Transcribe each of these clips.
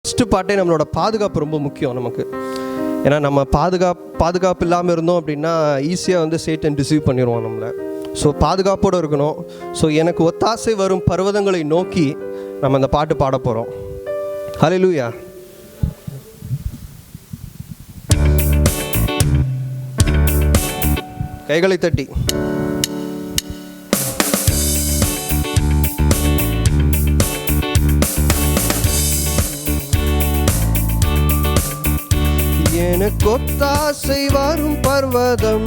First பாட்டே நம்மளோட பாதுகாப்பு ரொம்ப முக்கியம் நமக்கு. ஏன்னா நம்ம பாதுகாப்பு இல்லாமல் இருந்தோம் அப்படின்னா ஈஸியாக வந்து சேட்டன் ரிசீவ் பண்ணிடுவோம் நம்மளை. ஸோ பாதுகாப்போடு இருக்கணும். ஸோ எனக்கு ஒத்தாசை வரும் பர்வதங்களை நோக்கி நம்ம அந்த பாட்டு பாட போகிறோம். ஹல்லேலூயா. கைகளை தட்டி எனக்கு ஒத்தாசை வரும் பர்வதம்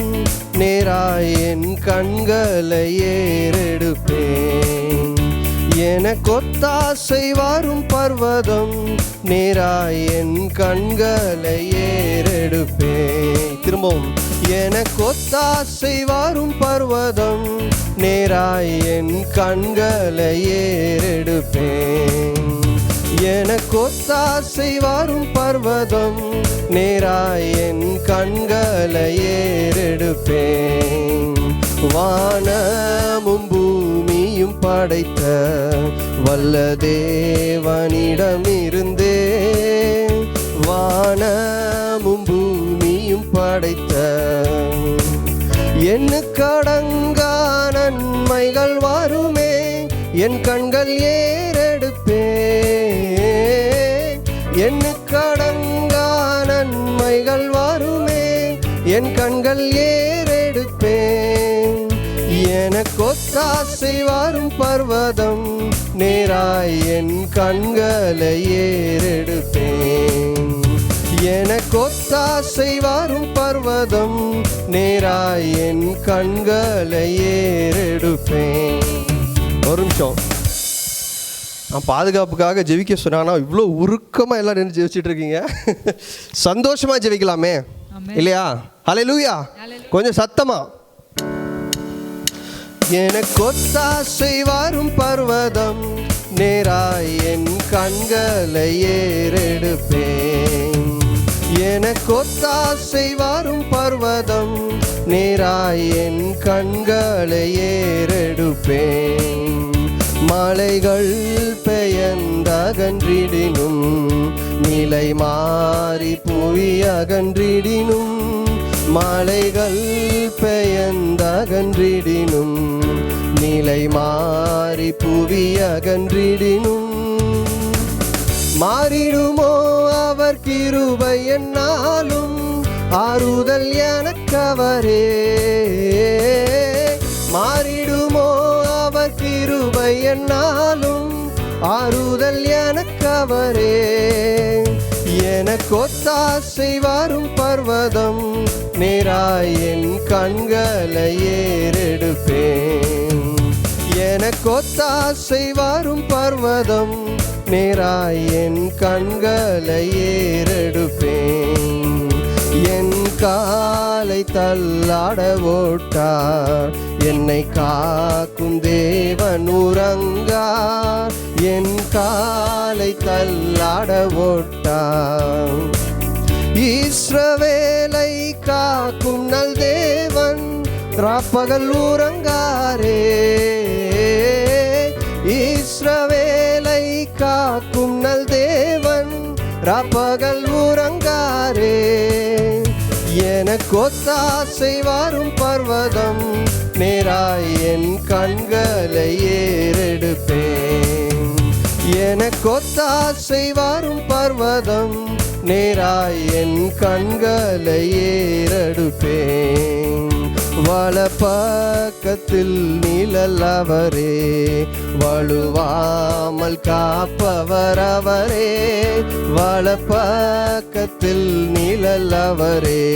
நேராய் என் கண்களை ஏறெடுப்பேன். எனக்கு ஒத்தாசை வரும் பர்வதம் நேராய் என் கண்களை ஏறெடுப்பேன். திரும்பவும் எனக்கு ஒத்தாசை வரும் பர்வதம் நேராய் என் கண்களை ஏறெடுப்பேன். எனக்கு ஒத்தாசை வரும் பர்வதம் நேராய் என் கண்களை ஏறெடுப்பேன். வானமும் பூமியும் படைத்த வல்ல தேவனிடமிருந்தே, வானமும் பூமியும் படைத்த எண்ணுக்கடங்கா நன்மைகள் வருமே என் கண்கள் ஏறெடுப்பேன். எண்ணுக்கடங்கா நன்மைகள் வருமே என் கண்கள் ஏறெடுப்பேன். எனக்கு ஒத்தாசை வரும் பர்வதம் நேராய் என் கண்களை ஏறெடுப்பேன். எனக்கு ஒத்தாசை வரும் பர்வதம் நேராய் என் கண்களை ஏறெடுப்பேன். ஒரு நிமிஷம், நான் பாதுகாப்புக்காக ஜெபிக்க சொன்னா இவ்வளோ உருக்கமாக எல்லாம் நின்று ஜெபிச்சுட்டு இருக்கீங்க. சந்தோஷமாக ஜெபிக்கலாமே இல்லையா? ஹல்லேலூயா. கொஞ்சம் சத்தமா. எனக்கு ஒத்தாசை வரும் பர்வதம் நேராய் என் கண்களை ஏறெடுப்பேன். எனக்கு ஒத்தாசை வரும் பர்வதம் நேராய் என் கண்களை ஏறெடுப்பேன். மலைகள் பெயர்ந்தகன்றிடினும் நிலை மாறி புவி அகன்றிடினும், மலைகள் பெயர்ந்தகன்றிடினும் நிலை மாறி புவி அகன்றிடினும், மாறிடுமோ அவர் கிருபை என்னாலும் ஆறுதல் எனக்கவரே. மாறிடுமோ அவர் கிருபை என்னாலும் ஆறுதல் எனக்கவரே. எனக்கு ஒத்தாசை வரும் பர்வதம் நேராய் என் கண்களை ஏறெடுப்பேன். எனக்கு ஒத்தாசை வரும் பர்வதம் நேராய் என் கண்களை ஏறெடுப்பேன். என் காலை தள்ளாட ஓட்டார் என்னை காக்கும் தேவன் உறங்கார். என் காலை தள்ளாட ஓட்டார் இஸ்ரவேலை காக்கும் நல் தேவன் ராப்பகல் உறங்காரே. இஸ்ரவேலை காக்கும் நல் தேவன் ராப்பகல் உறங்காரே. எனக்கு ஒத்தாசை வரும் பர்வதம் நேராய் என் கண்களை ஏறெடுப்பேன். எனக்கு ஒத்தாசை வரும் பர்வதம் நேராய் என் கண்களை ஏறெடுப்பேன். வலப்பக்கத்தில் நிழல் அவரே, வலுவாமல் காப்பவர் அவரே. வலப்பக்கத்தில் நிழல் அவரே,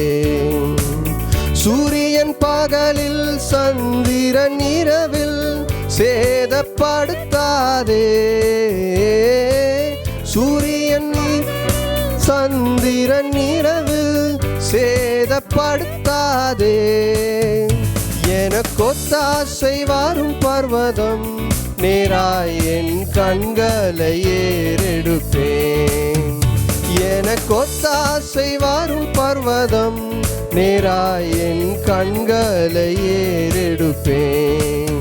சூரியன் பகலில் சந்திரன் இரவில் சேதப்படுத்தாதே. சூரியன் சந்திரன் இரவில் சேதப்படுத்தாதே. எனக்கு ஒத்தாசை வரும் பர்வதம் நேராய் என் கண்களை ஏறெடுப்பேன். எனக்கு ஒத்தாசை வரும் பர்வதம் நேராய் என் கண்களை ஏறெடுப்பேன்.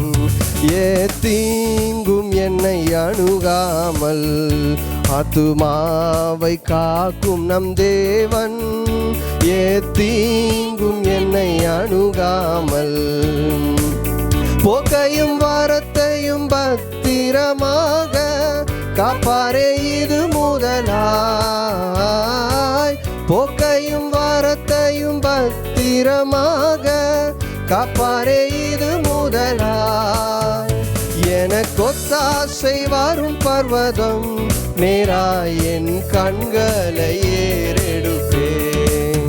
தீங்கும் என்னை அணுகாமல் ஆத்துமாவை காக்கும் நம் தேவன், ஏத்தீங்கும் என்னை அணுகாமல். போக்கையும் வாரத்தையும் பத்திரமாக காப்பாரே இது முதலாய். போக்கையும் வாரத்தையும் பத்திரமாக காப்பாரே இது முதலாய். எனக்கொத்தாசை வரும் பர்வதம் நேராய் என் கண்களை ஏறெடுப்பேன்.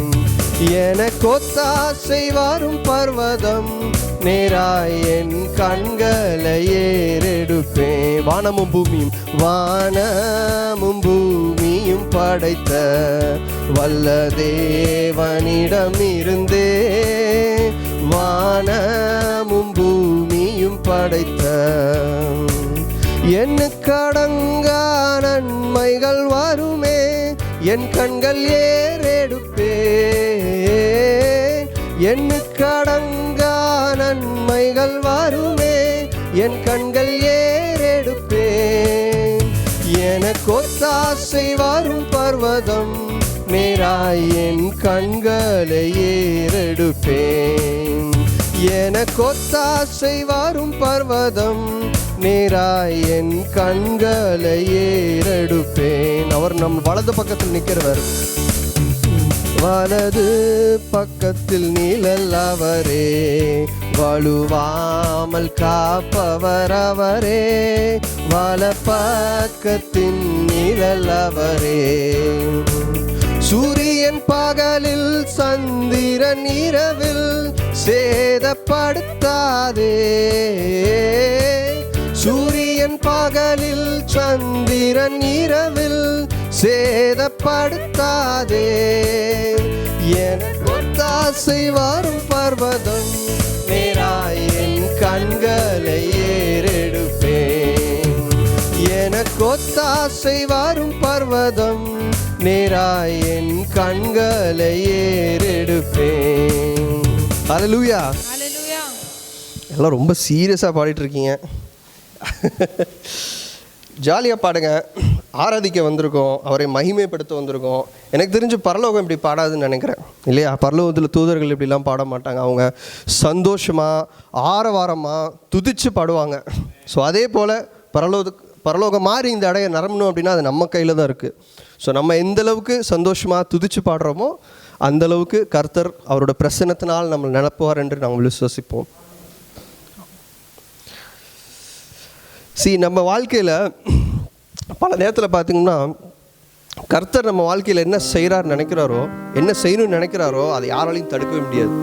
எனக்கொத்தாசை வரும் பர்வதம் நேராய் என் கண்களை ஏறெடுப்பேன். வானமும் பூமியும் வானமும் பூமியும் படைத்த வல்ல தேவனிடம் இருந்தே, வானமும் பூமியும் படைத்த எண்ணுக்கடங்கா நன்மைகள் வருமே, என் கண்கள் ஏறெடுப்பேன். எண்ணுக்கடங்கா நன்மைகள் வருமே, என் கண்கள் ஏறெடுப்பேன். எனக்கொத்தாசை வரும் பர்வதம் நேராய் என் கண்களை ஏறெடுப்பேன். எனக்கொத்தாசை வரும் பர்வதம் நேராய் என் கண்களை ஏறெடுப்பேன். அவர் நம் வலது பக்கத்தில் நிற்கிறவர், வலது பக்கத்தில் நிழல் அவரே, வலுவாமல் காப்பவர் அவரே, வல பக்கத்தின் நிழல் அவரே. சூரியன் பகலில் சந்திரன் இரவில் சேதப்படுத்தாதே. சூரியன் பகலில் சந்திரன் இரவில் சேதப்படுத்தாதே. எனக்கொத்தாசை வரும் பர்வதம் நேராய் என் கண்களை ஏறெடுப்பேன். எனக்கொத்தாசை வரும் பர்வதம் நேராய் என் கண்களை ஏறெடுப்பேன். ஹல்லேலூயா. எல்லாம் ரொம்ப சீரியஸாக பாடிட்டு இருக்கீங்க. ஜாலியாக பாடுங்க. ஆராதிக்க வந்திருக்கோம், அவரை மகிமைப்படுத்த வந்திருக்கோம். எனக்கு தெரிஞ்சு பரலோகம் இப்படி பாடாதுன்னு நினைக்கிறேன், இல்லையா? பரலோகத்தில் தூதர்கள் இப்படிலாம் பாட மாட்டாங்க. அவங்க சந்தோஷமாக ஆரவாரமாக துதிச்சு பாடுவாங்க. ஸோ அதே போல் பரலோகம் மாதிரி இந்த அடைய நிரம்பணும் அப்படின்னா அது நம்ம கையில் தான் இருக்குது. ஸோ நம்ம எந்தளவுக்கு சந்தோஷமாக துதிச்சு பாடுறோமோ அந்தளவுக்கு கர்த்தர் அவரோட பிரசன்னத்தினால் நம்ம நினைப்பார் என்று நாங்கள் விசுவசிப்போம். நம்ம வாழ்க்கையில் பல நேரத்தில் பார்த்திங்கன்னா கர்த்தர் நம்ம வாழ்க்கையில் என்ன செய்கிறார் நினைக்கிறாரோ, என்ன செய்யணும்னு நினைக்கிறாரோ அதை யாராலையும் தடுக்கவே முடியாது.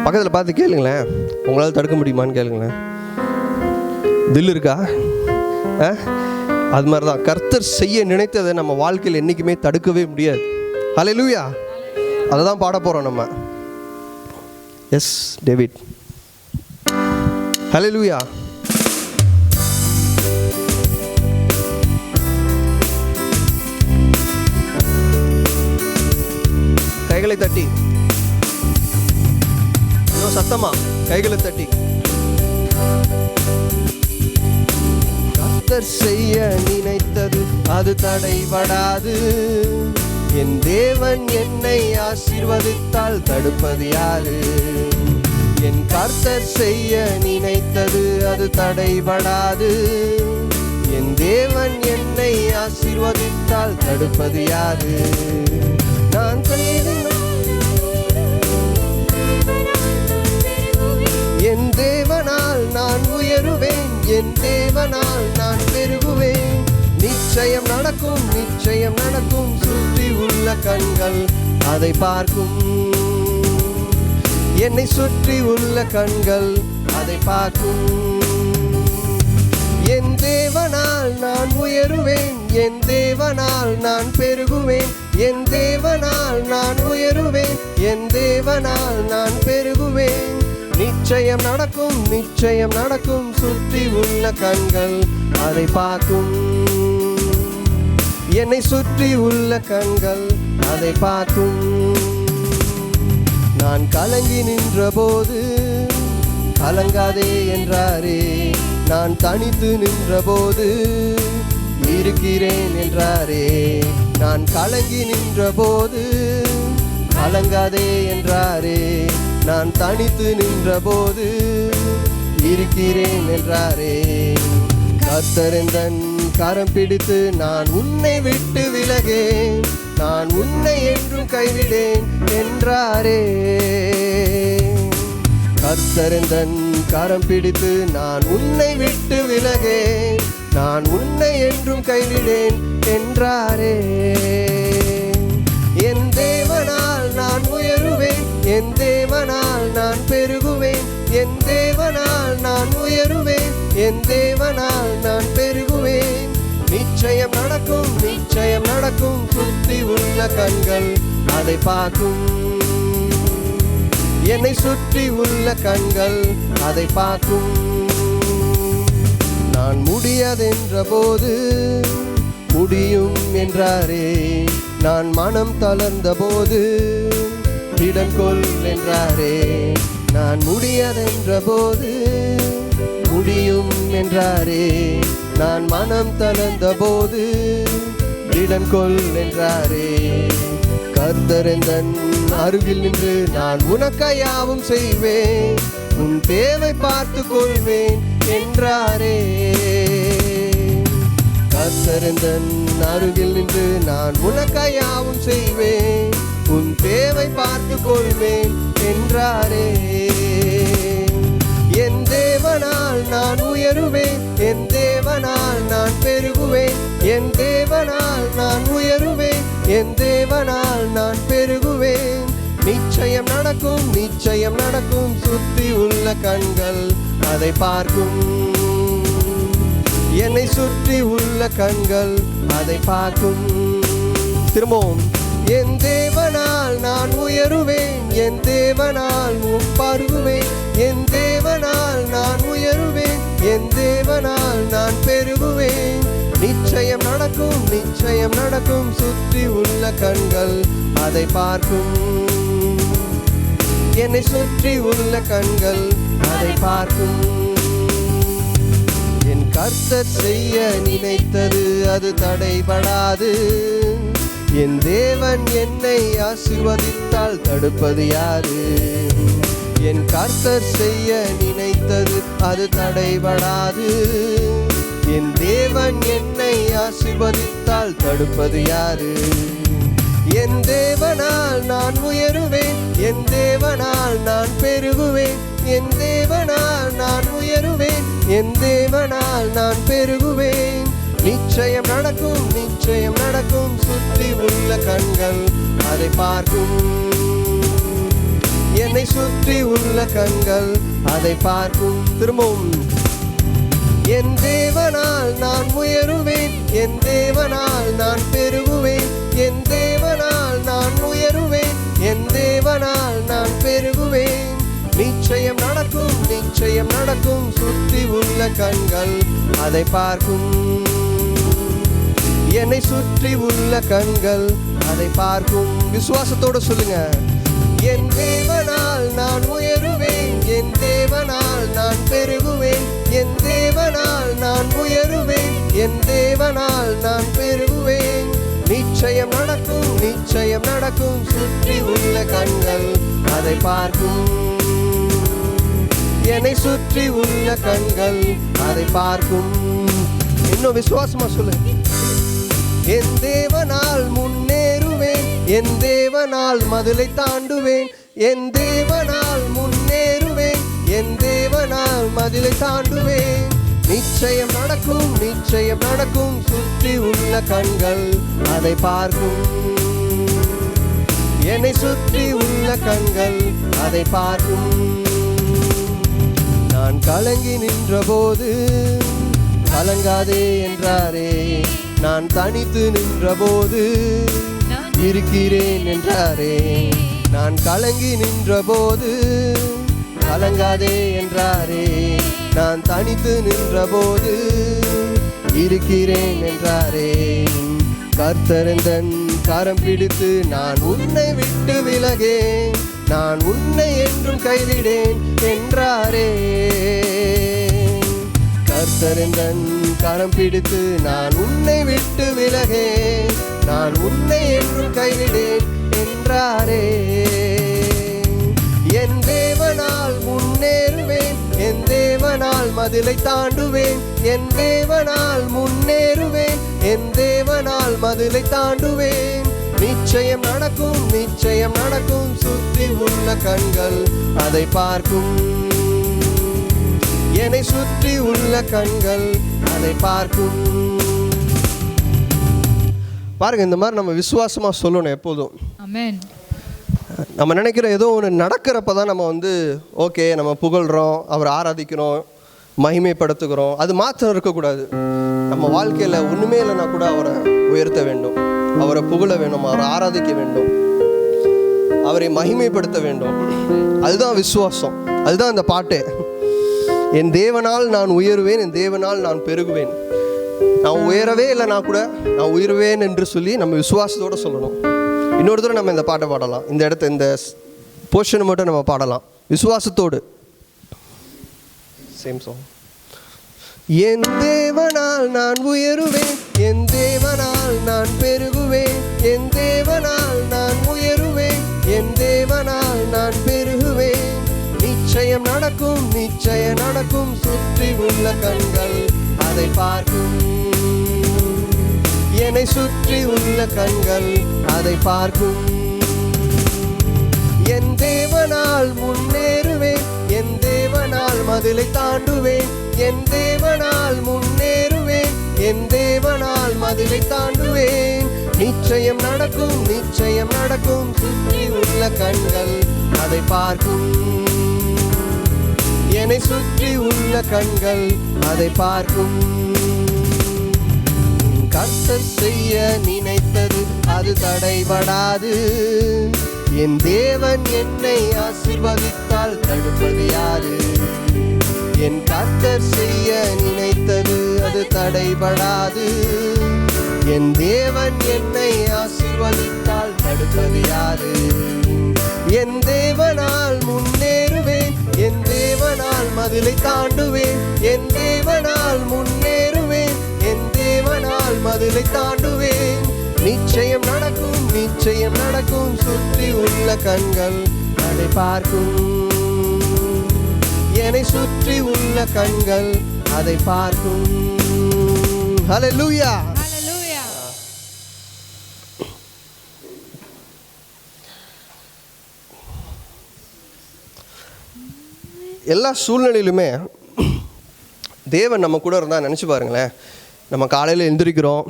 பக்கத்தில் பார்த்து கேளுங்களேன், உங்களால் தடுக்க முடியுமான்னு கேளுங்களேன். தில் இருக்கா? அது மாதிரி தான் கர்த்தர் செய்ய நினைத்ததை நம்ம வாழ்க்கையில் என்றைக்குமே தடுக்கவே முடியாது. ஹல்லேலூயா. அதை தான் பாட போகிறோம் நம்ம. Yes David. ஹல்லேலூயா. கைகளை தட்டி, இன்னும் சத்தமா கைகளை தட்டி. கர்த்தர் செய்ய நினைத்தது அது தடைபடாது. என் தேவன் என்னை ஆசீர்வதித்தால் தடுப்பது யாரு? என் கர்த்தர் செய்ய நினைத்தது அது தடைபடாது. என் தேவன் என்னை ஆசீர்வதித்தால் தடுப்பது யாரு? நான் என் தேவனால் நான் உயருவேன், என் தேவனால் நான் பெருகுவேன். நிச்சயம் நடக்கும், நிச்சயம் நடக்கும். சுற்றி உள்ள கண்கள் அதை பார்க்கும். என்னை சுற்றி உள்ள கண்கள் அதை பார்க்கும். என் தேவனால் நான் உயருவேன், என் தேவனால் நான் பெருகுவேன். என் தேவனால் நான் உயருவேன், என் தேவனால் நான் பெருகுவேன். நிச்சயம் நடக்கும், நிச்சயம் நடக்கும். சுற்றி உள்ள கண்கள் அதை பார்க்கும். என்னை சுற்றி உள்ள கண்கள் அதை பார்க்கும். நான் கலங்கி நின்ற போது கலங்காதே என்றாரே. நான் தனித்து நின்ற போது இரு இருக்கிறேன் என்றாரே. நான் கலங்கி நின்ற போது கலங்காதே என்றாரே. நான் தனித்து நின்ற போது இருக்கிறேன் என்றாரே. கர்த்தர் எந்தன் கரம் பிடித்து நான் உன்னை விட்டு விலகேன், நான் உன்னை என்றும் கைவிடேன் என்றாரே. கர்த்தர் எந்தன் கரம் பிடித்து நான் உன்னை விட்டு விலகேன், நான் உன்னை என்றும் கைவிடேன் என்றாரே. என் தேவனால் நான் உயருவேன், என் தேவனால் நான் பெருகுவேன், என் தேவனால் நான் உயருவேன், என் தேவனால் நான் பெருகுவேன். நிச்சயம் நடக்கும், நிச்சயம் நடக்கும், சுற்றி உள்ள கண்கள் அதை பார்க்கும். என்னை சுற்றி உள்ள கண்கள் அதை பார்க்கும். நான் முடியாதென்ற போது முடியும் என்றாரே. நான் மனம் தளர்ந்த போது திடன் கொள் என்றாரே. நான் முடியாதென்ற போது முடியும் என்றாரே. நான் மனம் தளர்ந்த போது திடன் கொள் என்றாரே. கர்த்தர் எந்தன் அருகில் நின்று நான் உனக்காயாவும் செய்வேன், உன் தேவை பார்த்து கொள்வேன் என்றாரே. கர்த்தர் எந்தன் அருகில் நின்று நான் உனக்காயாவும் செய்வேன், உன் தேவை பார்த்து கொள்வேன் என்றாரே. என் தேவனால் நான் உயருவேன், என் தேவனால் நான் பெருகுவேன், என் தேவனால் நான் உயருவேன், என் தேவனால் நான் பெருகுவேன். நிச்சயம் நடக்கும், நிச்சயம் நடக்கும், சுற்றி உள்ள கண்கள் அதை பார்க்கும். என்னை சுற்றி உள்ள கண்கள் அதை பார்க்கும். திரும்பவும் என் தேவனால் நான் உயருவேன், என் தேவனால் பருகுவேன், என் தேவனால் நான் உயருவேன், என் தேவனால் நான் பெருகுவேன். நிச்சயம் நடக்கும், நிச்சயம் நடக்கும், சுற்றி உள்ள கண்கள் அதை பார்க்கும். என்னை சுற்றி உள்ள கண்கள் அதை பார்க்கும். என் கர்த்தர் செய்ய நினைத்தது அது தடைபடாது. என் தேவன் என்னை ஆசீர்வதித்தால் தடுப்பது யாரு? என் கர்த்தர் செய்ய நினைத்தது அது தடைபடாது. என் தேவன் என்னை ஆசீர்வதித்தால் தடுப்பது யாரு? என் தேவனால் நான் உயருவேன், என் தேவனால் நான் பெருகுவேன், என் தேவனால் நான் உயருவேன், என் தேவனால் நான் பெருகுவேன். நிச்சயம் நடக்கும், நிச்சயம் நடக்கும், சுற்றி உள்ள கண்கள் அதை பார்க்கும். என்னை சுற்றி உள்ள கண்கள் அதை பார்க்கும். திரும்பவும் என் தேவனால் நான் உயருவேன், என் தேவனால் நான் பெருகுவேன், என் தேவனால் நான் உயருவேன், என் தேவனால் நான் பெருகுவேன். நிச்சயம் நடக்கும், நிச்சயம் நடக்கும், சுற்றி உள்ள கண்கள் அதை பார்க்கும். என்னை சுற்றி உள்ள கண்கள் அதை பார்க்கும். விசுவாசத்தோடு சொல்லுங்க. என் தேவனால் நான் உயருவேன், என் தேவனால் நான் பெருகுவேன், என் தேவனால் நான் உயருவேன், என் தேவனால் நான் பெருகுவேன். நிச்சயம் நடக்கும், நிச்சயம் நடக்கும், சுற்றி உள்ள கண்கள் அதை பார்க்கும். என்னை சுற்றி உள்ள கண்கள் அதை பார்க்கும். இன்னும் விசுவாசமா சொல்லுங்க. என் தேவனால் முன்னேறுவேன், என் தேவனால் மதிலை தாண்டுவேன், என் தேவனால் முன்னேறுவேன், என் தேவனால் மதிலை தாண்டுவேன். நிச்சயம் நடக்கும், நிச்சயம் நடக்கும், சுற்றி உள்ள கண்கள் அதை பார்க்கும். என்னை சுற்றி உள்ள கண்கள் அதை பார்க்கும். நான் கலங்கி நின்ற போது கலங்காதே என்றாரே. நான் தனித்து நின்ற போது இருக்கிறேன் என்றாரே. நான் கலங்கி நின்ற போது கலங்காதே என்றாரே. நான் தனித்து நின்ற போது இருக்கிறேன் என்றாரே. கர்த்தர் எந்தன் கரம் பிடித்து நான் உன்னை விட்டு விலகேன், நான் உன்னை என்றும் கைவிடேன் என்றாரே. கர்த்தர் எந்தன் கரம் பிடித்து நான் உன்னை விட்டு விலகேன், நான் உன்னை என்றும் கைவிடேன் என்றாரே. என் தேவனால் முன்னேறுவேன், என் தேவனால் மதிலை தாண்டுவேன், என் தேவனால் முன்னேறுவேன், என் தேவனால் மதிலை தாண்டுவேன். நிச்சயம் நடக்கும், நிச்சயம் நடக்கும், சுற்றி உள்ள கண்கள் அதை பார்க்கும், என்னை சுற்றி உள்ள கண்கள் அதை பார்க்கும். பாருங்க, இந்த மாதிரி நம்ம விசுவாசமா சொல்லணும் எப்போதும். ஆமென். நம்ம நினைக்கிற ஏதோ ஒன்று நடக்கிறப்ப தான் நம்ம ஓகே நம்ம புகழ்கிறோம், அவரை ஆராதிக்கிறோம், மகிமைப்படுத்துகிறோம். அது மாத்திரம் இருக்கக்கூடாது. நம்ம வாழ்க்கையில் ஒன்றுமே இல்லைன்னா கூட அவரை உயர்த்த வேண்டும், அவரை புகழ வேண்டும், அவரை ஆராதிக்க வேண்டும், அவரை மகிமைப்படுத்த வேண்டும். அதுதான் விசுவாசம், அதுதான் இந்த பாட்டு. என் தேவனால் நான் உயருவேன், என் தேவனால் நான் பெருகுவேன். நான் உயரவே இல்லைனா கூட நான் உயருவேன் என்று சொல்லி நம்ம விசுவாசத்தோடு சொல்லணும். இன்னொரு தடவை நம்ம இந்த பாட்டை பாடலாம். இந்த இடத்த இந்த போர்ஷனை மட்டும் நம்ம பாடலாம் விசுவாசத்தோடு. Same song. என் தேவனால் நான் உயருவேன், என் தேவனால் நான் பெருகுவேன், என் தேவனால் நான் உயருவேன், என் தேவனால் நான் பெருகுவேன். நிச்சயம் நடக்கும், நிச்சயம் நடக்கும், சுற்றி உள்ள கண்கள் அதை பார்க்கும், என்னை சுற்றி உள்ள கண்கள் அதை பார்க்கும். என் தேவனால் முன்னேறுவேன், என் தேவனால் மதிலை தாண்டுவேன், என் தேவனால் முன்னேறுவேன், என் தேவனால் மதிலை தாண்டுவேன். நிச்சயம் நடக்கும், நிச்சயம் நடக்கும், சுற்றி உள்ள கண்கள் அதை பார்க்கும், என்னை சுற்றி உள்ள கண்கள் அதை பார்க்கும். கர்த்தர் செய்ய நினைத்தது அது தடைபடாது, என் தேவன் என்னை ஆசீர்வதித்தால் தடுப்பது யாரு? என் கர்த்தர் செய்ய நினைத்தது அது தடைபடாது, என் தேவன் என்னை ஆசீர்வதித்தால் தடுப்பது யாரு? என் தேவனால் முன்னேறுவேன், என் தேவனால் மதிலை தாண்டுவேன், என் தேவனால் முன்னேறுவேன், என் தேவனால் மதிலை தாண்டுவேன். நிச்சயம் நடக்கும், நிச்சயம் நடக்கும், சுற்றி உள்ள கண்கள் அதை பார்க்கும், என்னை சுற்றி உள்ள கண்கள் அதை பார்க்கும். ஹல்லேலூயா. எல்லா சூழ்நிலையிலுமே தேவன் நம்ம கூட இருந்தால் நினச்சி பாருங்களேன். நம்ம காலையில் எழுந்திரிக்கிறோம்,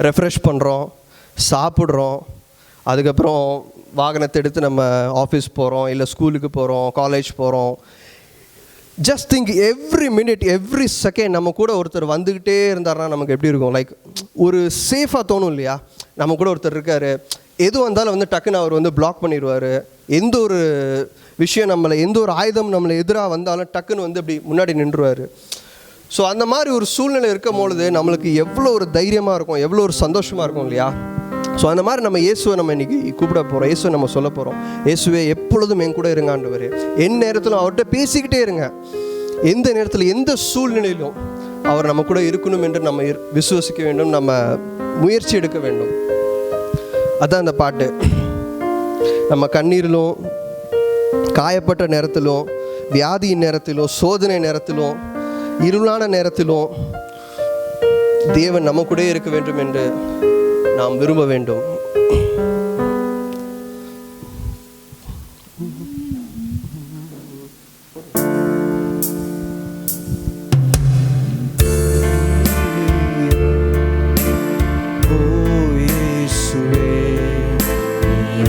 ரெஃப்ரெஷ் பண்ணுறோம், சாப்பிட்றோம், அதுக்கப்புறம் வாகனத்தை எடுத்து நம்ம ஆஃபீஸ் போகிறோம், இல்லை ஸ்கூலுக்கு போகிறோம், காலேஜ் போகிறோம். Just think, every minute every second நம்ம கூட ஒருத்தர் வந்துக்கிட்டே இருந்தார்னா நமக்கு எப்படி இருக்கும்? லைக் ஒரு சேஃபாக தோணும் இல்லையா? நம்ம கூட ஒருத்தர் இருக்கார், எது வந்தாலும் டக்குன்னு அவர் பிளாக் பண்ணிடுவார். எந்த ஒரு விஷயம் நம்மளை, எந்த ஒரு ஆயுதம் நம்மளை எதிராக வந்தாலும் டக்குன்னு அப்படி முன்னாடி நின்றுவார். ஸோ அந்த மாதிரி ஒரு சூழ்நிலை இருக்கும் பொழுது நம்மளுக்கு எவ்வளோ ஒரு தைரியமாக இருக்கும், எவ்வளோ ஒரு சந்தோஷமாக இருக்கும் இல்லையா? ஸோ அந்த மாதிரி நம்ம இயேசுவை நம்ம இன்றைக்கி கூப்பிட போகிறோம், இயேசுவை நம்ம சொல்ல போகிறோம். இயேசுவே எப்பொழுதும் என் கூட இருங்க ஆண்டவரே, எந்த நேரத்திலும் அவர்கிட்ட பேசிக்கிட்டே இருங்க. எந்த நேரத்தில் எந்த சூழ்நிலையிலும் அவர் நம்ம கூட இருக்கணும் என்று நம்ம விசுவசிக்க வேண்டும், நம்ம முயற்சி எடுக்க வேண்டும். அதான் அந்த பாட்டு. நம்ம கண்ணீரிலும், காயப்பட்ட நேரத்திலும், வியாதியின் நேரத்திலும், சோதனை நேரத்திலும், இருளான நேரத்திலும் தேவன் நம்ம கூட இருக்க வேண்டும் என்று நாம் விரும்ப வேண்டும்.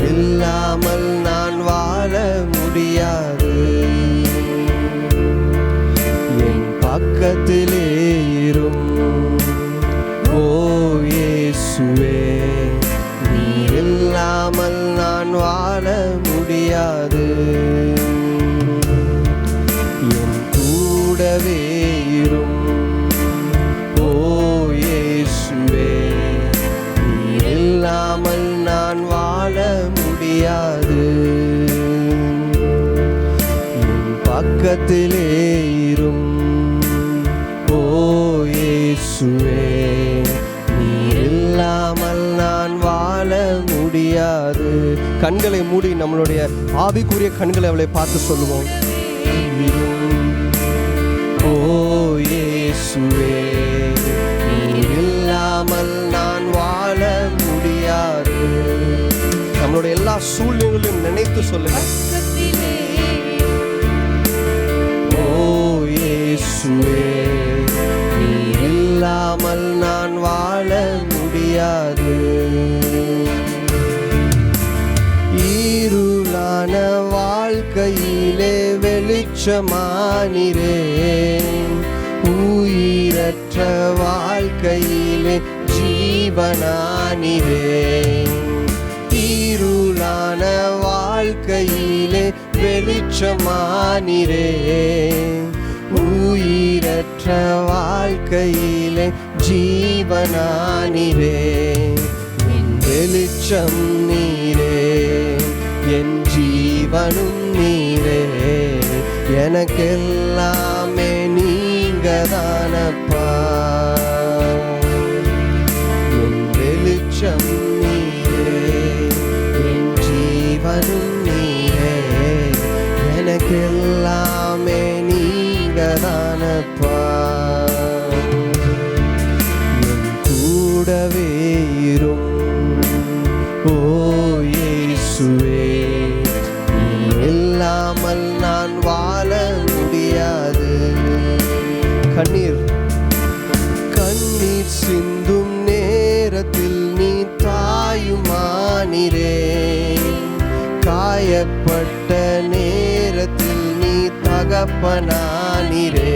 இல்லாமல் நான் வாழ முடியாது, என் பக்கத்திலே இரும் ஓ இயேசுவே, நீ கண்களை மூடி நம்மளுடைய ஆவிக்குரிய கண்களை அவளை பார்த்து சொல்லுவோம். ஓ இயேசுவே, நீர் இல்லாமல் நான் வாழ முடியாது. நம்மளுடைய எல்லா சூழ்நிலைகளையும் நினைத்து சொல்லுங்க. ஓ இயேசுவே, நீர் இல்லாமல் நான் வாழ முடியாது. இருளான வாழ்க்கையிலே வெளிச்சமானிரே, உயிரற்ற வாழ்க்கையிலே ஜீவனானிரே. இருளான வாழ்க்கையிலே வெளிச்சமானிரே, உயிரற்ற வாழ்க்கையிலே ஜீவனானிரே. என் வெளிச்சம் நீரே, என் ஜீவனும் நீரே, எனக்கெல்லாமே நீங்கதானப்பா. என் வெளிச்சம் நீரே, என் ஜீவனும் நீரே, எனக்கெல்லாமே நீங்கதானப்பா. என் கூடவே இரும் ஓ இயேசுவே, நீ இல்லாமல் நான் வாழ முடியாது. கண்ணீர் சிந்தும் நேரத்தில் நீ தாயுமானிரே, காயப்பட்ட நேரத்தில் நீ தகப்பனானிரே.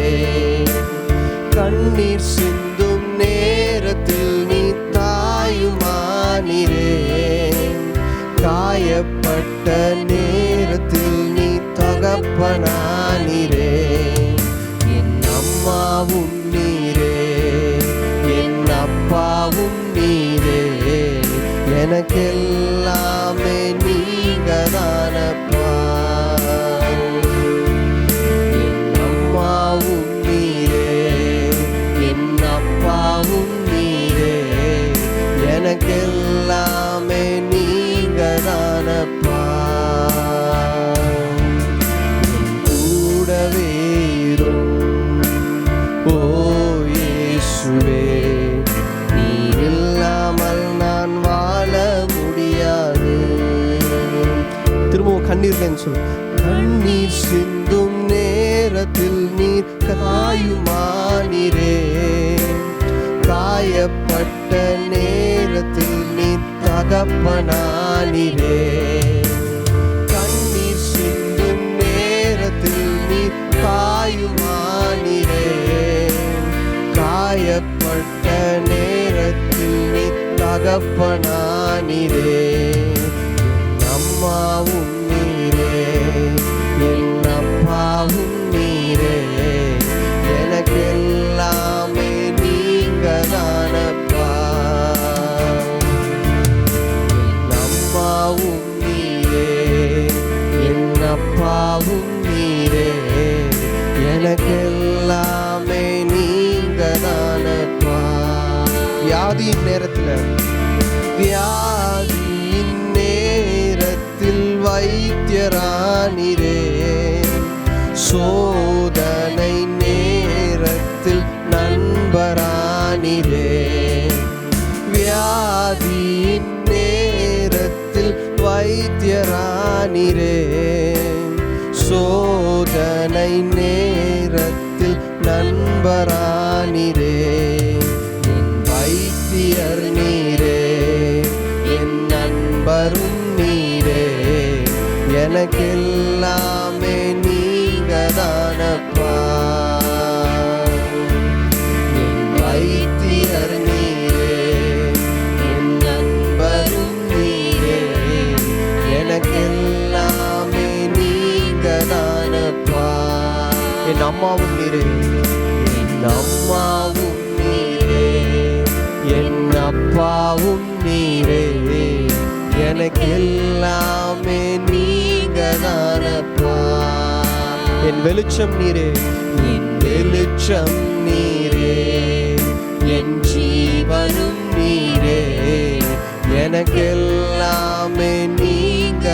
கண்ணீர் சிந்தும் நேரத்தில் நீ தாயுமானிரே, காயப்பட்ட நேரத்தில் நீ தகப்பனானிரே. என் அம்மாவும் நீரே, என் அப்பாவும் நீரே, எனக்கெல்லாமே நீங்கதானப்பா. என் அம்மாவும் நீரே, என் அப்பாவும் நீரே, எனக்கெல்லாமே நீங்கதானப்பா. கூடவே இரும் ஓ இயேசுவே, நீ இல்லாமல் நான் வாழ முடியாது. திரும்பவும் கண்ணீர்லன்னு சொல்லு. கண்ணீர் சிந்தும் நேரத்தில் நீர் காயுமானிரே, காயப்பட்ட நேரத்தில் நீ தகப்பனானிரே. கண்ணீர் சிந்தும் நேரத்தில் நீ காயுமானிரே, காயப்பட்ட நேரத்தில் நீ தகப்பனானிரே. அம்மாவும் நீரே, என் அப்பாவும் நீரே, எனக்கெல்லாமே நீங்கதானப்பா. என் அம்மாவும் நீரே, என் அப்பாவும் நீரே, எனக்கெல்லாமே நீங்கதானப்பா. வியாதியின் நேரத்தில், வியாதியின் நேரத்தில் வைத்தியரானிரே, சோதனை நேரத்தில் நண்பரானிரே. வியாதியின் நேரத்தில் வைத்தியரானிரே, சோதனை நேரத்தில் நண்பரானிரே. என் வைத்தியர் நீரே, என் நண்பரும் நீரே, எனக்கெல்லாமே நீங்கதானப்பா. என் வைத்தியர் நீரே, என் நண்பரும் நீரே, எனக்கெல்லாமே நீங்கதானப்பா. என் அம்மாவும் நீரே, என் அம்மாவும் நீரே, என் அப்பாவும் நீரே, எனக்கெல்லாமே நீங்கதானப்பா. என் வெளிச்சம் நீரே, என் வெளிச்சம் நீரே, என் ஜீவனும் நீரே, எனக்கெல்லாமே நீங்க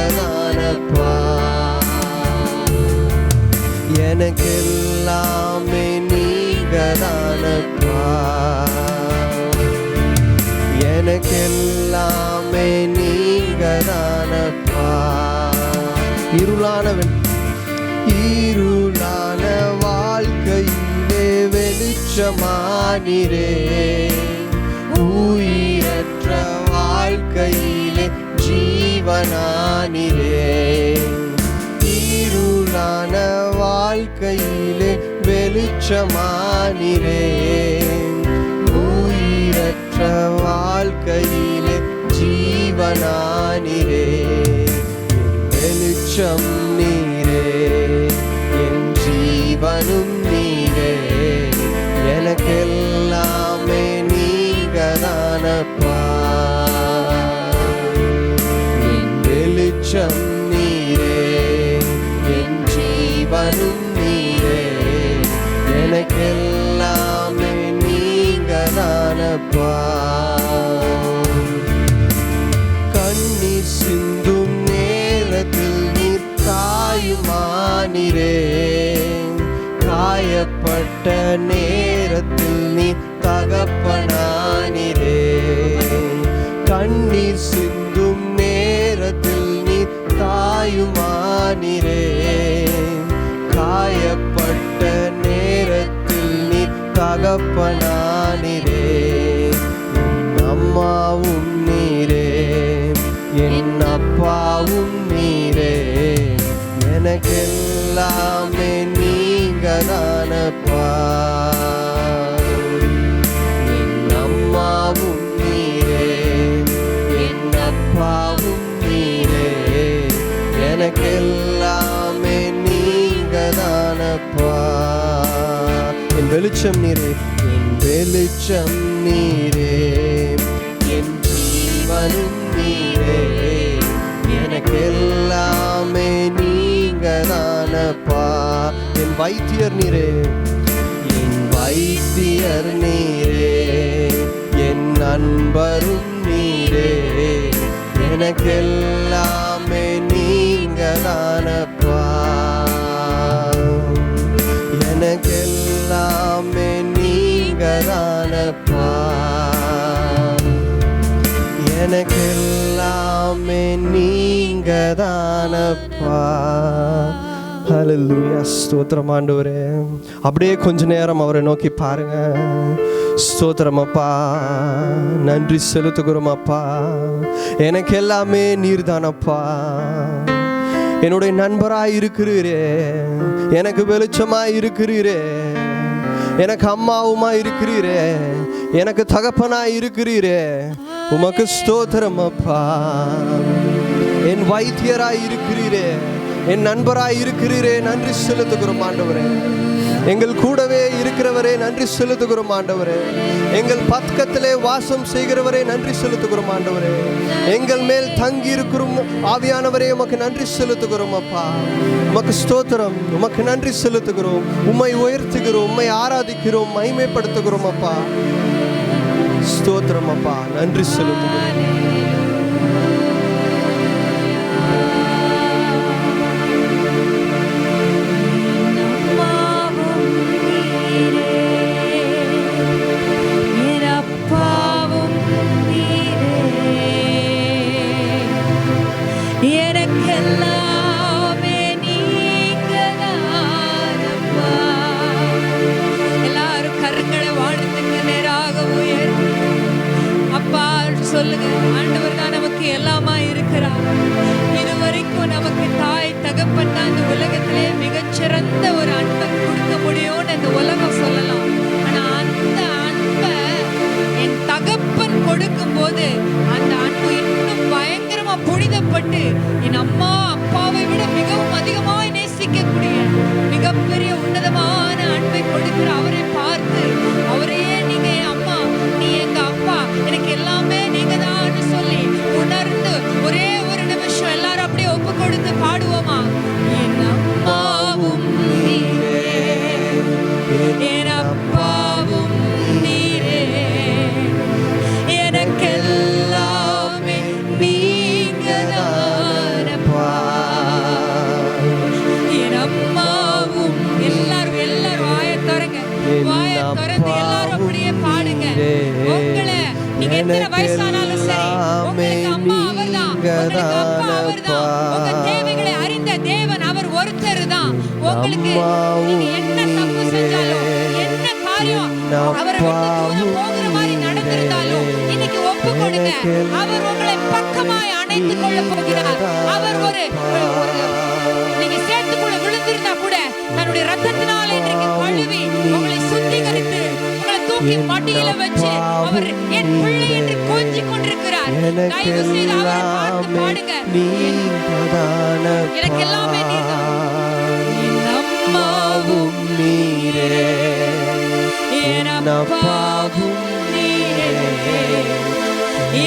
வெளிச்சமானிரே, உயிரற்ற வாழ்க்கையிலே ஜீவனானிரே, இருளான வாழ்க்கையிலே வெளிச்சமானிரே, உயிரற்ற வாழ்க்கையிலே ஜீவனானிரே, வெளிச்சம் நீரே, என் ஜீவனும் நீரே, எனக்கெல்லாமே நீங்கதானப்பா, என் வெளிச்சம் நீரே, என் ஜீவனும் நீரே, எனக்கெல்லாமே நீங்கதானப்பா, கண்ணீர் சிந்தும் நேரத்தில் நீர் தாயுமானிரே, காயப்பட்ட நேரத்தில் நீ தகப்பனானிரே, கண்ணீர் சிந்தும் நேரத்தில் நீ தாயுமானிரே, காயப்பட்ட நேரத்தில் நீ தகப்பனானிரே, என் அம்மாவும் நீரே, என் அப்பாவும் நீரே, எனக்கெல்லாமே நீங்கதானப்பா, என் அம்மாவும் நீரே, என் அப்பாவும் நீரே, எனக்கெல்லாமே நீங்கதானப்பா, என் வெளிச்சம் நீரே, என் வெளிச்சம் நீரே, என் ஜீவனும் நீரே, எனக்கெல்லாமே நீங்கதானப்பா, என் வைத்தியர் நீரே, என் வைத்தியர் நீரே, என் நண்பரும் நீரே, எனக்கெல்லாமே நீங்கதானப்பா, எனக்கெல்லாமே நீங்கதானப்பா, எனக்கெல்லாமே நீங்கதானப்பா. ஹல்லேலூயா, ஸ்தோத்திரம் ஆண்டவரே. அப்படியே கொஞ்ச நேரம் அவரை நோக்கி பாருங்க. ஸ்தோத்திரம் அப்பா, நன்றி செலுத்துகிறோம் அப்பா, எனக்கு எல்லாமே நீர்தானப்பா, என்னுடைய நண்பராய் இருக்கிறீரே, எனக்கு வெளிச்சமாய் இருக்கிறீரே, எனக்கு அம்மாவுமா இருக்கிறீரே, எனக்கு தகப்பனாய் இருக்கிறீரே, உமக்கு ஸ்தோத்திரம் அப்பா. என் வைத்தியராய் இருக்கிறீரே, என் நண்பராய் இருக்கிறீரே, நன்றி செலுத்துகிறோம் ஆண்டவரே. எங்கள் கூடவே இருக்கிறவரே நன்றி செலுத்துகிறோம் ஆண்டவரே. எங்கள் பக்கத்திலே வாசம் செய்கிறவரே நன்றி செலுத்துகிறோம் ஆண்டவரே. எங்கள் மேல் தங்கி இருக்கிறோம் ஆவியானவரே, உமக்கு நன்றி செலுத்துகிறோம் அப்பா. உமக்கு ஸ்தோத்திரம், உமக்கு நன்றி செலுத்துகிறோம், உம்மை உயர்த்துகிறோம், உம்மை ஆராதிக்கிறோம், மகிமைப்படுத்துகிறோம் அப்பா. ஸ்தோத்திரம் அப்பா, நன்றி செலுத்துகிறோம். சொல்லுங்க, ஆண்டவர் தான் நமக்கு எல்லாமா இருக்கிறார். இதுவரைக்கும் நமக்கு தாய் தகப்பன் தான் இந்த உலகத்திலே மிகச்சிறந்த ஒரு அன்பை கொடுக்க முடியும்னு இந்த உலகம் சொல்லலாம். ஆனா அந்த அன்பை என் தகப்பன் கொடுக்கும் போது அந்த அன்பு இன்னும் பயங்கரமா புனிதப்பட்டு என் அம்மா அப்பாவை விட மிகவும் அதிகமாக நேசிக்கக்கூடிய மிகப்பெரிய உன்னதமான அன்பை கொடுக்கிற அவரை பார்த்து, அவரையே நீங்க என் அம்மா, நீ எங்க அப்பா, எனக்கு எல்லாமே நீங்க தான் சொல்லி உணர்ந்து ஒரே ஒரு நிமிஷம் எல்லாரும் அப்படியே ஒப்பு கொடுத்து பாடுவோமா? என் அம்மாவும் நீரே, என் அப்பாவும் நீரே, எனக்கெல்லாமே நீங்க தானப்பா. என் அம்மாவும் எல்லாரும் வாயை திறந்து எல்லாரும் அப்படியே பாடுங்க. உங்களை நீங்க எத்தனை வயசானாலும் சரி, உங்களுக்கு அம்மா அவர்தான், உங்களுக்கு அப்பா அவர்தான். உங்க தேவைகளை அறிந்த தேவன் அவர் ஒருத்தர் தான். உங்களுக்கு நீங்க என்ன தப்பு செஞ்சாலும், என்ன காரியம் அவரை விட்டு தூரம் போகிற மாதிரி நடந்திருந்தாலும் இன்னைக்கு ஒப்பு கொடுங்க. அவர் உங்களை பக்கமாய் அணைத்துக் கொள்ள போகிறார். அவர் நீங்க சேத்துக்குள்ள விழுந்திருந்தா கூட தன்னுடைய ரத்தத்தினால இன்றைக்கு கழுவி உங்களை சுத்திகரித்து உங்களை தூக்கி மடியில வச்சு அவர் என் பிள்ளை என்று கொஞ்சிக் கொண்டிருக்கிறார். தயவு செய்து அவரை பார்த்து பாடுங்க. எனக்கு எல்லாமே நீர்தான். என் அம்மாவும் நீரே, என் அப்பாவும் நீரே,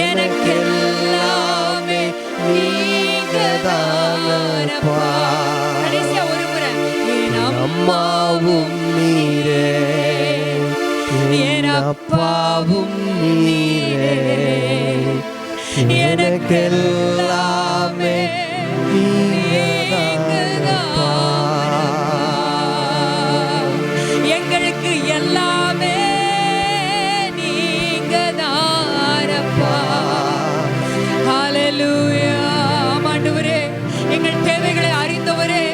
எனக்கு எல்லாமே நீங்கதானப்பா. கடைசியா ஒரு முறை, என் அம்மாவும் நீரே, என் அப்பாவும் நீரே, எனக்கு எல்லாமே நீங்கதானப்பா. எங்களுக்கு எல்லாமே நீங்கதானப்பா. ஹல்லேலூயா. ஆண்டவரே, எங்கள் தேவைகளை அறிந்தவரே,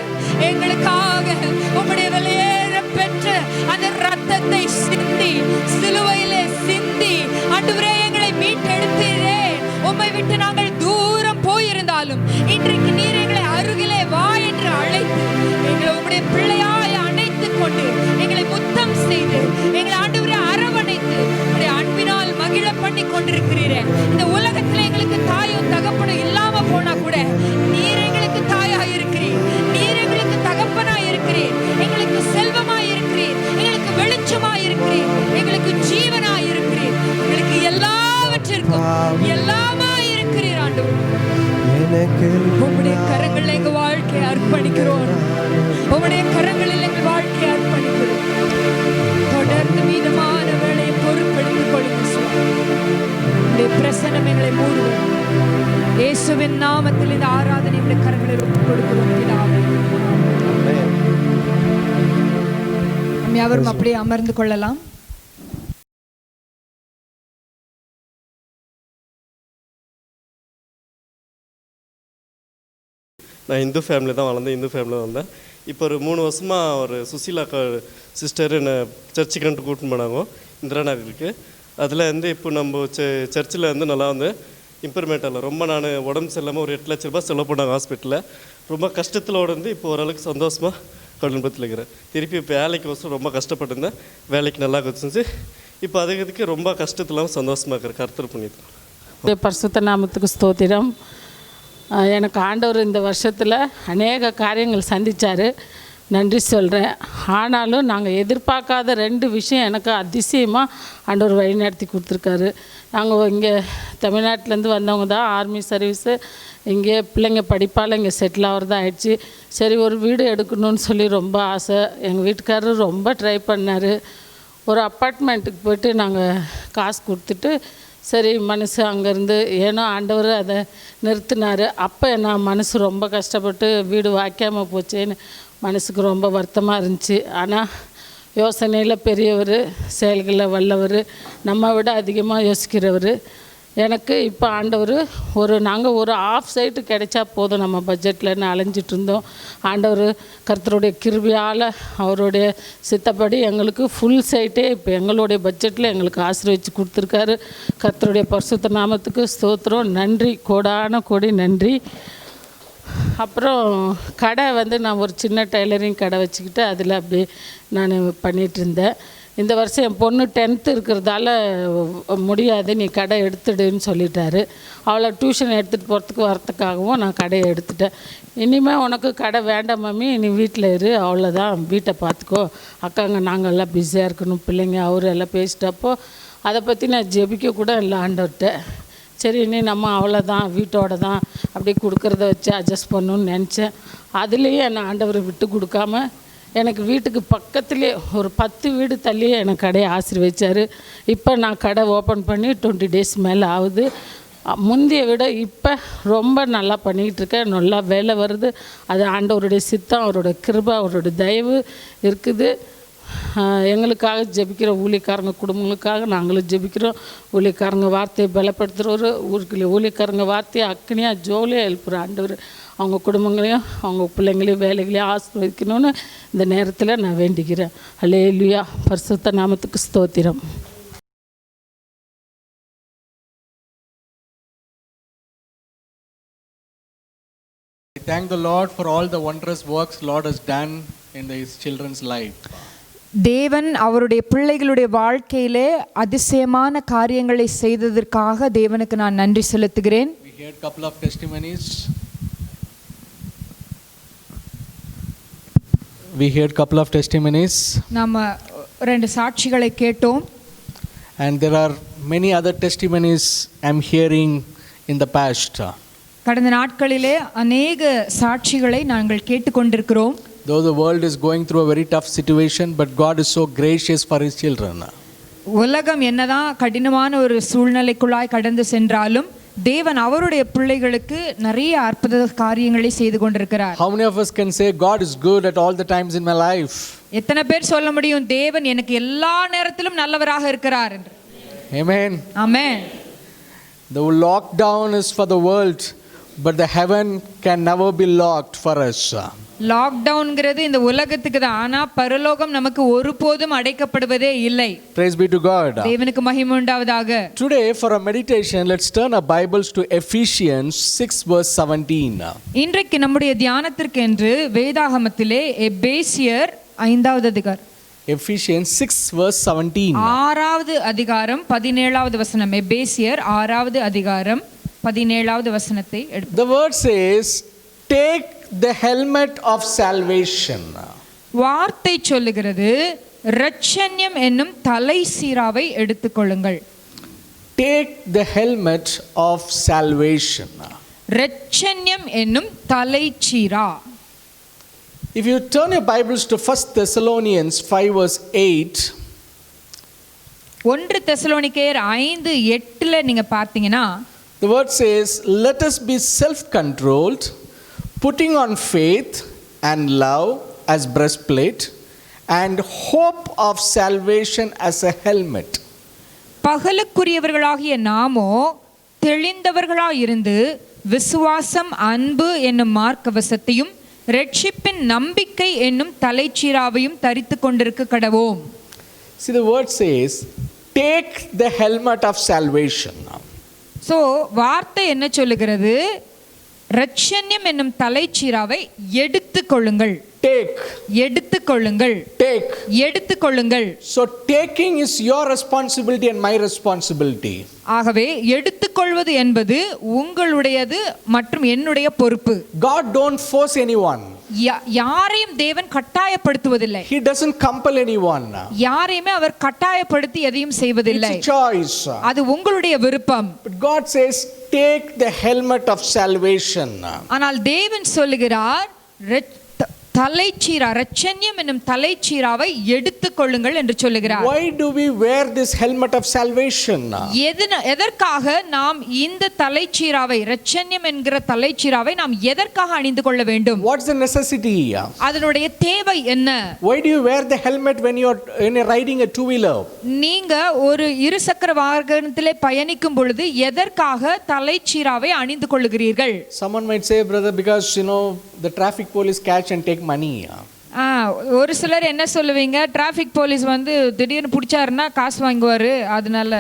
எங்களுக்காக உம்முடைய வெளியேற பெற்ற அந்த ரத்தத்தை சிந்தி சிலுவையிலே சிந்தி ஆண்டவரே எங்களை மீட்டெடுத்தீரே. உம்மை விட்டு நாங்கள் தூரம் போயிருந்தாலும் இன்றைக்கு நீர் எங்களை அருகிலே வா என்று அழைத்து எங்களை உம்முடைய பிள்ளையாய் அணைத்துக் கொண்டு எங்களை முத்தம் செய்து எங்களை ஆண்டவரே அரவணைத்து உம்முடைய அன்பினால் மகிழ பண்ணி கொண்டிருக்கிறீரே. இந்த உலகத்தில் எங்களுக்கு தாயும் தகப்பனும் இல்லாம போனா கூட நீர் எங்களுக்கு தாயாய் இருக்கிறீர், நீர் எங்களுக்கு தகப்பனாய் இருக்கிறீர், எங்களுக்கு செல்வமாய் இருக்கிறீர், எங்களுக்கு வெளிச்சமாய் இருக்கிறீர், எங்களுக்கு ஜீவனாய் இருக்கிறீர், எங்களுக்கு எல்லாவற்றிற்கும் எல்லாமாய் இருக்கிறீர். ஆண்டவர், உம்முடைய கரங்களில் எங்க வாழ்க்கையை அர்ப்பணிக்கிறோம். உம்முடைய கரங்களில் எங்கள் வாழ்க்கையை அர்ப்பணிக்கிறோம். தொடர்ந்து மீதமான வேலையை பொறுப்பெடுத்துக் கொள்ளுங்க சுவாமி. உம்முடைய பிரசன்னம் எங்களை மூடுவோம். இயேசுவின் நாமத்தில் இந்த ஆராதனை உம்முடைய கரங்களில் ஒப்புக் கொடுக்கிறோம் பிதாவே. நம்ம யாவரும் அப்படியே அமர்ந்து கொள்ளலாம். நான் இந்து ஃபேமிலி தான் வளர்ந்தேன், இந்து ஃபேமிலி வந்தேன். இப்போ ஒரு 3 வருஷமாக ஒரு சுசீலா சிஸ்டர் என்னை சர்ச்சுக்கு ரெண்டு கூட்டின்னு போனாங்க இந்திரா நகருக்கு. அதில் வந்து இப்போ நம்ம சர்ச்சில் வந்து நல்லா வந்து இம்ப்ரூவ்மெண்ட் ஆகல. ரொம்ப நான் உடம்பு சரியில்லாமல் ஒரு 8 லட்ச ரூபாய் செலவு பண்ணாங்க ஹாஸ்பிட்டலில். ரொம்ப கஷ்டத்தில் வந்து இப்போ ஓரளவுக்கு சந்தோஷமாக குடும்பத்தில் இருக்கிறேன். திருப்பி இப்போ வேலைக்கு வசூல் ரொம்ப கஷ்டப்பட்டிருந்தேன், வேலைக்கு நல்லா வச்சுருந்துச்சு. இப்போ அதுக்கு ரொம்ப கஷ்டத்தில் சந்தோஷமாக இருக்கிற கர்த்தர் பண்ணியிருக்கேன். பரிசுத்த நாமத்துக்கு ஸ்தோத்திரம். எனக்கு ஆண்டவர் இந்த வருஷத்தில் அநேக காரியங்கள் சந்தித்தார், நன்றி சொல்கிறேன். ஆனாலும் நாங்கள் எதிர்பார்க்காத 2 விஷயம் எனக்கு அதிசயமாக ஆண்டவர் வழிநடத்தி கொடுத்துருக்காரு. நாங்கள் இங்கே தமிழ்நாட்டிலேருந்து வந்தவங்க தான், ஆர்மி சர்வீஸு, இங்கே பிள்ளைங்க படிப்பால் இங்கே செட்டில் ஆகிறதா ஆயிடுச்சு. சரி, ஒரு வீடு எடுக்கணும்னு சொல்லி ரொம்ப ஆசை. எங்கள் வீட்டுக்காரர் ரொம்ப ட்ரை பண்ணார். ஒரு அப்பார்ட்மெண்ட்டுக்கு போய்ட்டு நாங்கள் காசு கொடுத்துட்டு சரி மனசு அங்கேருந்து ஏனோ ஆண்டவர் அதை நிறுத்தினார். அப்போ நான் மனசு ரொம்ப கஷ்டப்பட்டு வீடு வாய்க்காமல் போச்சேன்னு மனசுக்கு ரொம்ப வருத்தமாக இருந்துச்சு. ஆனால் யோசனையில் பெரியவர், செயல்களில் வல்லவர், நம்ம விட அதிகமாக யோசிக்கிறவர். எனக்கு இப்போ ஆண்டவர் நாங்கள் ஒரு ஆஃப் சைட்டு கிடைச்சா போதும் நம்ம பட்ஜெட்டில்னு அலைஞ்சிட்டு இருந்தோம். ஆண்டவர் கர்த்தருடைய கிருபையால் அவருடைய சித்தப்படி எங்களுக்கு ஃபுல் சைட்டே இப்போ எங்களுடைய பட்ஜெட்டில் எங்களுக்கு ஆசீர்வதிச்சு கொடுத்துருக்காரு. கர்த்தருடைய பரிசுத்த நாமத்துக்கு ஸ்தோத்திரம், நன்றி, கோடான கோடி நன்றி. அப்புறம் கடை வந்து நான் ஒரு சின்ன டைலரிங் கடை வச்சுக்கிட்டு அதில் அப்படி நான் பண்ணிகிட்டு இருந்தேன். இந்த வருஷம் என் பொண்ணு 10th இருக்கிறதால முடியாது, நீ கடை எடுத்துடுன்னு சொல்லிட்டாரு. அவளை டியூஷன் எடுத்துகிட்டு போகிறதுக்கு வரத்துக்காகவும் நான் கடையை எடுத்துட்டேன். இனிமேல் உனக்கு கடை வேண்டாம் மம்மி, நீ வீட்டில் இரு, அவ்வளோதான், வீட்டை பார்த்துக்கோ, அக்காங்க நாங்கள் எல்லாம் பிஸியாக இருக்கணும், பிள்ளைங்க அவரு எல்லாம் பேசிட்டப்போ அதை பற்றி நான் ஜெபிக்க கூட இல்லை ஆண்டவர்கிட்ட. சரி, நீ நம்ம அவ்வளோதான், வீட்டோட தான் அப்படி கொடுக்குறத வச்சு அட்ஜஸ்ட் பண்ணணுன்னு நினச்சேன். அதுலேயே என்னை ஆண்டவர் விட்டு கொடுக்காம எனக்கு வீட்டுக்கு பக்கத்துலேயே ஒரு 10 வீடு தள்ளியே எனக்கு கடையை ஆசீர்வதிச்சார். இப்போ நான் கடை ஓப்பன் பண்ணி 20 days மேலே ஆகுது. முந்தைய விட இப்போ ரொம்ப நல்லா பண்ணிக்கிட்டு இருக்கேன், நல்லா வேலை வருது. அது ஆண்டவருடைய சித்தம், அவரோட கிருபை, அவரோட தயவு இருக்குது. எங்களுக்காக ஜெபிக்கிற ஊழியக்காரங்க குடும்பங்களுக்காக நாங்களும் ஜெபிக்கிறோம். ஊழியக்காரங்க வார்த்தையை பலப்படுத்துகிற ஊருக்கு ஊழியக்காரங்க வார்த்தையை அக்கனியாக ஜோலியாக எழுப்புகிற ஆண்டவர் அவங்க குடும்பங்களையும் அவங்க பிள்ளைங்களையும் வேலைகளையும் ஆசீர்வதிக்கணும்னு இந்த நேரத்தில் நான் வேண்டிக்கிறேன். அல்லேலூயா. பரிசுத்த நாமத்துக்கு ஸ்தோத்திரம். Thank the Lord for all the wondrous works Lord has done in His children's life. தேவன் அவருடைய பிள்ளைகளுடைய வாழ்க்கையிலே அதிசயமான காரியங்களை செய்ததற்காக தேவனுக்கு நான் நன்றி செலுத்துகிறேன். We heard couple of testimonies. நாம ரெண்டு சாட்சிகளை கேட்டோம். And there are many other testimonies I'm hearing in the past. கடந்த நாட்களிலே அநேக சாட்சிகளை நாங்கள் கேட்டுக்கொண்டிருக்கிறோம். Though the world is going through a very tough situation, but God is so gracious for His children. உலகம் என்னதான் கடினமான ஒரு சூழ்நிலைக்குள்ளாய் கடந்து சென்றாலும் தேவன் அவருடைய பிள்ளைகளுக்கு நிறைய அற்புத காரியங்களை செய்து கொண்டிருக்கிறார். How many of us can say God is good at all the times in my life? எத்தனை பேர் சொல்ல முடியும் தேவன் எனக்கு எல்லா நேரத்திலும் நல்லவராக இருக்கிறார் என்று? Amen. Amen. The lockdown is for the world, but the heaven can never be locked for us. லாக்டவுன்ங்கிறது இந்த உலகத்துக்கு தான். ஆனா பரலோகம் நமக்கு ஒருபோதும் அடைக்கப்படுவதே இல்லை. Praise be to God. தேவனுக்கு மகிமை உண்டாவதாக. Today for a meditation, let's turn our Bibles to Ephesians 6 verse 17. இன்றைக்கு நம்முடைய தியானத்திற்கு என்று வேதாகமத்திலே எபேசியர் 5வது அதிகாரம். Ephesians 6 verse 17. 6வது அதிகாரம் 17வது வசனம். எபேசியர் 6வது அதிகாரம் 17வது வசனத்தை எடுப்போம். The word says, take the helmet of salvation. வார்த்தை சொல்லுகிறது இரட்சண்யம் என்னும் தலை சீராவை எடுத்துக்கொள்ளுங்கள். Take the helmet of salvation. இரட்சண்யம் என்னும் தலை சீரா. If you turn your Bibles to 1 Thessalonians 5 verse 8, 1 தெசலோனிக்கேயர் 5:8 நீங்க பார்த்தீங்கன்னா the word says, let us be self-controlled, putting on faith and love as breastplate, and hope of salvation as a helmet. பகலுக்குரியவர்களாகிய நாமோ தெளிந்தவர்களாயிருந்து விசுவாசம் அன்பு என்னும் மார்க்கவசத்தையும் இரட்சிப்பின் நம்பிக்கை என்னும் தலைச்சீராவையும் தரித்து கொண்டிருக்க கடவோம். See, the word says, take the helmet of salvation. So வார்த்தை என்ன சொல்லுகிறது? இரட்சண்யம் என்னும் தலைச்சீராவை எடுத்துக்கொள்ளுங்கள். Take. எடுத்துக்கொள்ளுங்கள். Take. எடுத்துக்கொள்ளுங்கள். So taking is your responsibility and my responsibility. ஆகவே எடுத்துக்கொள்வது என்பது உங்களுடையது மற்றும் என்னுடைய பொறுப்பு. God don't force anyone. யாரையும் தேவன் கட்டாயப்படுத்துவதில்லை. He doesn't compel anyone. யாரையுமே அவர் கட்டாயப்படுத்தி எதையும் செய்வதில்லை. It's a choice. அது உங்களுடைய விருப்பம். But God says, take the helmet of salvation. ஆனால் தேவன் சொல்லுகிறார் தலைச்சீரா இரட்சண்யம் என்னும் தலைச்சீராவை எடுத்துக்கொள்ளுங்கள் என்று சொல்லுகிறார். Why do we wear this helmet of salvation? எதற்காக நாம் இந்த தலைச்சீராவை இரட்சண்யம் என்கிற தலைச்சீராவை நாம் எதற்காக அணிந்து கொள்ள வேண்டும்? What's the necessity? அதனுடைய தேவை என்ன? Why do you wear the helmet when you're riding a two-wheeler? நீங்க ஒரு இருசக்கர வாகனத்திலே பயணிக்கும் பொழுது எதற்காக தலைச்சீராவை அணிந்து கொள்ளுகிறீர்கள்? Someone might say, brother, because the traffic police catch and take money. ஒரு சிலர் என்ன சொல்லுவீங்க, டிராஃபிக் போலீஸ் வந்து திடீர்னு பிடிச்சாருன்னா காசு வாங்குவாரு, அதனால.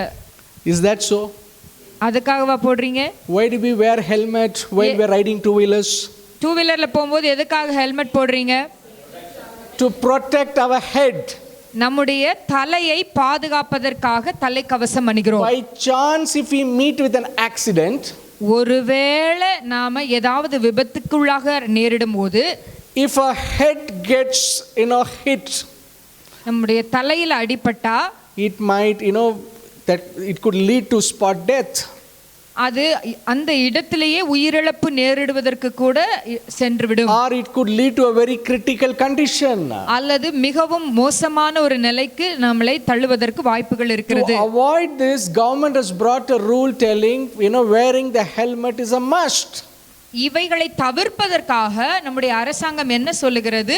Is that so? அதுக்காகவா போடுறீங்க? Why do we wear helmet when we are riding two wheelers? Two வீலர்ல போகும்போது எதுக்காக ஹெல்மெட் போடுறீங்க? To protect our head. நம்முடைய தலையை பாதுகாப்பதற்காக தலைக்கவசம் அணிகிறோம். By chance if we meet with an accident, ஒருவேளை நாம ஏதாவது விபத்துக்குள்ளாக நேரிடும் போது, if a head gets hit, நம்முடைய தலையில அடிபட்டா, it might that it could lead to spot death. அது அந்த இடத்திலேயே உயிரிழப்பு நேரிடுவதற்கு கூட சென்றுவிடும். Or it could lead to a very critical condition. அல்லது மிகவும் மோசமான ஒரு நிலைக்கு நம்மளை தள்ளுவதற்கு வாய்ப்புகள் இருக்கிறது. To avoid this, government has brought a rule telling wearing the helmet is a must. இவைகளை தவிர்ப்பதற்காக நம்முடைய அரசாங்கம் என்ன சொல்லுகிறது?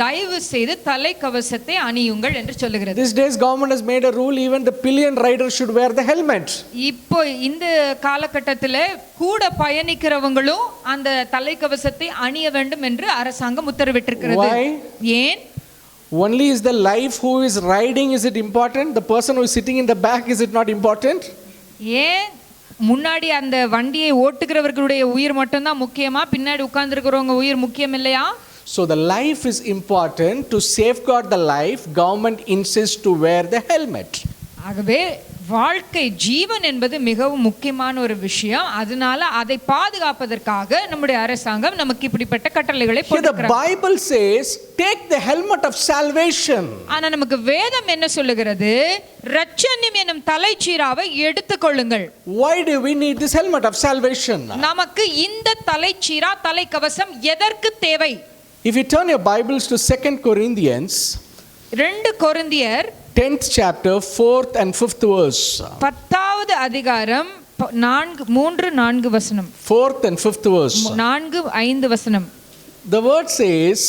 தயவு செய்து தலைக்கவசத்தை அணியுங்கள் என்று சொல்லுகிறது. These days government has made a rule, even the pillion rider should wear the helmet. இப்போ இந்த காலகட்டத்தில் கூட பயணிக்கிறவங்களும் அந்த தலைக்கவசத்தை அணிய வேண்டும் என்று அரசாங்கம் உத்தரவிட்டிருக்கிறது. Why? ஏன்? Only is the life who is riding, is it important? The person who is sitting in the back, is it not important? ஏன் முன்னாடி அந்த வண்டியை ஓட்டுகிறவர்களுடைய உயிர் மட்டும்தான் முக்கியமா, பின்னாடி உட்கார்ந்துருக்கிறவங்க உயிர் முக்கியம் இல்லையா? So the life is important. To safeguard the life, government insists to wear the helmet. ஆகவே வாழ்க்கை ஜீவன் என்பது மிகவும் முக்கியமான ஒரு விஷயம். அதனால அதை பாதுகாப்பதற்காக நம்முடைய அரசாங்கம் நமக்கு இப்படிப்பட்ட கட்டளைகளை Here the போட்டிருக்கிறது. Bible says, take the helmet of salvation. ஆனா நமக்கு வேதம் என்ன சொல்லுகிறது? இரட்சணியம் எனும் தலைச்சீராவை எடுத்துக்கொள்ளுங்கள். Why do we need this helmet of salvation? நமக்கு இந்த தலைச்சீரா தலைக்கவசம் எதற்கு தேவை? If you turn your Bibles to 2 Corinthians, 2 கொரிந்தியர் 10th chapter, 4th and 5th verse. 10வது அதிகாரம் 3-4 வசனம். 4th and 5th verse. 4-5 வசனம். The word says,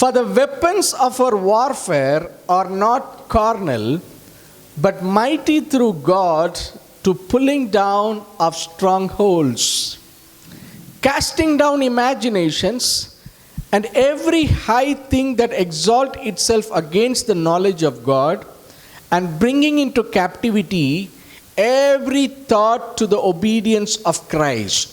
for the weapons of our warfare are not carnal, but mighty through God to pulling down of strongholds, casting down imaginations, and every high thing that exalt itself against the knowledge of God, and bringing into captivity every thought to the obedience of Christ.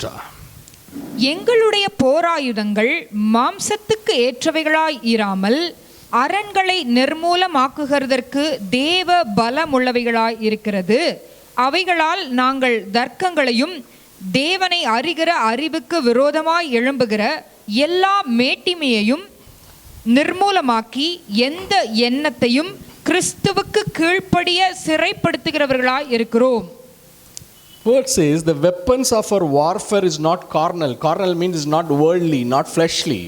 எங்களுடைய போராயுதங்கள் மாம்சத்துக்கு ஏற்றவைகளாய் இராமல் அரண்களை நிர்மூலமாக்குகிறதற்கு தேவ பலமுள்ளவைகளாய் இருக்கிறது. அவைகளால் நாங்கள் தர்க்கங்களையும் தேவனை அறிகிற அறிவுக்கு விரோதமாய் எழும்புகிற எல்லா மேட்டிமையையும் நிர்மூலமாக்கி எந்த எண்ணத்தையும் கிறிஸ்துவுக்கு கீழ்ப்படிய சிறைப்படுத்துகிறவர்களாய் இருக்கிறோம். Word says the weapons of our warfare is not carnal. Carnal means is not worldly, not fleshly.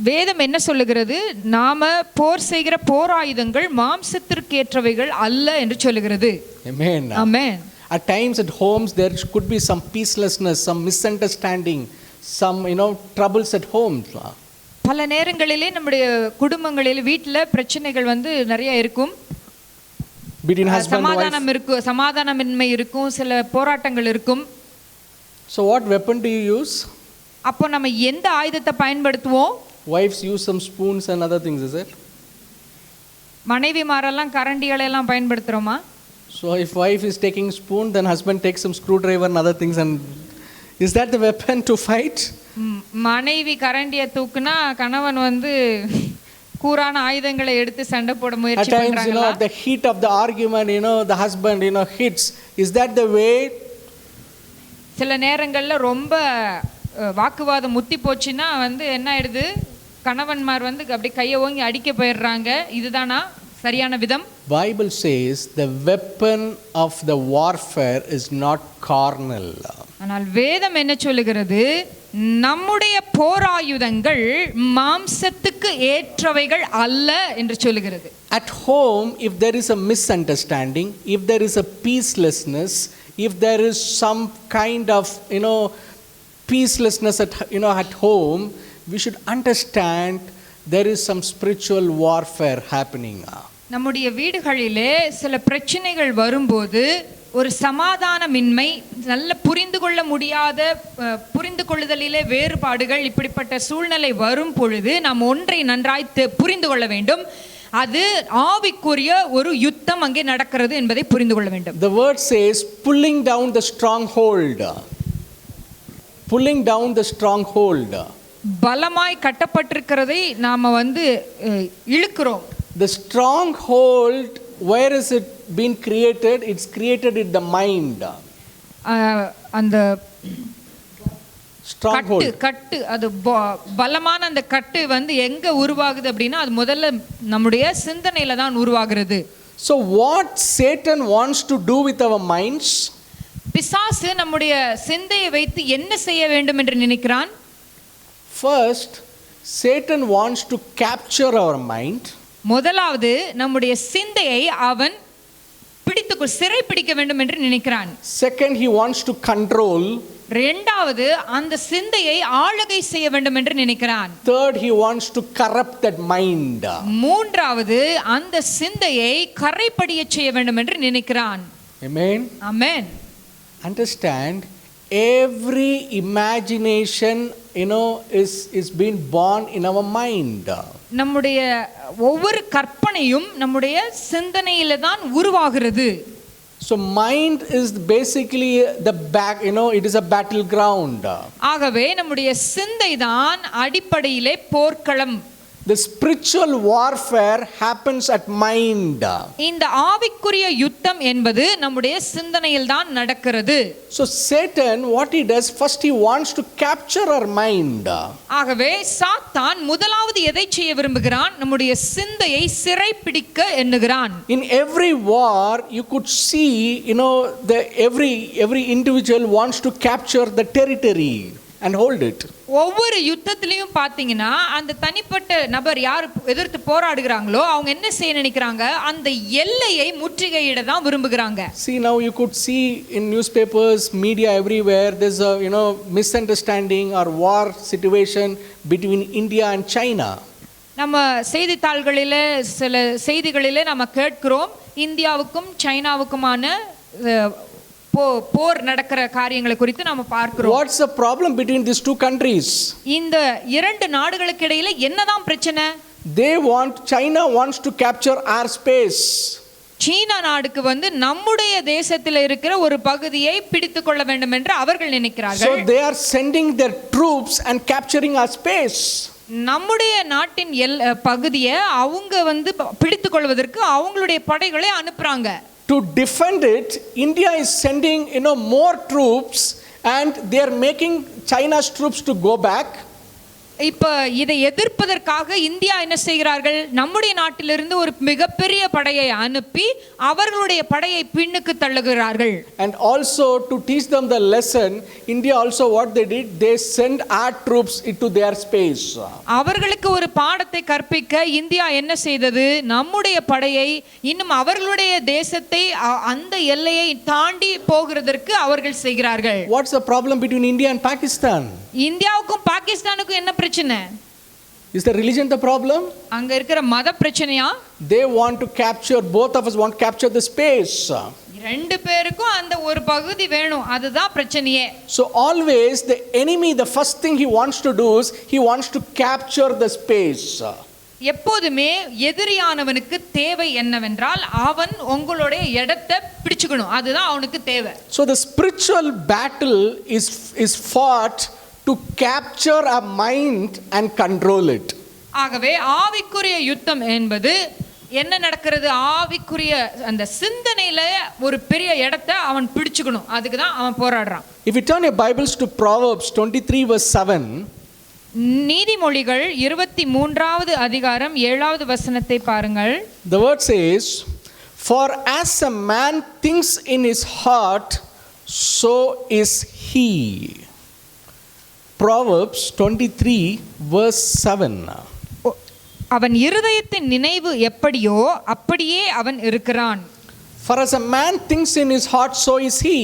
வேதம் என்ன சொல்லுகிறது? நாம போர் செய்கிற போராயுதங்கள் மாம்சத்திற்கேற்றவைகள் அல்ல என்று சொல்லுகிறது. Amen. Amen. At times at homes there could be some peacelessness, some misunderstanding, some troubles at home. பல நேரங்களிலே நம்முடைய குடும்பங்களில் வீட்டில் பிரச்சனைகள் நிறைய இருக்கும். Between husband and wife. சமாதானமின்மை இருக்கும், சில போராட்டங்கள் இருக்கும். So what weapon do you use? அப்போ நம்ம எந்த ஆயுதத்தை பயன்படுத்துவோம்? Wives use some spoons and other things, is it? மனைவிமாரெல்லாம் கரண்டிகளை எல்லாம் பயன்படுத்துறோமா? So if wife is taking spoon, then husband takes some screwdriver and other things, and is that the weapon to fight? மனைவி கரண்டியை தூக்குனா கணவன் கூரான ஆயுதங்களை எடுத்து சண்டை போட முயற்சி பண்றாங்களா? At the heat of the argument, the husband hits. Is that the way? சில நேரங்கள்ல ரொம்ப வாக்குவாதம் முத்தி போச்சுன்னா என்ன ஆயிடுது? கணவன்மார் அப்படி கையை ஓங்கி அடிக்க போயிடுறாங்க. இதுதானா சரியான விதம்? Bible says the weapon of the warfare is not carnal. ஆனால் வேதம் என்ன சொல்லுகிறது? நம்முடைய போராயுதங்கள் மாம்சத்துக்கு ஏற்றவைகள் அல்ல என்று சொல்லுகிறது. At home, if there is a misunderstanding, if there is a peacelessness, if there is some kind of peacelessness at home, we should understand there is some spiritual warfare happening. நம்முடைய வீடுகளிலே சில பிரச்சனைகள் வரும்போது ஒரு சமாதானமின்மை, நல்ல புரிந்து கொள்ள முடியாத புரிந்து கொள்ளுதலிலே வேறுபாடுகள், இப்படிப்பட்ட சூழ்நிலை வரும் பொழுது நாம் ஒன்றை நன்றாய் புரிந்து கொள்ள வேண்டும். அது ஆவிக்குரிய ஒரு யுத்தம் அங்கே நடக்கிறது என்பதை புரிந்து கொள்ள வேண்டும். The word says pulling down the stronghold. Pulling down the stronghold. பலமாய் கட்டப்பட்டிருக்கிறதை நாம இழுக்கிறோம். The stronghold, where is it been created? It's created in the mind. அந்த stronghold. கட்டு அது பலமான அந்த கட்டு எங்க உருவாகுது அப்படின்னா அது முதல்ல நம்முடைய சிந்தனையில தான் உருவாகிறது. So what Satan wants to do with our minds? பிசாசு நம்முடைய சிந்தையை வைத்து என்ன செய்ய வேண்டும் என்று நினைக்கிறான்? First, Satan wants to capture our mind. முதலாவது நம்முடைய சிந்தையை அவன் சிறை பிடிக்க வேண்டும் என்று நினைக்கிறான். Second, he wants to control. இரண்டாவது அந்த சிந்தையை ஆளுகை செய்ய வேண்டும் என்று நினைக்கிறான். Third, he wants to corrupt that mind. மூன்றாவது அந்த சிந்தையை கரைபடிய செய்ய வேண்டும் என்று நினைக்கிறான். Amen. Amen. Understand, every imagination, is being born in our mind. நம்முடைய ஒவ்வொரு கற்பனையும் நம்முடைய சிந்தனையில தான் உருவாகிறது. So mind is basically the back, it is a battleground. ஆகவே நம்முடைய சிந்தை தான் அடிப்படையிலே போர்க்களம். The spiritual warfare happens at mind. இந்த ஆவிக்குரிய யுத்தம் என்பது நம்முடைய சிந்தனையில் தான் நடக்கிறது. So Satan, what he does, first he wants to capture our mind. ஆகவே சாத்தான் முதலாவது எதை செய்ய விரும்புகிறான்? நம்முடைய சிந்தையை சிறைப்பிடிக்க எண்ணுகிறான். In every war you could see, every individual wants to capture the territory and hold it. ஒவ்வொரு யுத்தத்திலையும் பாத்தீங்கன்னா அந்த தனிப்பட்ட நபர் யார் எதிர்த்து போராடுகிறாங்களோ அவங்க என்ன செய்ய நினைக்கிறாங்க? அந்த எல்லையை முற்றுகையிட தான் விரும்புகிறாங்க. See, now you could see in newspapers, media, everywhere, there's a misunderstanding or war situation between India and China. நம்ம செய்தித்தாள்களிலே சில செய்திகளிலே நம்ம கேட்கிறோம் இந்தியாவுக்கும் சைனாவுக்குமான போர் நடக்கிற காரியங்களை குறித்து நாம பார்க்கிறோம். What's the problem between these two countries? இந்த இரண்டு நாடுகளுக்கு இடையில என்னதான் பிரச்சனை? China wants to capture our space. சீனா நாடுக்கு நம்முடைய தேசத்தில் இருக்கிற ஒரு பகுதியை பிடித்துக் கொள்ள வேண்டும் என்று அவர்கள் நினைக்கிறார்கள். So they are sending their troops and capturing our space. நம்முடைய நாட்டின் பகுதியை அவங்க பிடித்துக் கொள்வதற்கு அவங்களுடைய படைகளை அனுப்புறாங்க. To defend it, India is sending more troops and they are making China's troops to go back. இப்ப இதை எதிர்ப்பதற்காக இந்தியா என்ன செய்கிறார்கள்? நம்முடைய நாட்டிலிருந்து ஒரு மிகப்பெரிய படையை அனுப்பி அவர்களுடைய படையை பின்னுக்கு தள்ளுகிறார்கள். And also to teach them the lesson, India also what they did, they send our troops into their space. அவர்களுக்கு ஒரு பாடத்தை கற்பிக்க இந்தியா என்ன செய்தது? நம்முடைய படையை இன்னும் அவர்களுடைய தேசத்தை அந்த எல்லையை தாண்டி போகிறதற்கு அவர்கள் செய்கிறார்கள். What's the problem between India and Pakistan? இந்தியாவுக்கும் பாகிஸ்தானுக்கும் என்ன பிரச்சனை? Is the religion the problem? அங்க இருக்கிற மத பிரச்சனையா? They want to capture, both of us want to capture the space. ரெண்டு பேருக்கும் அந்த ஒரு பகுதி வேணும், அதுதான் பிரச்சனையே. So always the enemy, the first thing he wants to do is he wants to capture the space. எப்போதுமே எதிரியானவனுக்கு தேவை என்னவென்றால் அவன் உங்களுடைய இடத்தை பிடிச்சுக்கணும், அதுதான் அவனுக்கு தேவை. So the spiritual battle is fought to capture a mind and control it. ஆகவே ஆவிக்குரிய யுத்தம் என்பது என்ன நடக்கிறது? ஆவிக்குரிய அந்த சிந்தனையில ஒரு பெரிய இடத்தை அவன் பிடிச்சுக்கணும், அதுக்கு தான் அவன் போராடுறான். If you turn your Bibles to Proverbs 23 verse 7, நீதிமொழிகள் 23வது அதிகாரம் 7வது வசனத்தை பாருங்கள். the word says, for as a man thinks in his heart, so is he. Proverbs 23 verse 7. அவன் இருதயத்தின் நினைவு எப்படியோ அப்படியே அவன் இருக்கிறான். For as a man thinks in his heart, so is he.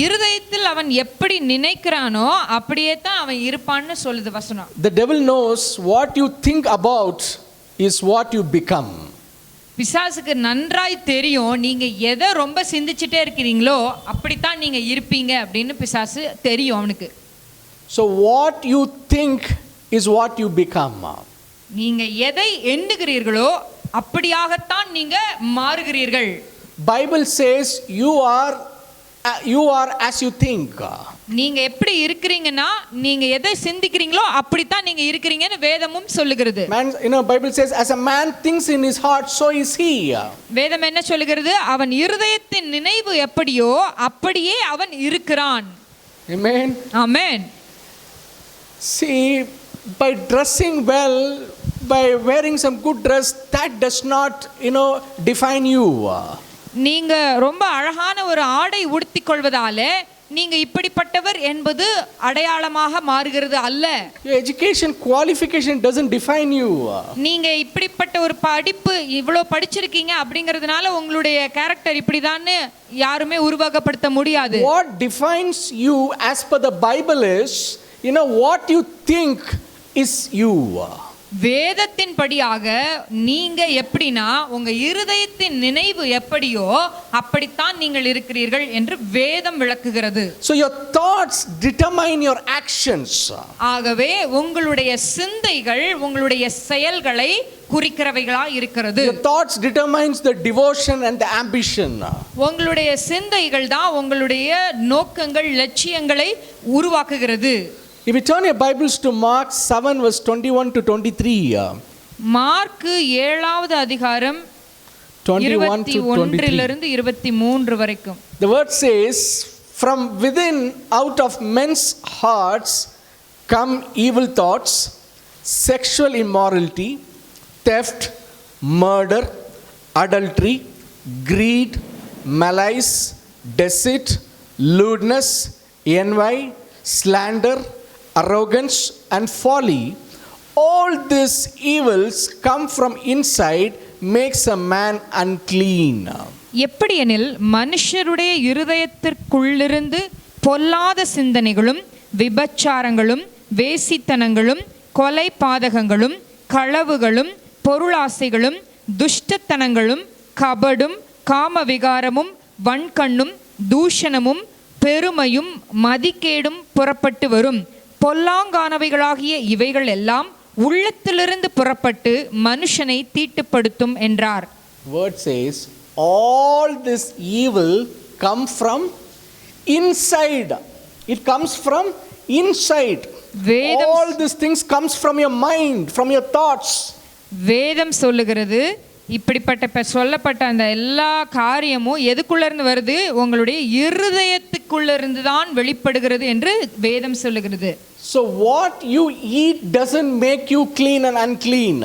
இருதயத்தில் அவன் எப்படி நினைக்கிறானோ அப்படியே தான் அவன் இருப்பான்னு சொல்லுது வசனம். The devil knows what you think about is what you become. பிசாசுக்கு நன்றாய் தெரியும் நீங்க எதை ரொம்ப சிந்திச்சிட்டே இருக்கிறீங்களோ அப்படித்தான் நீங்க இருப்பீங்க அப்படின்னு பிசாசு தெரியும் அவனுக்கு. So what you think is what you become. நீங்க எதை எண்ணுகிறீர்களோ அப்படியாகத்தான் நீங்க மாறுகிறீர்கள். Bible says you are as you think. நீங்க எப்படி இருக்கிறீங்கன்னா நீங்க எதை சிந்திக்கிறீங்களோ அப்படித்தான் நீங்க இருக்கிறீங்கன்னு வேதமும் சொல்லுகிறது. Man, Bible says as a man thinks in his heart, so is he. வேதம் என்ன சொல்லுகிறது? அவன் இருதயத்தின் நினைவு எப்படியோ அப்படியே அவன் இருக்கிறான். Amen. Amen. See, by dressing well, by wearing some good dress, that does not, define you. நீங்க ரொம்ப அழகான ஒரு ஆடை உடுத்திக் கொள்வதால நீங்க இப்படிப்பட்டவர் என்பது அடையாளமாக மாறுகிறது அல்ல. Your education qualification doesn't define you. நீங்க இப்படிப்பட்ட ஒரு படிப்பு இவ்வளோ படிச்சிருக்கீங்க அப்படிங்கிறதுனால உங்களுடைய கேரக்டர் இப்படிதான்னு யாருமே உருவகப்படுத்த முடியாது. What defines you as per the Bible is, what you think is you. வேதத்தின் படியாக நீங்க எப்படின்னா உங்க இருதயத்தின் நினைவு எப்படியோ அப்படித்தான் நீங்கள் இருக்கிறீர்கள் என்று வேதம் விளக்குகிறது. So your thoughts determine your actions. ஆகவே உங்களுடைய சிந்தைகள் உங்களுடைய செயல்களை குறிக்கிறவைகளா இருக்கிறது. Your thoughts determines the devotion and the ambition. உங்களுடைய சிந்தைகள் தான் உங்களுடைய நோக்கங்கள் லட்சியங்களை உருவாக்குகிறது. If you turn your Bibles to Mark 7 verse 21 to 23. Mark 7வது அதிகாரம் 21 to 23. 21 23 வரைக்கும். The word says, from within out of men's hearts come evil thoughts, sexual immorality, theft, murder, adultery, greed, malice, deceit, lewdness, envy, slander, arrogance and folly. All these evils come from inside, makes a man unclean. எப்படியெனில் மனுஷருடைய இருதயத்திற்குள்ளிருந்து பொல்லாத சிந்தனைகளும் விபச்சாரங்களும் வேசித்தனங்களும் கொலை பாதகங்களும் களவுகளும் பொருளாசைகளும் துஷ்டத்தனங்களும் கபடும் காமவிகாரமும் வன்கண்ணும் தூஷணமும் பெருமையும் மதிகேடும் புறப்பட்டு வரும். பொல்லாங்கானவைகளாகிய இவைகள் எல்லாம் உள்ளத்திலிருந்து புறப்பட்டு மனுஷனை தீட்டுப்படுத்தும் என்றார். Word says, all this evil come from inside. It comes from inside. All these things comes from your mind, from your thoughts. வேதம் சொல்லுகிறது இப்படிப்பட்ட சொல்லப்பட்ட அந்த எல்லா காரியமும் எதுக்குள்ள இருந்து வருது? உங்களுடைய இருதயத்துக்குள்ள இருந்து தான் வெளிப்படுகிறது என்று வேதம் சொல்லுகிறது. So what you eat doesn't make you clean and unclean.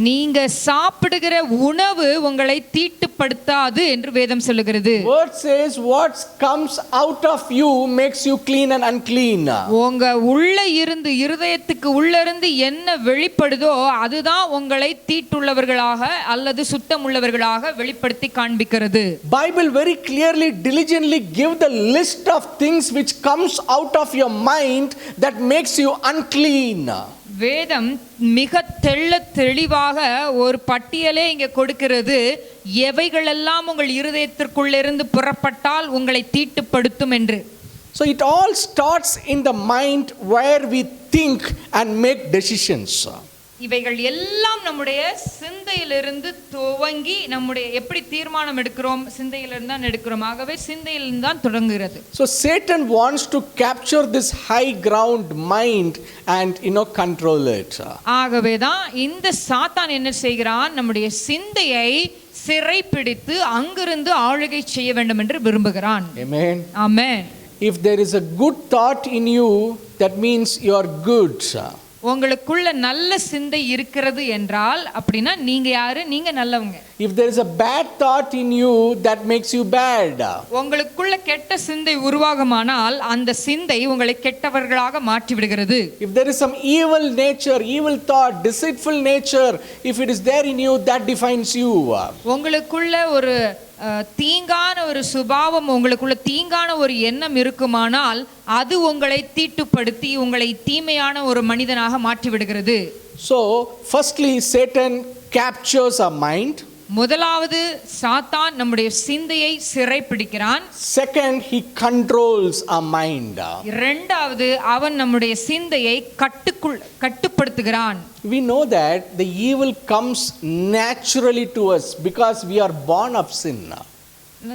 நீங்க சாப்பிடுகிற உணவு உங்களை தீட்டுப்படுத்தாது என்று வேதம் சொல்லுகிறது. Word says what comes out of you makes you clean and unclean. உங்க உள்ள இருந்து இருதயத்துக்கு உள்ள இருந்து என்ன வெளிப்படுதோ அதுதான் உங்களை தீட்டுள்ளவர்களாக அல்லது சுத்தமுள்ளவர்களாக வெளிப்படுத்தி காண்பிக்கிறது. Bible very clearly diligently give the list of things which comes out of your mind that makes you unclean. வேதம் மிக தெளிவாக ஒரு பட்டியலே இங்கே கொடுக்கிறது. எவைகளெல்லாம் உங்கள் இருதயத்திற்குள்ளிருந்து புறப்பட்டால் உங்களை தீட்டுப்படுத்தும் என்று. So it all starts in the mind where we think and make decisions. இவைகள் எல்லாம் நம்முடைய சிந்தையிலிருந்து துவங்கி நம்முடைய எப்படி தீர்மானம் எடுக்கிறோம் சிந்தையிலிருந்து தான் எடுக்கிறோம். ஆகவே சிந்தையிலிருந்து தான் தொடங்குகிறது. So Satan wants to capture this high ground mind and control it. ஆகவே தான் இந்த சாத்தான் என்ன செய்கிறான்? நம்முடைய சிந்தையை சிறைப்பிடித்து அங்கிருந்து ஆளுகை செய்ய வேண்டும் என்று விரும்புகிறான். Amen. Amen. If there is a good thought in you, that means you are good. உங்களுக்குள்ள நல்ல சிந்தை இருக்கிறது என்றால் அப்படின்னா நீங்க யாரு? நீங்க நல்லவங்க. If there is a bad thought in you, that makes you bad. உங்களுக்குள்ள கெட்ட சிந்தை உருவாகுமானால் அந்த சிந்தை உங்களை கெட்டவர்களாக மாற்றி விடுகிறது. If there is some evil nature, evil thought, deceitful nature, if it is there in you, that defines you. உங்களுக்குள்ள ஒரு தீங்கான ஒரு சுபாவம் உங்களுக்குள்ள தீங்கான ஒரு எண்ணம் இருக்குமானால் அது உங்களை தீட்டுப்படுத்தி உங்களை தீமையான ஒரு மனிதனாக மாற்றி விடுகிறது. So firstly Satan captures our mind. முதலாவது சாத்தான் நம்முடைய சிந்தையை சிறைப்பிடிக்கிறான். Second, he controls our mind. இரண்டாவது அவன் நம்முடைய சிந்தையை கட்டுப்படுத்துகிறான். We know that the evil comes naturally to us because we are born of sin.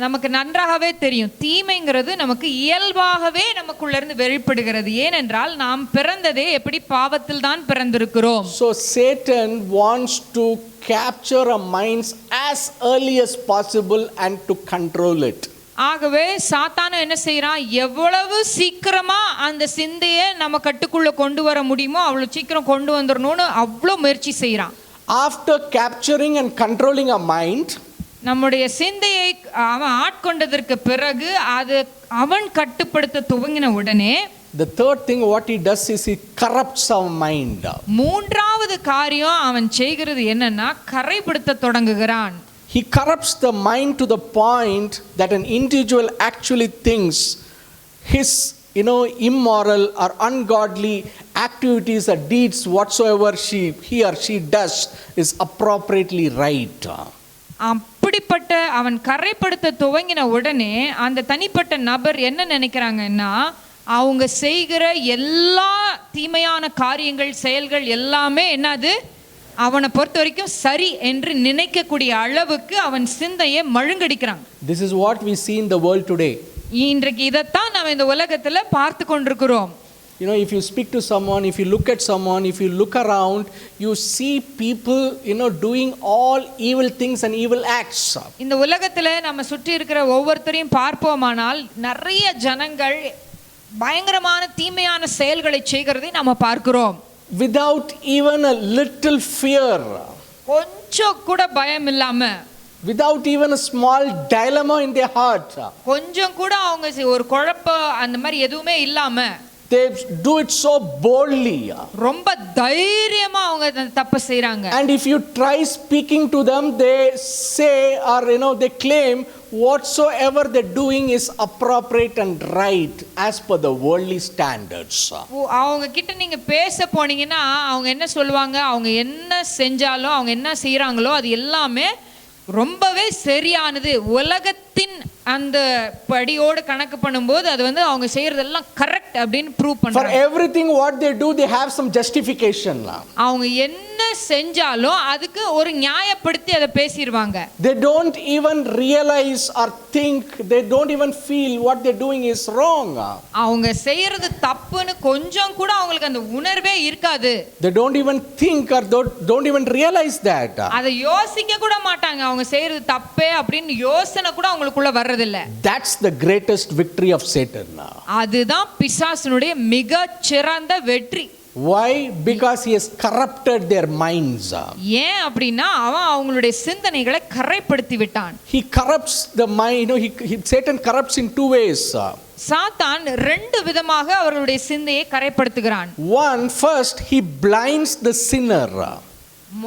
நமக்கு நன்றாகவே தெரியும் தீமைங்கிறது நமக்கு இயல்பாகவே நமக்குள்ள இருந்து வெளிப்படுகிறது. ஏனென்றால் நாம் பிறந்ததே எப்படி பாவத்தில் தான் பிறந்திருக்கிறோம். So Satan wants to capture our minds as early as possible and to control it. ஆகவே சாத்தான் என்ன செய்யறான்? எவ்வளவு சீக்கிரமா அந்த சிந்தையை நம்ம கட்டுக்குள்ள கொண்டு வர முடியுமோ அவ்வளவு சீக்கிரம் கொண்டு வந்துடணும்னு அவ்வளோ முயற்சி செய்யறான். After capturing and controlling our mind, நம்முடைய சிந்தையை அவன் ஆட்கொண்டதற்கு பிறகு அது அவன் கட்டுப்படுத்த துவங்கின உடனே the third thing what he does is he corrupts our mind. மூன்றாவது காரியம் அவன் செய்கிறது என்னன்னா கரைப்படுத்த தொடங்குகிறான். He corrupts the mind to the point that an individual actually thinks his immoral or ungodly activities or deeds whatsoever he or she does is appropriately right. அப்படிப்பட்ட அவன் கரைப்படுத்த துவங்கின உடனே அந்த தனிப்பட்ட நபர் என்ன நினைக்கிறாங்கன்னா அவங்க செய்கிற எல்லா தீமையான காரியங்கள் செயல்கள் எல்லாமே என்னது அவனை பொறுத்த வரைக்கும் சரி என்று நினைக்கக்கூடிய அளவுக்கு அவன் சிந்தையை மழுங்கடிக்கிறான். This is what we see in the world today. இன்றைக்கு இதைத்தான் நம்ம இந்த உலகத்துல பார்த்து கொண்டிருக்கிறோம். If you speak to someone, if you look at someone, if you look around, you see people, doing all evil things and evil acts. இந்த உலகத்துல நம்ம சுற்றி இருக்கிற ஒவ்வொருத்தரையும் பார்ப்போமானால் நிறைய ஜனங்கள் பயங்கரமான தீமையான செயல்களை செய்கிறதை நாம பார்க்கிறோம். Without even a little fear. கொஞ்சம் கூட பயம் இல்லாம. Without even a small dilemma in their heart. கொஞ்சம் கூட அவங்க ஒரு குழப்பம் அந்த மாதிரி எதுவுமே இல்லாம. They do it so boldly. ரொம்ப தைரியமா அவங்க தப்பு செய்றாங்க. And if you try speaking to them, they say or they claim whatsoever they're doing is appropriate and right as per the worldly standards. அவங்க கிட்ட நீங்க பேச போனீங்கன்னா அவங்க என்ன சொல்லுவாங்க, அவங்க என்ன செஞ்சாலும் அவங்க என்ன செய்றாங்களோ அது எல்லாமே ரொம்பவே சரியானது. உலகத்தின் அந்த படியோடு கணக்கு பண்ணும்போது அது அவங்க செய்யறதெல்லாம் கரெக்ட் அப்படின்னு ப்ரூவ் பண்றாங்க. For everything what they do they have some justification. அவங்க என்ன செஞ்சாலும் அதுக்கு ஒரு நியாயப்படுத்தி அதை பேசிடுவாங்க. They don't even realize or think, they don't even feel what they're doing is wrong. அவங்க செய்யறது தப்புன்னு கொஞ்சம் கூட அவங்களுக்கு அந்த உணர்வே இருக்காது. They don't even think or don't even realize that. அதை யோசிக்க கூட மாட்டாங்க. அவங்க செய்யறது தப்பே அப்படின்னு யோசனை கூட அவங்களுக்குள்ள வர்றதில்ல. That's the greatest victory of Satan. அதுதான் பிசாசுனுடைய மிகச் சிறந்த வெற்றி. Why? Because he has corrupted their minds. ஏன் அப்படினா அவன் அவங்களுடைய சிந்தனைகளை கரைப்படுத்தி விட்டான். He corrupts the mind. Satan corrupts in two ways. சாத்தான் ரெண்டு விதமாக அவர்களுடைய சிந்தையை கரைப்படுத்துகிறான். One, first he blinds the sinner.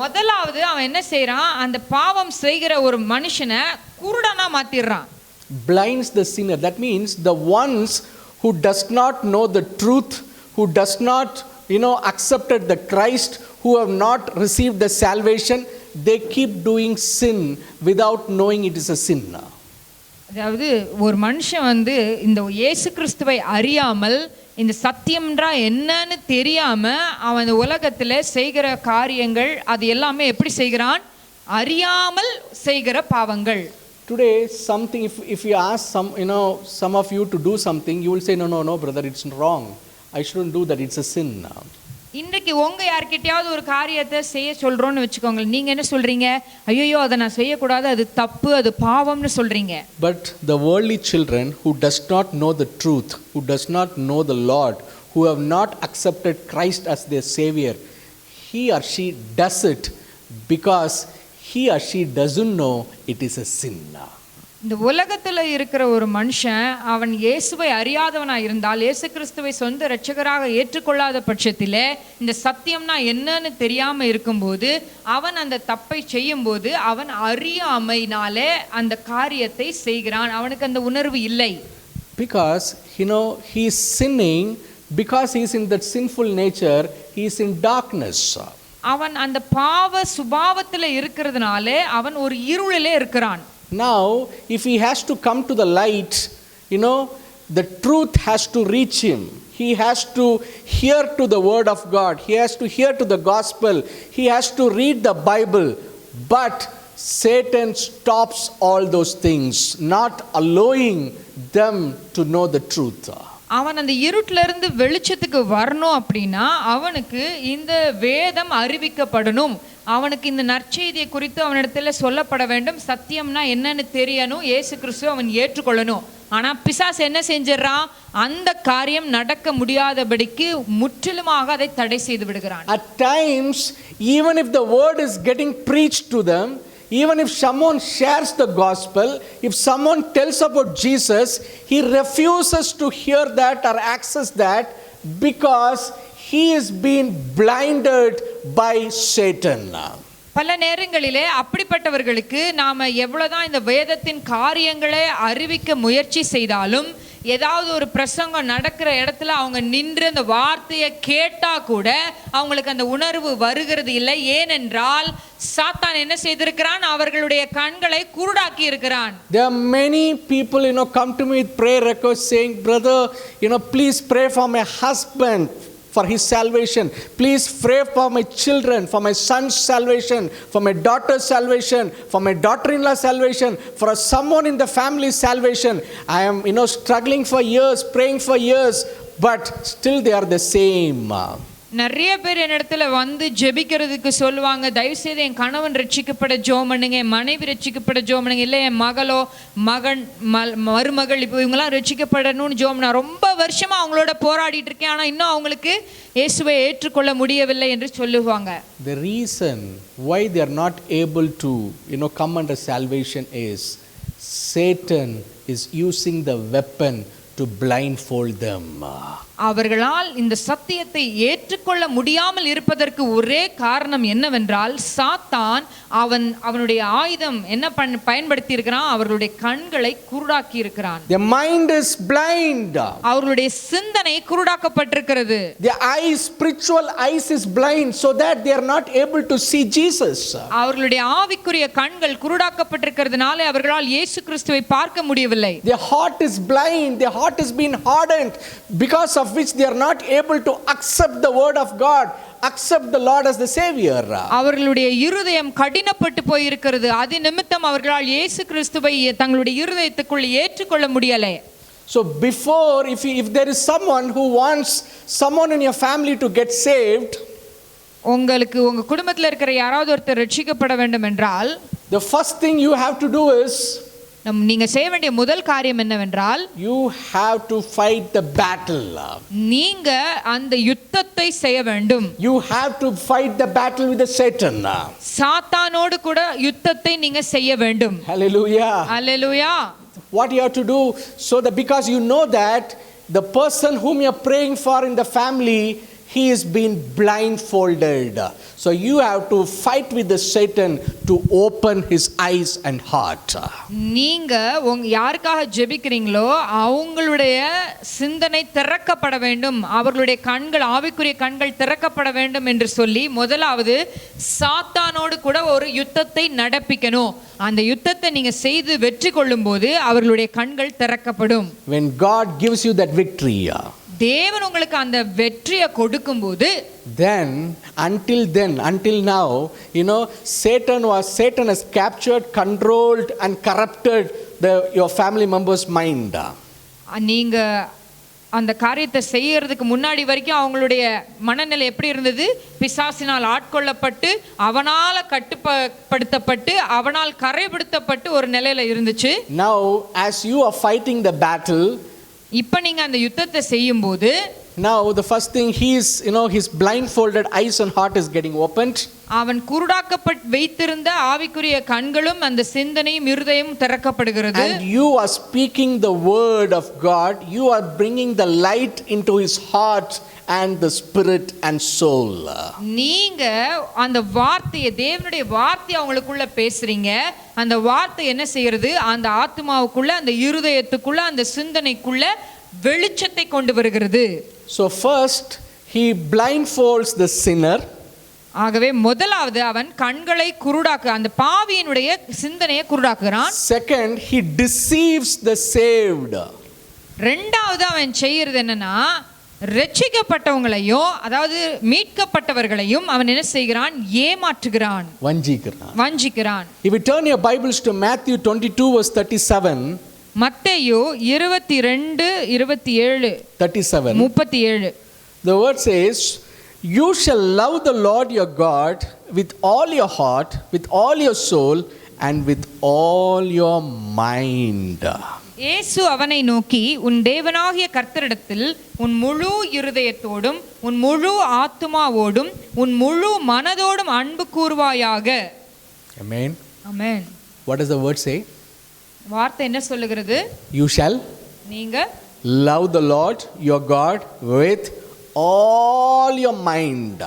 முதலாவது அவன் என்ன செய்றான், அந்த பாவம் செய்கிற ஒரு மனுஷனை குருடனா மாத்திடுறான். Blinds the sinner. That means the ones who does not know the truth, who does not accepted the Christ, who have not received the salvation, they keep doing sin without knowing it is a sin. அதாவது ஒரு மனுஷன் இந்த இயேசு கிறிஸ்துவை அறியாமல் இந்த சத்தியம்ன்றா என்னன்னு தெரியாம அவன் இந்த உலகத்துல செய்கிற காரியங்கள் அது எல்லாமே எப்படி செய்கிறான், அறியாமல் செய்கிற பாவங்கள். Today something, if you ask some of you to do something, you will say no brother, it's wrong, I shouldn't do that, it's a sin. இன்றைக்கு உங்க யார்கிட்டயாவது ஒரு காரியத்தை செய்ய சொல்றோம்னு வெச்சுக்கோங்க, நீங்க என்ன சொல்றீங்க, ஐயோ அதை நான் செய்யக்கூடாது, அது தப்பு, அது பாவம்னு சொல்றீங்க. But the worldly children who does not know the truth, who does not know the Lord, who have not accepted Christ as their savior, he or she does it because he or she doesn't know it is a sin. இந்த உலகத்துல இருக்கிற ஒரு மனுஷன் அவன் இயேசுவை அறியாதவனா இருந்தால், இயேசு கிறிஸ்துவை சொந்த இரட்சகராக ஏற்றுக்கொள்ளாத பட்சத்திலே இந்த சத்தியம்னா என்னன்னு தெரியாம இருக்கும்போது அவன் அந்த தப்பை செய்யும்போது அவன் அறியாமையினாலே அந்த காரியத்தை செய்கிறான். அவனுக்கு அந்த உணர்வு இல்லை. Because he is sinning, because he is in that sinful nature, he is in darkness. அவன் அந்த பாவ சுபாவத்துல இருக்கிறதுனாலே அவன் ஒரு இருளிலே இருக்கிறான். Now if he has to come to the light, the truth has to reach him. He has to hear to the word of God, he has to hear to the gospel, he has to read the Bible. But Satan stops all those things, not allowing them to know the truth. அவன் அந்த இருட்டில இருந்து வெளிச்சத்துக்கு வரணும் அப்படின்னா அவனுக்கு இந்த வேதம் அறிவிக்கப்படணும், அவனுக்கு இந்த நற்செய்தியை குறித்து அவனிடத்துல சொல்லப்பட வேண்டும், சத்தியம்னா என்னன்னு தெரியணும், இயேசு கிறிஸ்துவை அவன் ஏற்றுக்கொள்ளணும். ஆனா பிசாசு என்ன செஞ்சிடறான், அந்த காரியம் நடக்க முடியாதபடிக்கு முற்றிலுமாக அதை தடை செய்து விடுகிறான். At times, even if the word is getting preached to them, even if someone shares the gospel, if someone tells about Jesus, he refuses to hear that or access that because he is being blinded by Satan. பல நேரங்களிலே அப்படிப்பட்டவர்களுக்கு நாம எவ்வளவுதான் இந்த வேதத்தின் காரியங்களை அறிவிக்க முயற்சி செய்தாலும், ஏதாவது ஒரு பிரசங்கம் நடக்கிற இடத்துல அவங்க நின்று அந்த வார்த்தையை கேட்டா கூட அவங்களுக்கு அந்த உணர்வு வருகிறது இல்லை. ஏனென்றால் சாத்தான் என்ன செய்திருக்கிறான்? அவர்களுடைய கண்களை குருடாக்கி இருக்கிறான். There are many people, come to me with prayer requests saying, brother, please pray for my husband for his salvation. Please pray for my children, for my son's salvation, for my daughter's salvation, for my daughter-in-law's salvation, for someone in the family's salvation. I am, struggling for years, praying for years, but still they are the same. நிறைய பேர் என்னிடத்துல வந்து ஜெபிக்கிறதுக்கு சொல்லுவாங்க, தயவு செய்து என் கணவன் ரட்சிக்கப்பட ஜெபம் பண்ணுங்க, என் மனைவி ரட்சிக்கப்பட ஜெபம் பண்ணுங்க, இல்லை என் மகளோ மகன் மருமகள் இப்போ இவங்கெல்லாம் ரட்சிக்கப்படணும்னு ஜெபம். நான் ரொம்ப வருஷமா அவங்களோட போராடிட்டு இருக்கேன், ஆனால் இன்னும் அவங்களுக்கு இயேசுவை ஏற்றுக்கொள்ள முடியவில்லை என்று சொல்லுவாங்க. The reason why they are not able to come under salvation is Satan is using the weapon to blindfold them. அவர்களால் இந்த சத்தியத்தை ஏற்றுக்கொள்ள முடியாமல் இருப்பதற்கு ஒரே காரணம் என்னவென்றால், சாத்தான் அவனுடைய ஆயுதம் என்ன பயன்படுத்தி இருக்கிறான்? அவர்களுடைய கண்களை குருடாக்கி இருக்கிறான். Their mind is blind. அவர்களுடைய சிந்தனை குருடாக்கப்பட்டிருக்கிறது. Their eyes, spiritual eyes is blind, so that they are not able to see Jesus. அவர்களுடைய ஆவிக்குரிய கண்கள் குருடாக்கப்பட்டிருக்கிறதுனால அவர்களால் இயேசு கிறிஸ்துவை பார்க்க முடியவில்லை. Their heart is blind. Their heart has been hardened, because of which they are not able to accept the word of God, accept the Lord as the Savior. அவர்களுடைய இருதயம் கடினப்பட்டு போய் இருக்கிறது. அது நிமித்தம் அவர்களால் இயேசு கிறிஸ்துவை தங்களுடைய இருதயத்துக்குள் ஏற்றுக்கொள்ள முடியலை. So before, if there is someone who wants someone in your family to get saved, உங்களுக்கு உங்க குடும்பத்தில் இருக்கிற யாராவது ஒருத்தர் ரட்சிக்கப்பட வேண்டும் என்றால், the first thing you have to do is, நீங்க செய்ய வேண்டிய முதல் காரியம் என்னவென்றால், you have to fight the battle. நீங்க அந்த யுத்தத்தை செய்ய வேண்டும். You have to fight the battle with the Satan. சாத்தானோடு கூட யுத்தத்தை நீங்க செய்ய வேண்டும். Hallelujah. Hallelujah. What you have to do, so that because you know that the person whom you are praying for in the family, he is being blindfolded. So you have to fight with the Satan to open his eyes and heart. நீங்க யாருக்காக ஜெபிக்கிறீங்களோ அவங்களுடைய சிந்தனை திறக்கப்பட வேண்டும், அவர்களுடைய கண்கள், ஆவிக்குரிய கண்கள் திறக்கப்பட வேண்டும் என்று சொல்லி முதலாவது சாத்தானோடு கூட ஒரு யுத்தத்தை நடப்பிக்கணும். அந்த யுத்தத்தை நீங்க செய்து வெற்றி கொள்ளும் போது அவர்களுடைய கண்கள் திறக்கப்படும். When God gives you that victory, தேவன் உங்களுக்கு அந்த வெற்றியை கொடுக்கும்போது, then until now, Satan has captured, controlled and corrupted your family members' mind. நீங்க அந்த காரியத்தை செய்யறதுக்கு முன்னாடி வரைக்கும் அவங்களுடைய மனநிலை எப்படி இருந்தது? பிசாசினால் ஆட்கொள்ளப்பட்டு அவனால் கட்டுப்படுத்தப்பட்டு அவனால் கரைப்படுத்தப்பட்டு ஒரு நிலையில இருந்துச்சு. Now as you are fighting the battle, இப்ப நீங்க அந்த யுத்தத்தை செய்யும் போது, now the first thing his blindfolded eyes and heart is getting opened. அவன் குருடாக்கப்பட்டு வைத்திருந்த ஆவிக்குரிய கண்களும் அந்த சிந்தனையும் இருதயமும் திறக்கப்படுகிறது. And you are speaking the word of God. You are bringing the light into his heart and the spirit and soul. நீங்க அந்த வார்த்தையை, தேவனுடைய வார்த்தையை அவங்களுக்குள்ள பேசுறீங்க. அந்த வார்த்தை என்ன செய்யறது? அந்த ஆத்மாவுக்குள்ள, அந்த இருதயத்துக்குள்ள, அந்த சிந்தனைக்குள்ள வெளிச்சத்தை கொண்டு வருகிறது. So first he blindfolds the sinner. ஆகவே முதலாவது அவன் கண்களை குருடாக்கு, அந்த பாவியினுடைய சிந்தனையை குருடாக்குறான். Second, he deceives the saved. ரெண்டாவது அவன் செய்யறது என்னன்னா, ரட்சிக்கப்பட்டவங்களையும் அதாவது மீட்கப்பட்டவர்களையும் அவன் என்ன செய்கிறான்? ஏமாற்றுகிறான், வஞ்சிக்கிறான். If you turn your Bibles to Matthew 22 verse 37, மத்தேயு 22:37 the word says, you shall love the Lord your God with all your heart, with all your soul and with all your mind. இயேசு அவனை நோக்கி, உன் தேவனாகிய கர்த்தரிடத்தில் உன் முழு இருதயத்தோடும் உன் முழு ஆத்துமாவோடும் உன் முழு மனதோடும் அன்பு கூர்வாயாக. Amen. Amen. What does the word say? வார்த்தை என்ன சொல்லுகிறது? You shall நீங்க love the Lord your God with all your mind.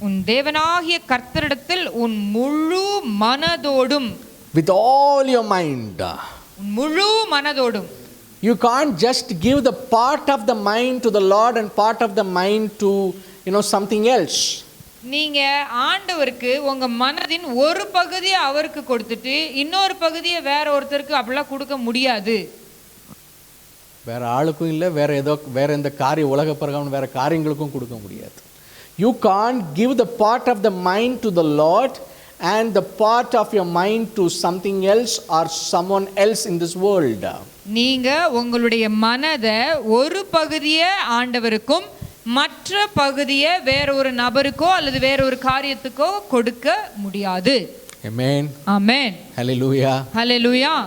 உன் தேவனாகிய கர்த்தரிடத்தில் உன் முழு மனதோடும், With all your mind. உன் முழு மனதோடும். You can't just give the part of the mind to the Lord and part of the mind to, something else. நீங்க ஆண்டவருக்கு உங்க மனதின் ஒரு பகுதியை அவருக்கு கொடுத்துட்டு இன்னொரு பகுதியை வேற ஒருத்தருக்கு அப்படிலாம் கொடுக்க முடியாது. வேற ஆளுக்கும் இல்லை, வேற எந்த உலக பிரகாரம் வேற காரியங்களுக்கும் கொடுக்க முடியாது. You can't give the part of the mind to the Lord and the part of your mind to something else or someone else in this world. நீங்க உங்களுடைய மனதை ஒரு பகுதியை ஆண்டவருக்கும் மற்ற பகுதியை வேற ஒரு நபருக்கோ அல்லது வேற ஒரு காரியத்துக்கோ கொடுக்க முடியாது. Amen. Amen. Hallelujah. Hallelujah.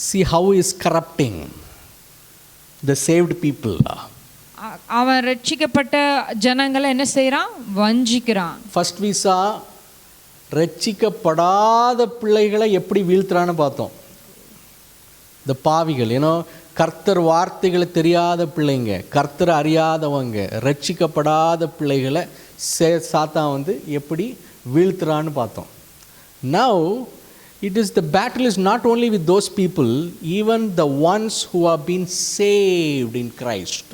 See how he is corrupting the saved people. அவன் ரட்சிக்கப்பட்ட ஜனங்களை என்ன செய்றான்? வஞ்சிக்கிறான். First we saw ரட்சிக்கப்படாத பிள்ளைகளை எப்படி வீழ்த்துறான்னு பார்த்தோம். இந்த பாவிகள், கர்த்தர் வார்த்தைகளை தெரியாத பிள்ளைங்க, கர்த்தர் அறியாதவங்க, ரட்சிக்கப்படாத பிள்ளைகளை சாத்தான் எப்படி வீழ்த்துறான்னு பார்த்தோம். Now it is the battle is not only with those people, even the ones who have been saved in Christ.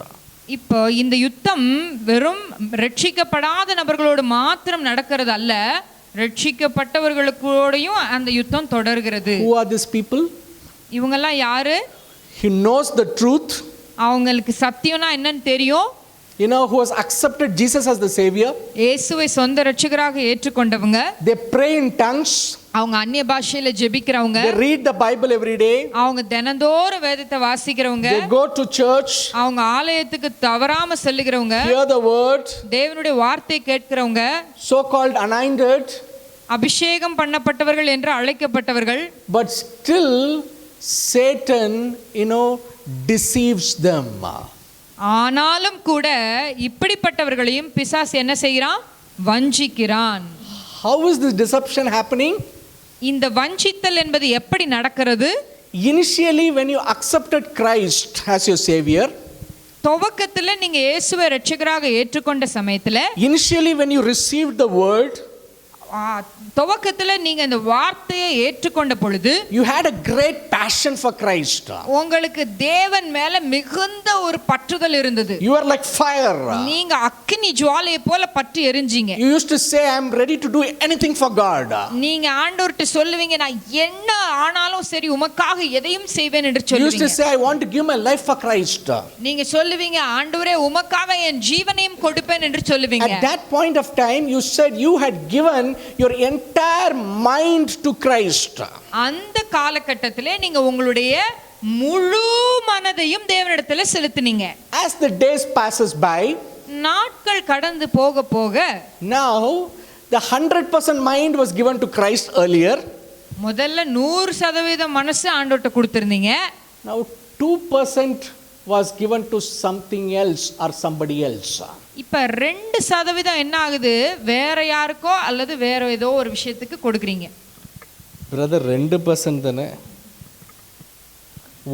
இப்போ இந்த யுத்தம் வெறும் ரட்சிக்கப்படாத நபர்களோடு மாத்திரம் நடக்கிறது அல்ல, ரட்சிக்கப்பட்டவர்களுக்கூடயும் அந்த யுத்தம் தொடர்கிறது. Who are these people? இவங்கெல்லாம் யாரு? He knows the truth. அவங்களுக்கு சத்தியம்னா என்னன்னு தெரியும். Who has accepted Jesus as the Savior. இயேசுவை சொந்த ரட்சகராக ஏற்றுக்கொண்டவங்க. They pray in tongues. அவங்க அந்நிய பாஷையில ஜெபிக்கிறவங்க. They read the Bible every day. அவங்க தினந்தோறும் வேதத்தை வாசிக்கிறவங்க. They go to church. அவங்க ஆலயத்துக்கு தவறாம செல்லுகிறவங்க. Hear the word. தேவனுடைய வார்த்தை கேட்கிறவங்க. So called anointed. அபிஷேகம் பண்ணப்பட்டவர்கள் என்று அழைக்கப்பட்டவர்கள். But still Satan, deceives them. ஆனாலும் கூட இப்படிப்பட்டவர்களையும் பிசாசு என்ன செய்கிறான்? வஞ்சிக்கிறான். How is this deception happening? இந்த வஞ்சித்தல் என்பது எப்படி நடக்கிறது? Initially when you accepted Christ as your Savior, துவக்கத்துல நீங்க இயேசுவை ரட்சகராக ஏற்றுக்கொண்ட சமயத்துல, initially when you received the word, துவக்கத்துல நீங்க இந்த வார்த்தையை ஏற்றுக்கொண்ட பொழுது, you had a great passion for Christ. உங்களுக்கு தேவன் மேல மிகுந்த ஒரு பற்றுதல் இருந்தது. You are like fire. நீங்க அக்கினி ஜுவாலையை போல பற்றி எரிஞ்சீங்க. You used to say, I am ready to do anything for God. நீங்க ஆண்டவர்ட்ட சொல்லுவீங்க, நான் என்ன ஆனாலும் சரி உமக்காக எதையும் செய்வேன் என்று You used சொல்லுவீங்க. to say, I want to give my life for Christ. நீங்க சொல்லுவீங்க, ஆண்டவரே உமக்காக என் ஜீவனையும் கொடுப்பேன் என்று சொல்லுவீங்க. At that point of time you said you had given your entire mind to Christ. அந்த காலகட்டத்திலே நீங்க உங்களுடைய முழு மனதையும் தேவனிடத்துல செலுத்தினீங்க. As the days passes by, நாட்கள் கடந்து போக போக, now the 100% mind was given to Christ earlier. முதல்ல 100% மனசு ஆண்டவர்ட்ட கொடுத்திருந்தீங்க. Now 2% was given to something else or somebody else. இப்ப 2% என்ன ஆகுது? வேற யாருக்கோ அல்லது வேற ஏதோ ஒரு விஷயத்துக்கு கொடுக்குறீங்க. Brother, 2% தானே.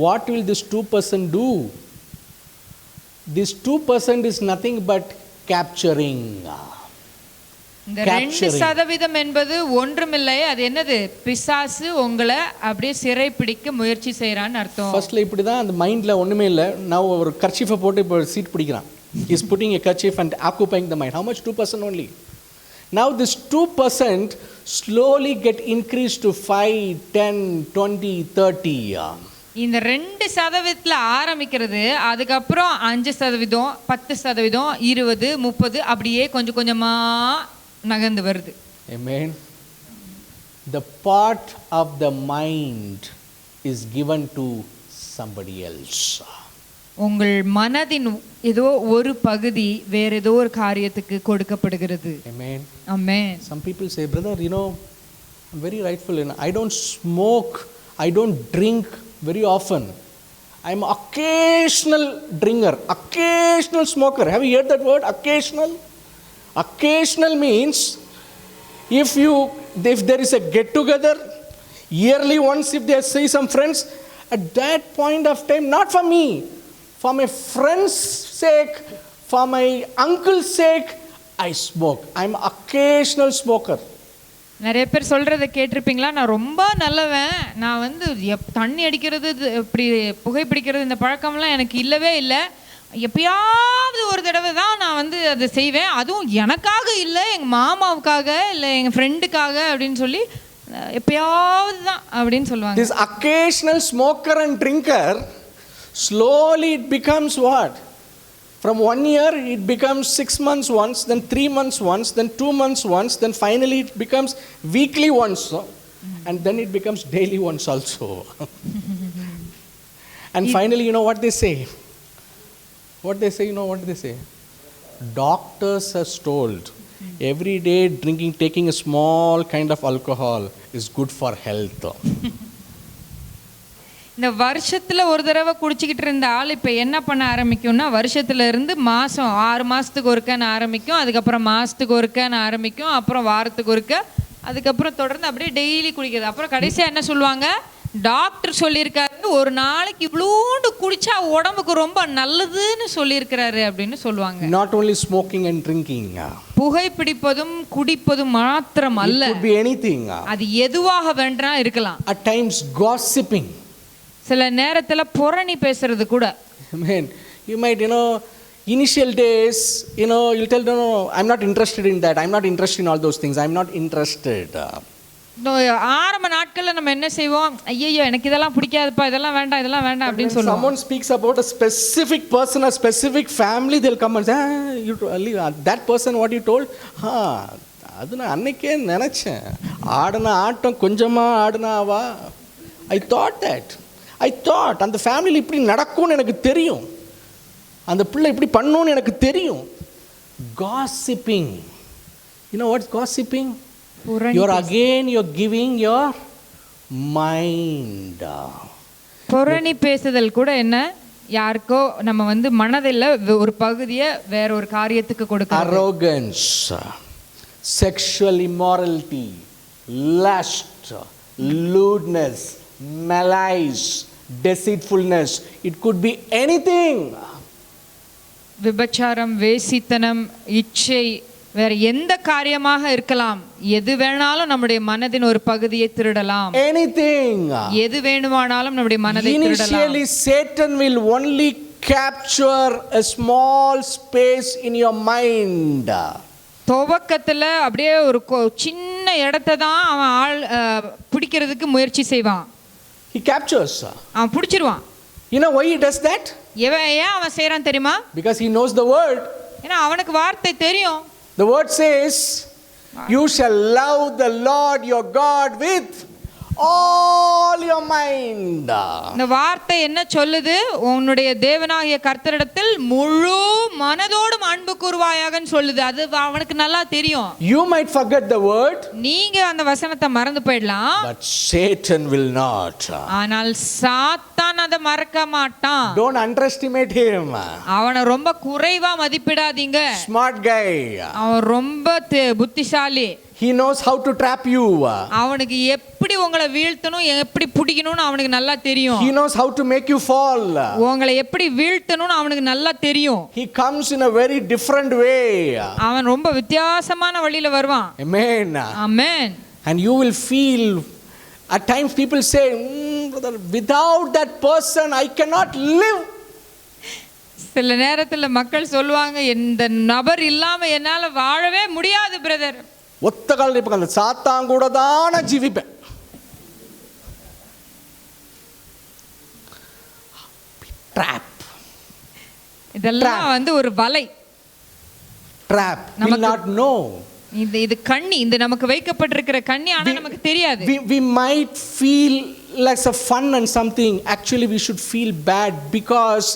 What will this 2% do? This 2% is nothing but capturing. இந்த 2% என்பது ஒன்றுமில்லை, அது என்னது? பிசாசு உங்களை அப்படியே சிறை பிடிக்க முயற்சி செய்யறான்னு அர்த்தம். ஃபர்ஸ்ட்ல இப்படி தான் அந்த மைண்ட்ல ஒண்ணுமே இல்லை. நான் ஒரு கர்ச்சீஃபை போட்டு இப்போ சீட் பிடிக்கிறான். He is putting a kerchief and occupying the mind. How much? 2% only. Now this 2% slowly get increased to 5, 10, 20, 30. இந்த 2% ஆரம்பிக்கிறது, அதுக்கப்புறம் 5%, 10%, 20, 30 அப்படியே கொஞ்சம் கொஞ்சமா நகர்ந்து வருது. Amen. The part of the mind is given to somebody else. உங்கள் மனதின் ஏதோ ஒரு பகுதி வேற ஏதோ ஒரு காரியத்துக்கு கொடுக்கப்படுகிறது. Amen. Amen. Some people say, brother, I'm very rightful. I don't smoke, I don't drink very often. I'm occasional drinker, occasional smoker. Have you heard that word? Occasional. Occasional means if there is a get together, Yearly once if they see some friends, at that point of time, not for me, for my friend's sake, for my uncle's sake, I smoke. I'm occasional smoker. நிறைய பேர் சொல்கிறத கேட்டிருப்பீங்களா, நான் ரொம்ப நல்லவன், நான் வந்து தண்ணி அடிக்கிறது இப்படி புகைப்பிடிக்கிறது இந்த பழக்கம்லாம் எனக்கு இல்லவே இல்லை, எப்பயாவது ஒரு தடவை தான் நான் வந்து அதை செய்வேன், அதுவும் எனக்காக இல்லை எங்கள் மாமாவுக்காக இல்லை எங்கள் ஃப்ரெண்டுக்காக அப்படின்னு சொல்லி எப்பயாவது தான் அப்படின்னு சொல்லுவாங்க. This occasional smoker and drinker, slowly it becomes what? From 1 year, it becomes 6 months once, then 3 months once, then 2 months once, then finally it becomes weekly once, and then it becomes daily once also. And finally, you know what they say? What they say, you know what they say? Doctors has told, every day drinking, taking a small kind of alcohol is good for health. இந்த வருஷத்தில் ஒரு தடவை குடிச்சிக்கிட்டு இருந்த ஆள் இப்போ என்ன பண்ண ஆரம்பிக்கும்னா, வருஷத்துல இருந்து மாதம் 6 மாதத்துக்கு ஒருக்கான ஆரம்பிக்கும், அதுக்கப்புறம் மாதத்துக்கு ஒருக்கான ஆரம்பிக்கும், அப்புறம் வாரத்துக்கு ஒருக்க, அதுக்கப்புறம் தொடர்ந்து அப்படியே டெய்லி குடிக்கிறது. அப்புறம் கடைசியாக என்ன சொல்லுவாங்க, டாக்டர் சொல்லியிருக்காரு ஒரு நாளைக்கு இவ்வளோண்டு குடிச்சா உடம்புக்கு ரொம்ப நல்லதுன்னு சொல்லியிருக்கிறாரு அப்படின்னு சொல்லுவாங்க. Not only smoking and drinking. புகைப்பிடிப்பதும் குடிப்பதும் மாத்திரம் அல்ல, It could be anything. அது எதுவாக வேண்டா இருக்கலாம். At times gossiping. சில நேரத்தில் புரணி பேசுறது கூட. I mean, you might, initial days, you'll tell, no, I'm not interested in that. I'm not interested in all those things. I'm not interested. ஆரம்ப நாட்களில் நம்ம என்ன செய்வோம், ஐயோ எனக்கு இதெல்லாம் பிடிக்காதுப்பா, இதெல்லாம் வேண்டாம், இதெல்லாம் வேண்டாம் அப்படின்னு சொல்லுவோம். Someone speaks about a specific person, a specific family, they'll come and say, that person what you told, அது நான் அன்னைக்கே நினச்சேன், ஆடின ஆட்டம் கொஞ்சமாக ஆடினாவா, I thought அந்த ஃபேமிலியில் இப்படி நடக்கும்னு எனக்கு தெரியும், அந்த பிள்ளை இப்படி பண்ணுன்னு எனக்கு தெரியும். Gossiping. You know what's gossiping? You're giving your mind. புரணி பேசுதல் கூட என்ன, யாருக்கோ நம்ம வந்து மனதில் ஒரு பகுதியை வேற ஒரு காரியத்துக்கு கொடுக்க. Arrogance, sexual immorality, lust, lewdness, malice, deceitfulness. It could be anything. விபச்சாரம், வேசித்தனம், இச்சை, வேற எந்த காரியமாக இருக்கலாம், எது வேணாலும் நம்முடைய மனதின் ஒரு பகுதியை திருடலாம். Anything. எது வேணுமானாலும் நம்முடைய மனதை திருடலாம். Initially Satan will only capture a small space in your mind. துவக்கத்துல அப்படியே ஒரு சின்ன இடத்தை தான் அவன் பிடிக்கிறதுக்கு முயற்சி செய்வான். He captures. அவன் பிடிச்சிருவான். You know why he does that? ஏன் அவன் செய்யறான் தெரியுமா? Because he knows the word. ஏன்னா அவனுக்கு வார்த்தை தெரியும். The word says, you shall love the Lord your God with all your mind. இந்த வார்த்தை என்ன சொல்லுது, உன்னுடைய தேவனாகிய கர்த்தரிடத்தில் முழு மனதோடும் அன்பு கூர்வாயாகன்னு சொல்லுது. அது அவனுக்கு நல்லா தெரியும். You might forget the word, நீங்க அந்த வசனத்தை மறந்து போயிடலாம், but Satan will not. ஆனால் சாத்தான் அதை மறக்க மாட்டான். Don't underestimate him. அவனை ரொம்ப குறைவா மதிப்பிடாதீங்க. Smart guy. அவன் ரொம்ப புத்திசாலி. He knows how to trap you. அவனுக்கு எப்படி உங்களை வீழ்த்தணும், எப்படி பிடிக்கணும்னு அவனுக்கு நல்லா தெரியும். He knows how to make you fall. உங்களை எப்படி வீழ்த்தணும்னு அவனுக்கு நல்லா தெரியும். He comes in a very different way. அவன் ரொம்ப வித்தியாசமான வழியில வருவான். Amen. Amen. And you will feel, at times people say, brother, without that person I cannot live. சில நேரத்துல மக்கள் சொல்லுவாங்க, இந்த நபர் இல்லாம என்னால வாழவே முடியாது பிரதர். ஒத்த கால இப்ப அந்த சாத்தான் கூட தான் ஜீவிப்பேன். Trap. இதெல்லாம் வந்து ஒரு வலை. Trap. Will not know. இது கண்ணி, இந்த நமக்கு வைக்கப்பட்டிருக்கிற கண்ணி, ஆனா நமக்கு தெரியாது. We might feel like a fun and something. Actually we should feel bad because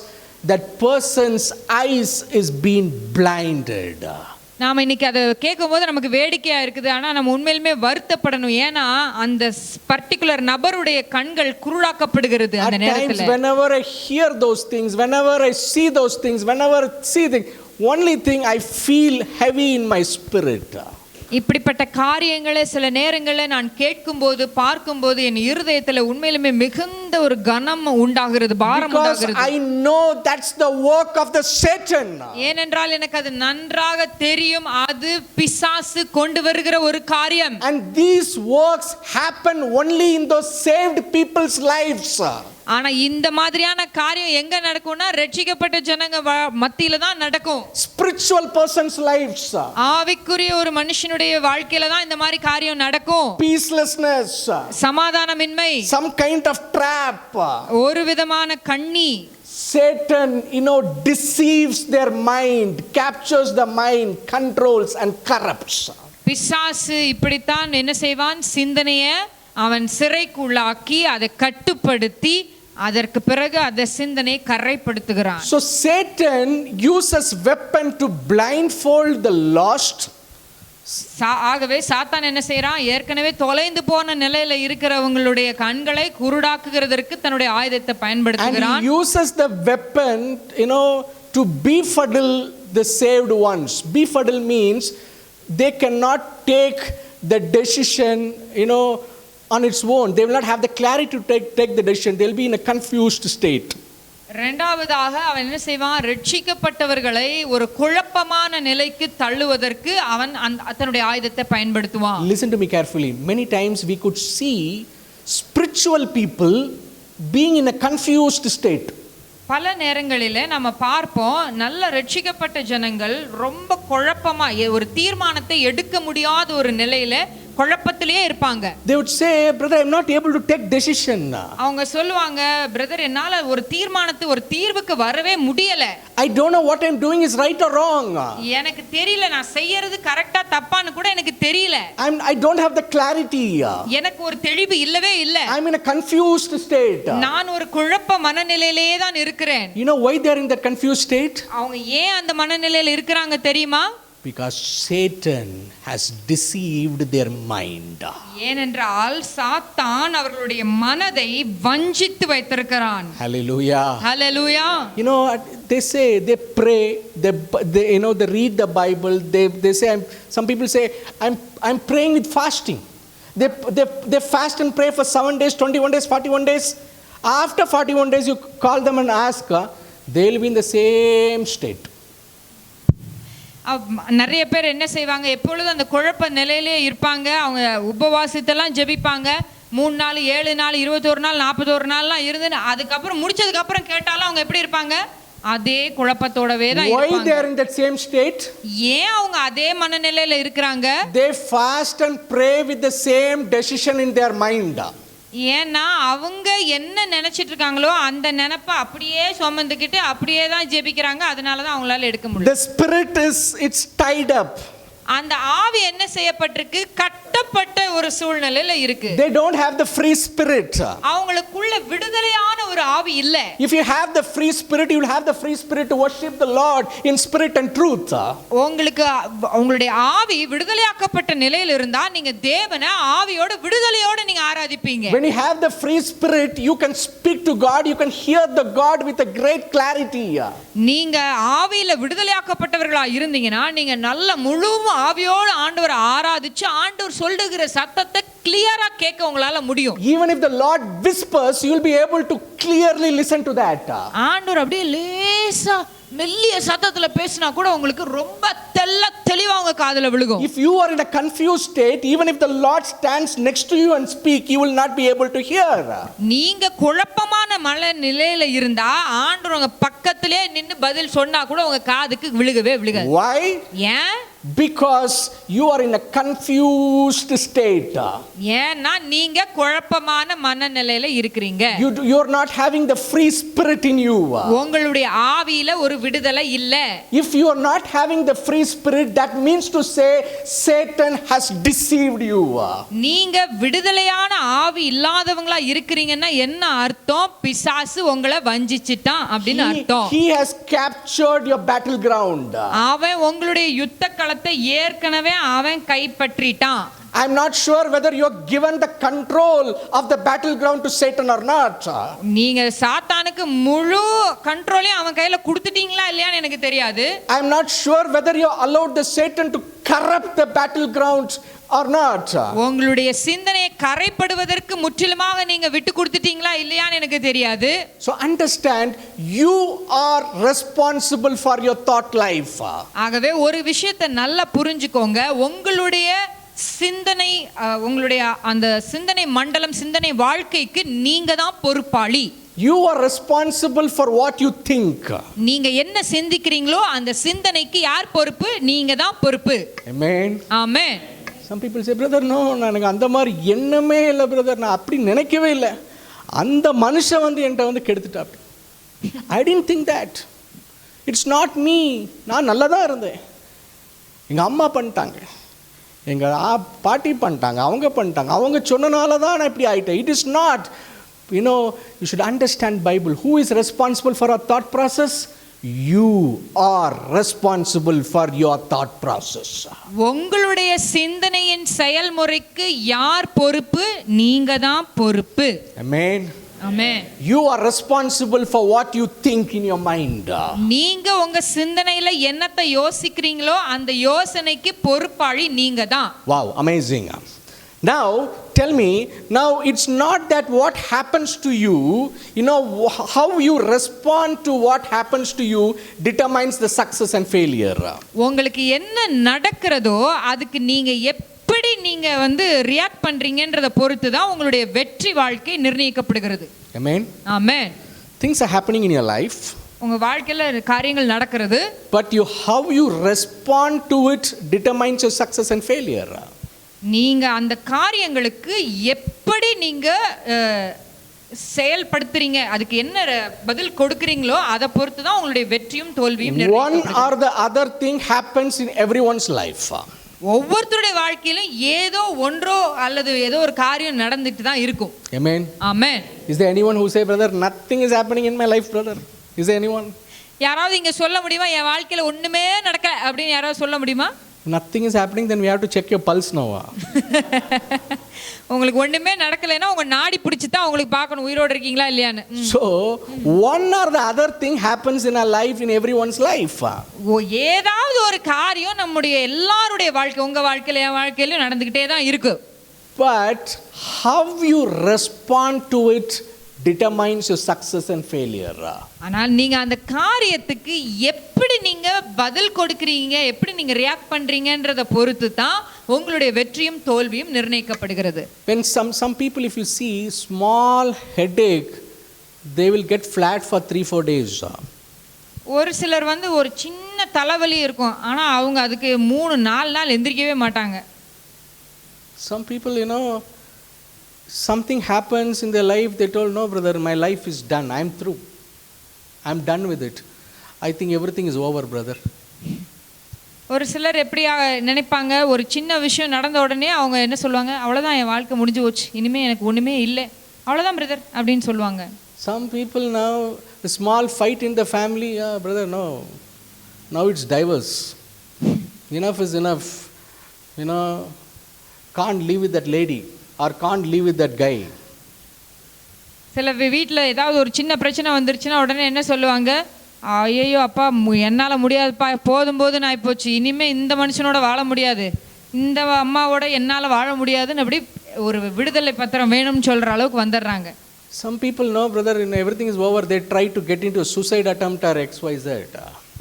that person's eyes is being blinded. நாம இன்னைக்கு அதை கேட்கும் போது நமக்கு வேடிக்கையா இருக்குது, ஆனா நம்ம உண்மையிலுமே வருத்தப்படணும். ஏன்னா அந்த பர்டிகுலர் நபருடைய கண்கள் குருடாக்கப்படுகிறது அந்த நேரத்துல. Whenever I hear those things, whenever I see those things, whenever I see things, only thing I feel heavy in my spirit. இப்படிப்பட்ட காரியங்களை சில நேரங்களில் நான் கேட்கும்போது பார்க்கும்போது என் இருதயத்துல உண்மையிலுமே மிகுந்த ஒரு கனம் உண்டாகிறது, பாரம் Because உண்டாகிறது. I know that's the work of the Satan. ஏனென்றால் எனக்கு அது நன்றாக தெரியும், அது பிசாசு கொண்டு வருகிற ஒரு காரியம். And these works happen only in those saved people's lives. ஆனா இந்த மாதிரியான காரியம் எங்க நடக்கும்னா ரட்சிக்கப்பட்ட ஜனங்க மத்தியில தான் நடக்கும். Spiritual person's lives. ஆவிக்குரிய ஒரு மனுஷனுடைய வாழ்க்கையில தான் இந்த மாதிரி காரியம் நடக்கும். Peacelessness. சமாதானமின்மை, Some kind of trap. ஒரு விதமான கண்ணி. Satan, deceives their mind, captures the mind, controls and corrupts. பிசாசு இப்படித்தான் என்ன செய்வான், சிந்தனைய அவன் சிறைக்குள்ளாக்கி அதை கட்டுப்படுத்தி அதற்கு பிறகு அந்த சிந்தனையை கரைப்படுத்துகிறான். So Satan uses weapon to blindfold the lost. ஆகவே சாத்தான் என்ன செய்யறான், ஏற்கனவே தொலைந்து போன நிலையில இருக்கிறவங்களுடைய கண்களை குருடாக்குகிறதற்கு தன்னுடைய ஆயுதத்தை பயன்படுத்துகிறான். And he uses the weapon, to befuddle the saved ones. Befuddle means they cannot take the decision, on its own. They will not have the clarity to take the decision. They will be in a confused state. இரண்டாவதாக அவன் என்ன செய்வான், ரட்சிக்கப்பட்டவர்களை ஒரு குழப்பமான நிலைக்கு தள்ளுவதற்கு அவன் தன்னுடைய ஆயுதத்தை பயன்படுத்துவான். Listen to me carefully. Many times we could see spiritual people being in a confused state. பல நேரங்களிலே நம்ம பார்ப்போம், நல்ல ரட்சிக்கப்பட்ட ஜனங்கள் ரொம்ப குழப்பமா ஒரு தீர்மானத்தை எடுக்க முடியாத ஒரு நிலையில குழப்பத்திலேயே இருப்பாங்க. They would say, brother, I'm not able to take decision. அவங்க சொல்லுவாங்க, பிரதர் என்னால ஒரு தீர்வுக்கு வரவே முடியல. I don't know what I'm doing is right or wrong. எனக்கு தெரியல, நான் செய்யறது கரெக்ட்டா தப்பான்னு கூட எனக்கு தெரியல. I don't have the clarity. எனக்கு ஒரு தெளிவு இல்லவே இல்ல. I'm in a confused state. நான் ஒரு குழப்ப மனநிலையிலேயே தான் இருக்கிறேன். You know why they're in that confused state? அவங்க ஏன் அந்த மனநிலையில இருக்கிறாங்க தெரியுமா? Because Satan has deceived their mind. ஏனென்றால் சாத்தான் அவர்களுடைய மனதை வஞ்சித்து வைத்திருக்கிறான். Hallelujah. Hallelujah. They say they pray, they read the Bible. They say, some people say, I'm praying with fasting. They fast and pray for 7 days, 21 days, 41 days. After 41 days, you call them and ask, they'll be in the same state. நிறைய பேர் என்ன செய்வாங்க, எப்பொழுதும் அந்த குழப்ப நிலையிலே இருப்பாங்க. அவங்க உபவாசத்தெல்லாம் ஜெபிப்பாங்க, 3 நாள் 7 நாள் 21 நாள் 41 நாள்லாம் இருந்து அதுக்கப்புறம் முடிச்சதுக்கு அப்புறம் கேட்டாலும் அவங்க எப்படி இருப்பாங்க, அதே குழப்பத்தோடவே தான் இருப்பாங்க. Why they are in that same state? ஏன் அவங்க அதே மனநிலையில இருக்கிறாங்க? They fast and pray with the same decision in their mind. ஏன்னா அவங்க என்ன நினைச்சிட்டு இருக்காங்களோ அந்த நினைப்பை அப்படியே சுமந்துக்கிட்டு அப்படியே தான் ஜெபிக்கிறாங்க. அதனால தான் அவங்களால எடுக்க முடியல. The spirit it's tied up. அந்த ஆவி என்ன செய்யப்பட்டிருக்கு, கட்டப்பட்ட ஒரு சூழ்நிலையில இருக்கு. They don't have the free spirit. அவங்களுக்குள்ள விடுதலையான ஒரு ஆவி இல்ல. If you have the free spirit, you will have the free spirit to worship the Lord in spirit and truth. உங்களுடைய ஆவி விடுதலையாக்கப்பட்ட நிலையில இருந்தா நீங்க தேவனை ஆவியோட விடுதலையோட நீங்க ஆராதிப்பீங்க. When you have the free spirit, you can speak to God, you can hear the God with a great clarity. நீங்க ஆவியில விடுதலையாக்கப்பட்டவர்களா இருந்தீங்கன்னா நீங்க நல்ல முழு ஆவியோடு ஆண்டவரை ஆராதிச்சு ஆண்டவர் சொல்லுகிற சத்தத்தை கிளியரா கேட்க உங்களால முடியும். Even if the Lord whispers, you will be able to clearly listen to that. ஆண்டவர் அப்படியே லேசா மெல்லிய சத்தத்துல பேசினா கூட உங்களுக்கு ரொம்ப தெளிவா உங்க காதுல விழுகும். If you are in a confused state, even if the Lord stands next to you and speak, you will not be able to hear. நீங்க குழப்பமான மனநிலையில இருந்தா ஆண்டவர் உங்க பக்கத்திலே நின்னு பதில் சொன்னா கூட உங்க காதுக்கு விழுகவே விழுகாது. Why? ஏன்? Because you are in a confused state. ஏன்னா நீங்க குழப்பமான மனநிலையில இருக்கிறீங்க. You are not having the free spirit in you. உங்களுடைய ஆவியில ஒரு விடுதலை இல்ல. If you are not having the free spirit, that means to say Satan has deceived you. நீங்க விடுதலையான ஆவி இல்லாதவங்களா இருக்கிறீங்கன்னா என்ன அர்த்தம்? பிசாசு உங்களை வஞ்சிச்சிட்டான் அப்படின்னு அர்த்தம். He has captured your battleground. அவன் உங்களுடைய யுத்த களத்தை ஏற்கனவே அவன் கைப்பற்றிட்டான். I'm not sure whether you are given the control of the battleground to Satan or not. நீங்க சாத்தானுக்கு முழு கண்ட்ரோலையும் அவன் கையில கொடுத்துட்டீங்களா இல்லையான்னு எனக்கு தெரியாது. I'm not sure whether you allowed the Satan to corrupt the battleground or not? உங்களுடைய சிந்தனையை கரைப்படுவதற்கு முற்றிலுமாக நீங்க விட்டு கொடுத்துட்டீங்களா இல்லையான்னு எனக்கு தெரியாது. So understand, you are responsible for your thought life. ஆகவே ஒரு விஷயத்தை நல்லா புரிஞ்சுக்கோங்க. உங்களுடைய சிந்தனை உங்களுடைய அந்த சிந்தனை மண்டலம், சிந்தனை வாழ்க்கைக்கு நீங்க தான் பொறுப்பாளி. You are responsible for what you think. நீங்க என்ன சிந்திக்கிறீங்களோ அந்த சிந்தனைக்கு யார் பொறுப்பு? நீங்க தான் பொறுப்பு. Amen. ஆமென். Some people say, brother, no, எனக்கு அந்த மாதிரி எண்ணமே இல்லை பிரதர், நான் அப்படி நினைக்கவே இல்லை, அந்த மனுஷன் வந்து என்கிட்ட வந்து கெடுத்துட்டா. I didn't think that. It's not me. நான் நல்லா தான் இருந்தேன். எங்கள் அம்மா பண்ணிட்டாங்க, எங்கள் பாட்டி பண்ணிட்டாங்க, அவங்க பண்ணிட்டாங்க, அவங்க சொன்னனால தான் நான் இப்படி ஆகிட்டேன். It is not. You know, you should understand Bible. Who is responsible for our thought process? You are responsible for your thought process. உங்களுடைய சிந்தனையின் செயல்முறைக்கு யார் பொறுப்பு? நீங்க தான் பொறுப்பு. Amen. Amen. You are responsible for what you think in your mind. நீங்க உங்க சிந்தனையில என்னத்தை யோசிக்கிறீங்களோ அந்த யோசனைக்கு பொறுப்பாளி நீங்க தான். Wow, amazing. Now tell me, now it's not that what happens to you, you know, how you respond to what happens to you determines the success and failure. உங்களுக்கு என்ன நடக்கிறதோ அதுக்கு நீங்க எப்படி நீங்க வந்து ரியாக்ட் பண்றீங்கன்றத பொறுத்து தான் உங்களுடைய வெற்றி வாழ்க்கை நிர்ணயிக்கப்படுகிறது. Amen. Amen. Things are happening in your life, உங்க வாழ்க்கையில காரியங்கள் நடக்கிறது, but how you respond to it determines your success and failure. நீங்க அந்த காரியங்களுக்கு எப்படி நீங்க செயல்படுத்துறீங்க, அதுக்கு என்ன பதில் கொடுக்கறீங்களோ அதை பொறுத்து தான் உங்களுடைய வெற்றியும் தோல்வியும் One or the other thing happens in everyone's life. ஒவ்வொருத்தருடைய வாழ்க்கையிலும் ஏதோ ஒன்றோ அல்லது ஏதோ ஒரு காரியம் நடந்துட்டு தான் இருக்கும். Amen. Amen. Is there anyone who say, brother, nothing is happening in my life, brother? Is there anyone? யாராவது இங்க சொல்ல முடியுமா என் வாழ்க்கையில ஒண்ணுமே நடக்கல அப்படின்னு யாராவது சொல்ல முடியுமா? Nothing is happening, then we have to check your pulse now. உங்களுக்கு ஒண்ணுமே நடக்கலைன்னா உங்க நாடி பிடிச்சி தான் உங்களுக்கு பார்க்கணும் உயிரோடு இருக்கீங்களா இல்லையான்னு. So one or the other thing happens in our life, in everyone's life. ஏதாவது ஒரு காரியம் நம்முடைய எல்லாருடைய வாழ்க்கை, உங்க வாழ்க்கையில என் வாழ்க்கையிலும் நடந்துகிட்டே தான் இருக்கு. But how you respond to it determines your success and failure. ஆனால் நீங்க அந்த காரியத்துக்கு எப்படி நீங்க பதில் கொடுக்கறீங்க, எப்படி நீங்க ரியாக்ட் பண்றீங்கன்றத பொறுத்து தான் உங்களுடைய வெற்றியும் தோல்வியும் நிர்ணயிக்கப்படுகிறது. When some people, if you see small headache, they will get flat for 3-4 days. ஒரு சிலர் வந்து ஒரு சின்ன தலைவலி இருக்கும், ஆனா அவங்க அதுக்கு 3-4 நாள் எந்திரிக்கவே மாட்டாங்க. Some people, you know, something happens in their life, they told, no brother, my life is done, I'm through, I'm done with it, I think everything is over, brother. ஒரு சிலர் எப்படி நினைப்பாங்க, ஒரு சின்ன விஷயம் நடந்த உடனே அவங்க என்ன சொல்லுவாங்க, அவ்வளோதான் என் வாழ்க்கை முடிஞ்சு போச்சு, இனிமே எனக்கு ஒன்றுமே இல்லை, அவ்வளோதான் பிரதர் அப்படின்னு சொல்லுவாங்க. Some people now, a small fight in the family, brother, no, now it's divorce, enough is enough, you know, can't live with that lady or can't live with that guy. சில வீட்டில் ஏதாவது ஒரு சின்ன பிரச்சனை வந்துருச்சுன்னா உடனே என்ன சொல்லுவாங்க, ஐயோ அப்பா என்னால் முடியாதுப்பா, போதும் நான் போச்சு, இனிமேல் இந்த மனுஷனோட வாழ முடியாது, இந்த அம்மாவோட என்னால் வாழ முடியாதுன்னு அப்படி ஒரு விடுதலை பத்திரம் வேணும்னு சொல்கிற அளவுக்கு வந்துடுறாங்க. Some people know, brother, everything is over, they try to get into a suicide attempt or XYZ.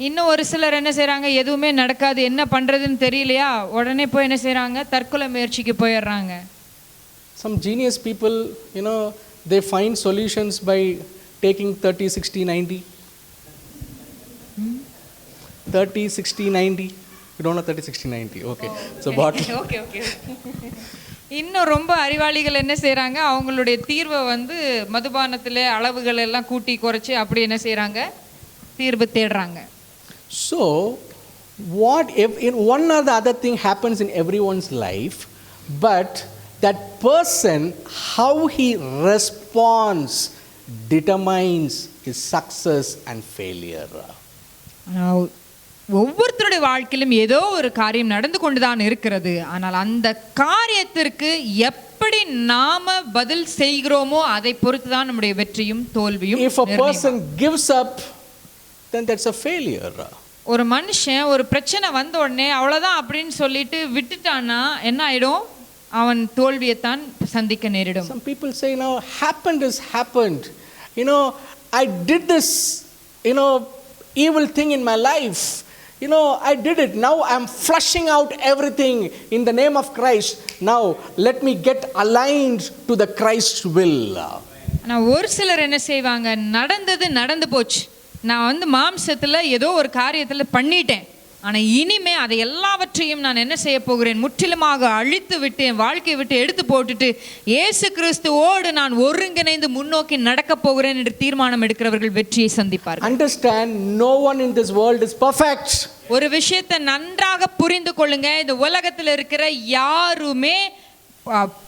இன்னும் ஒரு சிலர் என்ன செய்கிறாங்க, எதுவுமே நடக்காது, என்ன பண்ணுறதுன்னு தெரியலையா, உடனே போய் என்ன செய்கிறாங்க, தற்கொலை முயற்சிக்கு போயிடுறாங்க. Some genius people, you know, they find solutions by taking 30, 60, 90. 30, 60, 90. You don't know 30, 60, 90. Okay. So bottle. Okay. இன்னும் ரொம்ப அறிவாளிகள் என்ன செய்கிறாங்க, அவங்களுடைய தீர்வை வந்து மதுபானத்தில் அளவுகள் எல்லாம் கூட்டி குறைச்சி அப்படி என்ன செய்கிறாங்க, தீர்வு தேடுறாங்க. So what if in one or the other thing happens in everyone's life, but that person, how he responds determines his success and failure. ஒவ்வொருத்தருடைய வாழ்க்கையிலும் ஏதோ ஒரு காரியம் நடந்து கொண்டுதான் இருக்கிறது, ஆனால் அந்த காரியத்திற்கு எப்படி நாம பதில் செய்கிறோமோ அதை பொறுத்து தான் நம்முடைய வெற்றியும் தோல்வியும். If a person gives up, then that's a failure. ஒரு மனுஷன் ஒரு பிரச்சனை வந்த உடனே அவ்வளோதான் அப்படின்னு சொல்லிட்டு விட்டுட்டான்னா என்ன ஆயிடும்? அவன் தோல்வியைத்தான் சந்திக்க நேரிடும். Some people say, happened is happened. I did this, evil thing in my life. I did it. Now I'm flushing out everything in the name of Christ. Now let me get aligned to the Christ will. ஆனால் ஒரு சிலர் என்ன செய்வாங்க, நடந்து போச்சு, நான் மாம்சத்தில் ஏதோ ஒரு காரியத்தில் பண்ணிட்டேன், ஆனால் இனிமே அதை எல்லாவற்றையும் நான் என்ன செய்ய போகிறேன், முற்றிலுமாக அழித்து விட்டு என் வாழ்க்கையை விட்டு எடுத்து போட்டுட்டு இயேசு கிறிஸ்துவோடு நான் ஒருங்கிணைந்து முன்னோக்கி நடக்க போகிறேன் என்று தீர்மானம் எடுக்கிறவர்கள் வெற்றியை சந்திப்பார்கள். Understand, no one in this world is perfect. ஒரு விஷயத்தை நன்றாக புரிந்து கொள்ளுங்க, இந்த உலகத்தில் இருக்கிற யாருமே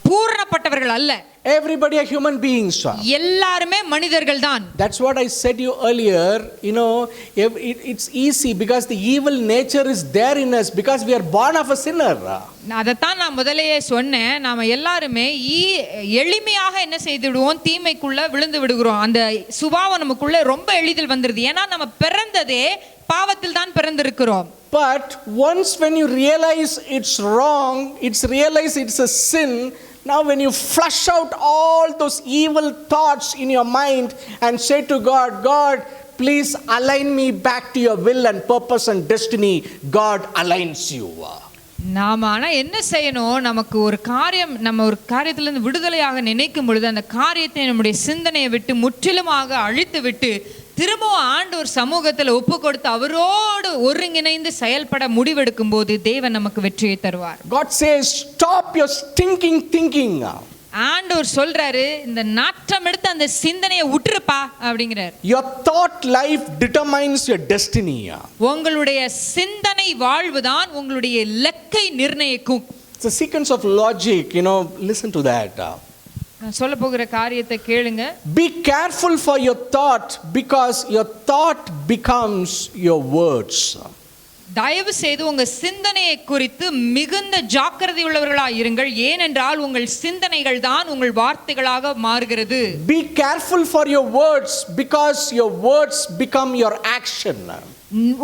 பூரணப்பட்டவர்கள் அல்ல. Everybody are human beings. எல்லாருமே மனிதர்கள் தான். That's what I said you earlier. It's easy because the evil nature is there in us because we are born of a sinner. அதைத்தான் நான் முதலையே சொன்னேன். நாம எல்லாருமே எளிமையாக என்ன செய்துடுவோம், தீமைக்குள்ள விழுந்து விடுகிறோம். அந்த சுபாவம் நமக்குள்ள ரொம்ப எளிதில் வந்துருது. ஏன்னா நம்ம பிறந்ததே பாவத்தில் தான் பிறந்திருக்கிறோம். But once when you realize it's wrong, realize it's a sin, now when you flush out all those evil thoughts in your mind and say to God, please align me back to your will and purpose and destiny, God aligns you. நாம் ஆனால் என்ன செய்யணும், நமக்கு ஒரு காரியம், நம்ம ஒரு காரியத்திலிருந்து விடுதலையாக நினைக்கும் பொழுது அந்த காரியத்தை நம்முடைய சிந்தனையை விட்டு முற்றிலுமாக அழித்து விட்டு திரும்பவும் ஆண்டவர் சமூகத்தில் ஒப்பு கொடுத்து அவரோடு ஒருங்கிணைந்து செயல்பட முடிவெடுக்கும் போது தேவன் நமக்கு வெற்றியை தருவார். God says, stop your stinking thinking. ஆண்டவர் சொல்றாரு, இந்த நாட்டம் எடுத்து அந்த சிந்தனையை விட்டுருப்பா அப்படிங்கிறார். Your thought life determines your destiny. உங்களுடைய சிந்தனை வாழ்வு தான் உங்களுடைய இலக்கை நிர்ணயிக்கும். It's a sequence of logic, listen to that. நான் சொல்ல போகிற காரியத்தை கேளுங்க. Be careful for your thought because your thought becomes your words. தயவு செய்து உங்க சிந்தனையை குறித்து மிகுந்த ஜாக்கிரதை உள்ளவர்களாக இருங்கள், ஏனென்றால் உங்கள் சிந்தனைகள் தான் உங்கள் வார்த்தைகளாக மாறுகிறது. Be careful for your words because your words become your action.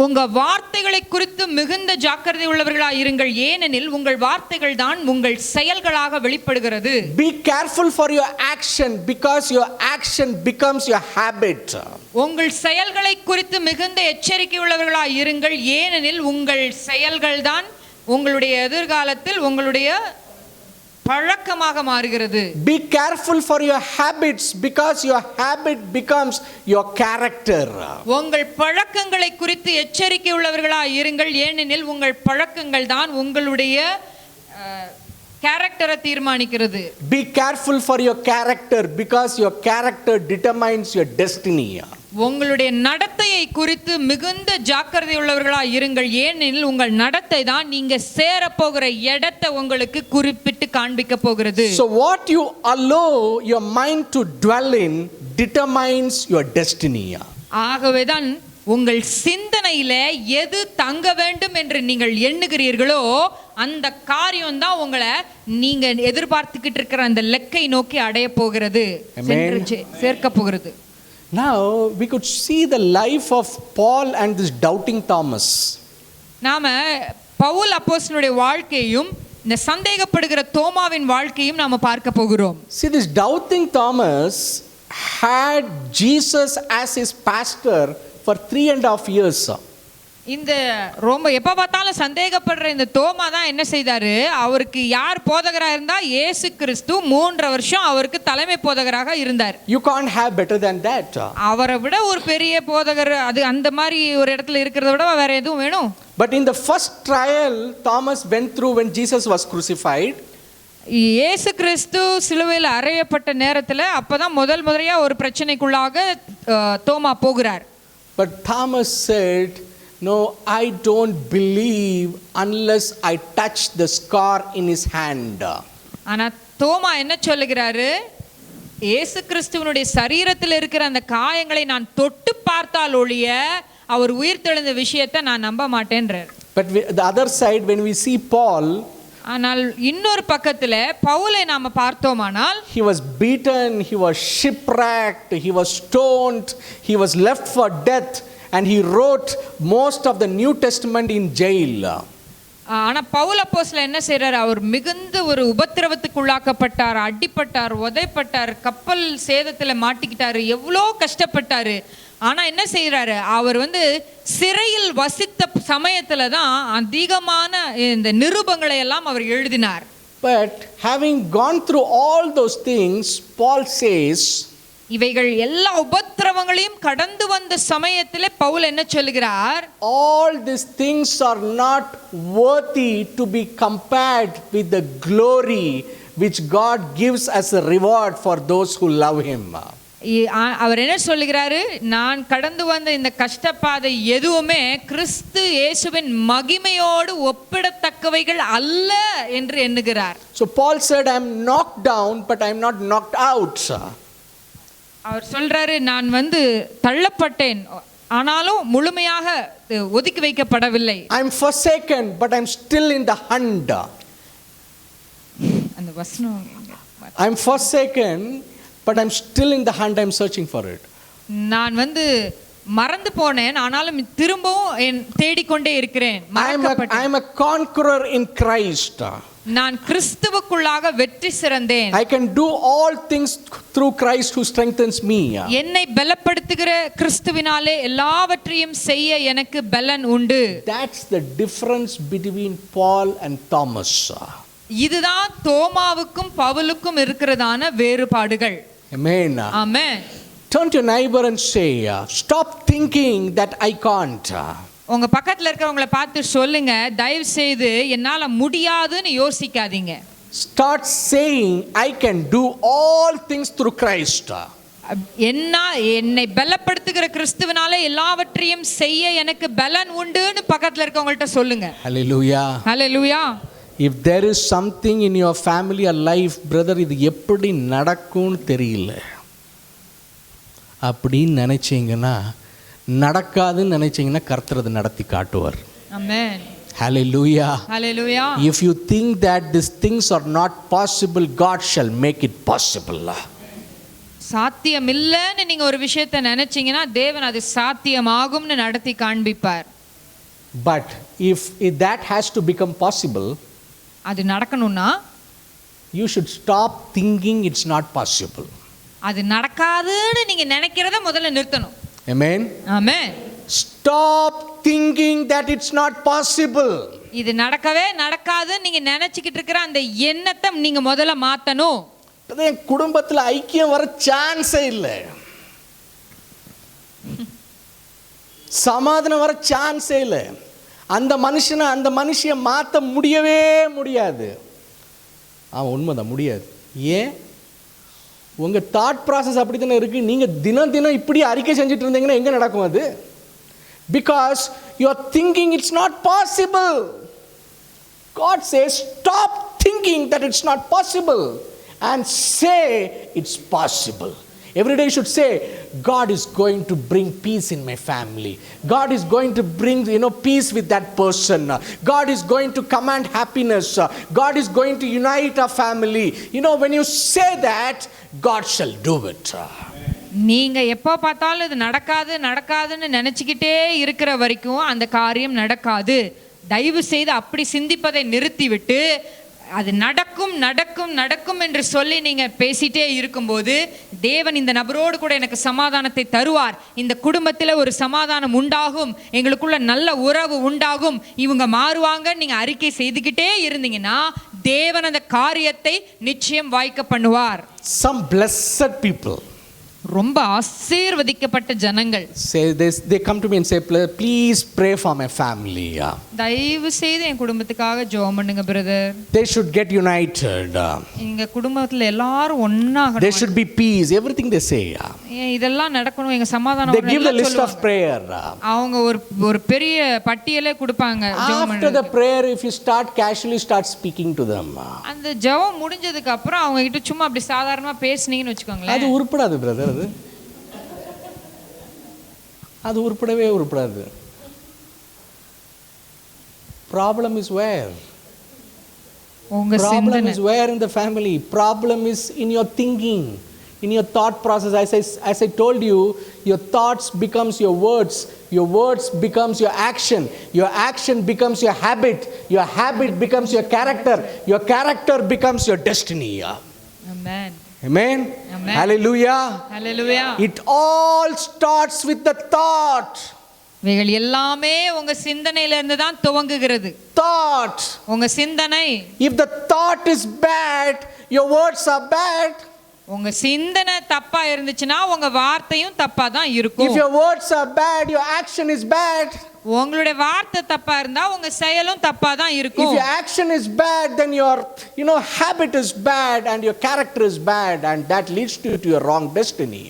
உங்க வார்த்தைகளை குறித்து மிகுந்த ஜாக்கிரதை உள்ளவர்களாக இருங்கள், ஏனெனில் உங்கள் வார்த்தைகள் தான் உங்கள் செயல்களாக வெளிப்படுகிறது. Be careful for your action because your action becomes your habit. உங்கள் செயல்களை குறித்து மிகுந்த எச்சரிக்கை உள்ளவர்களாக இருங்கள், ஏனெனில் உங்கள் செயல்கள் தான் உங்களுடைய எதிர்காலத்தில் உங்களுடைய பழக்கமாக மாறுகிறது. Be careful for your habits because your habit becomes your character. உங்கள் பழக்கங்களை குறித்து எச்சரிக்கை உள்ளவர்களாக இருங்கள், ஏனெனில் உங்கள் பழக்கங்கள் தான் உங்களுடைய கேரக்டரை தீர்மானிக்கிறது. Be careful for your character because your character determines your destiny. உங்களுடைய நடத்தையை குறித்து மிகுந்த ஜாக்கிரதை உள்ளவர்களாக இருங்கள், ஏனெனில் உங்கள் நடத்தை தான் நீங்க சேர போகிற இடத்தை உங்களுக்கு குறிப்பிட்டு காண்பிக்க போகிறது. So what you allow your mind to dwell in determines your destiny. ஆகவேதான் உங்கள் சிந்தனையில எது தங்க வேண்டும் என்று நீங்கள் எண்ணுகிறீர்களோ அந்த காரியம் தான் உங்களை நீங்க எதிர்பார்த்துக்கிட்டு இருக்கிற அந்த லெக்கை நோக்கி அடைய போகிறது, சேர்க்க போகிறது. Now we could see the life of Paul and this doubting Thomas. நாம பவுல் அப்போஸ்தலனுடைய வாழ்க்கையும் இந்த சந்தேகப்படுகிற தோமாவின் வாழ்க்கையும் நாம பார்க்க போகிறோம். See, this doubting Thomas had Jesus as his pastor for 3.5 years. இந்த ரொம்ப எப்போ பார்த்தாலும் சந்தேகப்படுற இந்த தோமா தான் என்ன செய்தாரு, அவருக்கு யார் போதகராக இருந்தா, இயேசு கிறிஸ்து 3 வருஷம் அவருக்கு தலைமை போதகராக இருந்தார். You can't have better than that. அவரை விட ஒரு பெரிய போதகர் அது அந்த மாதிரி ஒரு இடத்துல இருக்கிறத விட வேற எதுவும் வேணும்? But in the first trial Thomas went through when Jesus was crucified, இயேசு கிறிஸ்து சிலுவையில் அறையப்பட்ட நேரத்தில் அப்பதான் முதல்முறையா ஒரு பிரச்சனைக்குள்ளாக தோமா போகிறார். But Thomas said, no, I don't believe unless I touch the scar in his hand. ஆனா தோமா என்ன சொல்லுகிறாரு, இயேசு கிறிஸ்துவனுடைய சரீரத்தில் இருக்கிற அந்த காயங்களை நான் தொட்டு பார்த்தால் ஒழிய அவர் உயிர்த்தெழுந்த விஷயத்தை நான் நம்ப மாட்டேன்றார். But the other side, when we see Paul, ஆனால் இன்னொரு பக்கத்துல பவுலை நாம பார்த்தோமானால், he was beaten, he was shipwrecked, he was stoned, he was left for death, and he wrote most of the New Testament in jail. ஆனா பவுல் அப்போஸ்தலன் என்ன செய்றாரு? அவர் மிகுந்த ஒரு உபத்திரவத்துக்குள்ளாக்கப்பட்டார், அடிப்பட்டார், உதைப்பட்டார், கப்பல் சேதத்துல மாட்டிக்கிட்டாரு, எவ்வளோ கஷ்டப்பட்டாரு. ஆனா என்ன செய்றாரு? அவர் சிறையில் வசித்த சமயத்துல தான் அதிகமான இந்த நிருபங்களை எல்லாம் அவர் எழுதினார். But having gone through all those things, Paul says, இவைகள் எல்லா உபத்திரவங்களையும் கடந்து வந்த சமயத்திலே பவுல் என்ன சொல்கிறார்? all these things are not worthy to be compared with the glory which God gives as a reward for those who love him. அவர் என்ன சொல்லுகிறாரு? நான் கடந்து வந்த இந்த கஷ்டப்பாதை எதுவுமே கிறிஸ்து இயேசுவின் மகிமையோடு ஒப்பிடத்தக்கவைகள் அல்ல என்று எண்ணுகிறார். So Paul said, I am knocked down, but I am not knocked out. அவர் சொல்றாரு, நான் தள்ளப்பட்டேன், ஆனாலும் முழுமையாக ஒதுக்கி வைக்கப்படவில்லை. I am forsaken, but I am still in the hunt. அந்த வசனம் I am forsaken, but I am still in the hunt. I am searching for it. நான் மறந்து போனேன், ஆனாலும் திரும்பவும் தேடிக்கொண்டே இருக்கிறேன். I am a conqueror in Christ. நான் கிறிஸ்துவுக்குள்ளாக வெற்றி சிறந்தேன். I can do all things through Christ who strengthens me. என்னை பலப்படுத்துகிற கிறிஸ்துவினாலே எல்லாவற்றையும் செய்ய எனக்கு பலன் உண்டு. That's the difference between Paul and Thomas. இதுதான் தோமாவுக்கும் பவுலுக்கும் இருக்கிறதான வேறுபாடுகள். Amen. Amen. Turn to your neighbor and say, stop thinking that I can't. உங்க பக்கத்துல இருக்கிறவங்கள பார்த்து சொல்லுங்க, தயவு செய்து என்னால முடியாதுன்னு யோசிக்காதீங்க. Start saying, I can do all things through Christ. என்னை பலப்படுத்துகிற கிறிஸ்துவினாலே எல்லாவற்றையும் செய்ய எனக்கு பலன் உண்டுன்னு பக்கத்துல இருக்கவங்கள்ட்ட சொல்லுங்க. Hallelujah. Hallelujah. If there is something in your family or life, brother, இது எப்படி நடக்கும்னு தெரியல அப்படின்னு நினைச்சீங்கன்னா, நடக்காதுன்னு நினைச்சீங்கன்னா கர்த்தர் அதை நடத்தி காட்டுவார். Amen. Hallelujah. Hallelujah. If you think that these things are not possible, God shall make it possible. சாத்தியம் இல்லைன்னு நீங்க ஒரு விஷயத்தை நினைச்சீங்கன்னா தேவன் அது சாத்தியமாகும்னு நடத்தி காண்பிப்பார். But if that has to become possible, அது நடக்கணும்னா you should stop thinking it's not possible. அது நடக்காதுன்னு நீங்க நினைக்கிறத முதல்ல நிறுத்தணும். Amen. Amen. Stop thinking that it's not possible. இது நடக்கவே நடக்காதுன்னு நீங்க நினைச்சிட்டு இருக்கிற அந்த எண்ணத்தை நீங்க முதல்ல மாத்தணும். என் குடும்பத்தில் ஐக்கியம் வர சான்ஸே இல்லை, சமாதானம் வர சான்ஸே இல்லை, அந்த மனுஷனை அந்த மனுஷியை மாற்ற முடியவே முடியாது. உண்மைதான், முடியாது. ஏன்? உங்கள் தாட் ப்ராசஸ் அப்படி தானே இருக்குது. நீங்கள் தினம் தினம் இப்படி அறிக்கை செஞ்சுட்டு இருந்தீங்கன்னா எங்கே நடக்கும் அது? Because you are thinking it's not possible. God says, stop thinking that it's not possible and say it's possible. Every day you should say, God is going to bring peace in my family. God is going to bring, peace with that person. God is going to command happiness. God is going to unite our family. When you say that, God shall do it. நீங்க எப்போ பார்த்தாலும் இது நடக்காதுன்னு நினைச்சுக்கிட்டே இருக்கிற வரைக்கும் அந்த காரியம் நடக்காது. தயவு செய்து அப்படி சிந்திப்பதை நிறுத்திவிட்டு அது நடக்கும் என்று சொல்லி நீங்க பேசிட்டே இருக்கும்போது தேவன் இந்த நபரோடு கூட எனக்கு சமாதானத்தை தருவார், இந்த குடும்பத்தில் ஒரு சமாதானம் உண்டாகும், எங்களுக்குள்ள நல்ல உறவு உண்டாகும், இவங்க மாறுவாங்க நீங்க அறிக்கை செய்துக்கிட்டே இருந்தீங்கன்னா தேவன் அந்த காரியத்தை நிச்சயம் வாய்க்க பண்ணுவார். Some blessed people, ரொம்ப ஆசீர்வதிக்கப்பட்ட ஜனங்கள், they come to me and say, please pray for my family. தயவு செய்து என் குடும்பத்துக்காக ஜெபம் பண்ணுங்க brother. They should get united. எங்க குடும்பத்துல எல்லாரும் ஒண்ணாக, there should be peace. Everything they say. இதெல்லாம் நடக்கணும், எங்க சமாதானம். They give the list of prayer. அவங்க ஒரு பெரிய பட்டியலே கொடுப்பாங்க. After the prayer, if you casually start speaking to them, அந்த ஜெபம் முடிஞ்சதுக்கு அப்புறம் அவங்க கிட்ட சும்மா அப்படி சாதாரணமா பேசுனீங்கன்னு வெச்சுக்கோங்களேன், அது உருப்படாது பிரதர். அது உருப்படவே உருப்படாது. Problem is where? Problem is where in the family? Problem is in your thinking, in your thought process. As I told you, your thoughts becomes your words, your words becomes your action becomes your habit becomes your character becomes your destiny. Amen. Amen. Amen. Hallelujah. Hallelujah. It all starts with the thought. இவைகள் எல்லாமே உங்க சிந்தனையில இருந்து தான் துவங்குகிறது. Thought. உங்க சிந்தனை. If the thought is bad, your words are bad. உங்க சிந்தனை தப்பா இருந்துச்சுன்னா உங்க வார்த்தையும் தப்பா தான் இருக்கும். If your words are bad, your action is bad. உங்களுடைய வார்த்தை தப்பா இருந்தா உங்க செயலும் தப்பா தான் இருக்கும். If your action is bad, then your habit is bad and your character is bad, and that leads to your wrong destiny.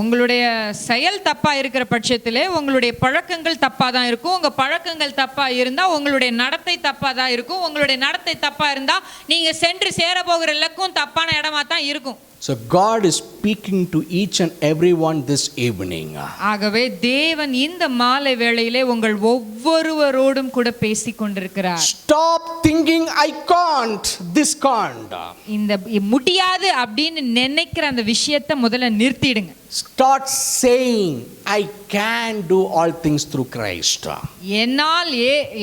உங்களுடைய செயல் தப்பா இருக்கிற பட்சத்திலே உங்களுடைய பழக்கங்கள் தப்பா தான் இருக்கும். உங்க பழக்கங்கள் தப்பா இருந்தா உங்களுடைய நடத்தை தப்பா தான் இருக்கும். உங்களுடைய நடத்தை தப்பா இருந்தா நீங்க சென்று சேர போகிற இலக்கும் தப்பான இடமா தான் இருக்கும். So God is speaking to each and everyone this evening. ஆகவே தேவன் இந்த மாலை வேளையிலே உங்கள் ஒவ்வொருவரோடும் கூட பேசிக் கொண்டிருக்கிறார். Stop thinking I can't, this can't. இந்த முடியாது அப்படின்னு நினைக்கிற அந்த விஷயத்தை முதல்ல நிறுத்திடுங்க. Start saying I can do all things through Christ. என்னால்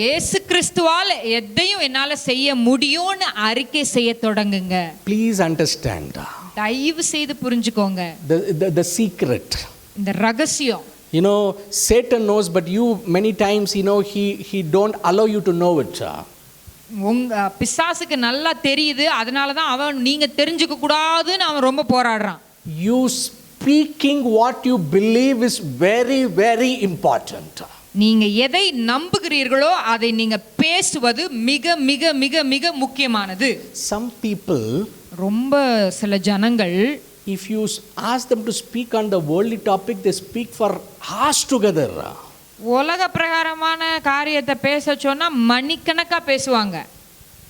இயேசு கிறிஸ்துவால் எதையும் என்னால செய்ய முடியும்னு அறிக்கை செய்ய தொடங்குங்க. Please understand. தயவு செய்து புரிஞ்சுக்கோங்க. The secret. இந்த ரகசியம். Satan knows, but you many times he don't allow you to know it. உங்க பிசாசுக்கு நல்லா தெரியுது, அதனால தான் அவன் நீங்க தெரிஞ்சுக்க கூடாதுன்னு அவன் ரொம்ப போராடுறான். You speaking what you believe is very very important. நீங்க எதை நம்புகிறீர்களோ அதை நீங்க பேசுவது மிக மிக மிக மிக முக்கியமானது. Some people, ரொம்ப சில ஜனங்கள், if you ask them to speak on the worldly topic, they speak for hours together. உலக பிரகாரமான காரியத்தை பேச சொன்னா மணிக்கணக்கா பேசுவாங்க.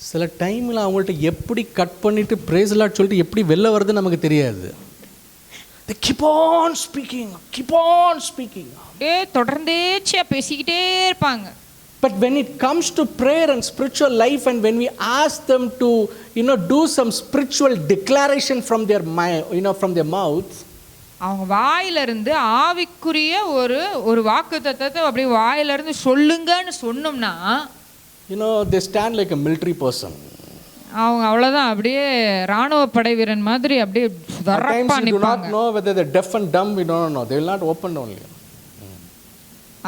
சில டைம்ல அவங்கள்ட்ட எப்படி கட் பண்ணிட்டு praise the Lord சொல்லிட்டு எப்படி வெளில வருதுன்னு நமக்கு தெரியாது. They keep on speaking. தொடர்ந்தேச்சியா பேசிக்கிட்டே இருப்பாங்க. But when it comes to prayer and spiritual life, and when we ask them to do some spiritual declaration from their from their mouth, அவங்க வாயிலிருந்து ஆவிக்குரிய ஒரு வாக்குத்தத்தத்தை அப்படியே வாயிலிருந்து சொல்லுங்கன்னு சொன்னோம்னா they stand like a military person. அவங்க அவ்வளவுதான், அப்படியே ராணுவ படை வீரன் மாதிரி அப்படியே தரப்பா நிப்பாங்க. You do not know whether they're deaf and dumb. We don't know. They will not open only.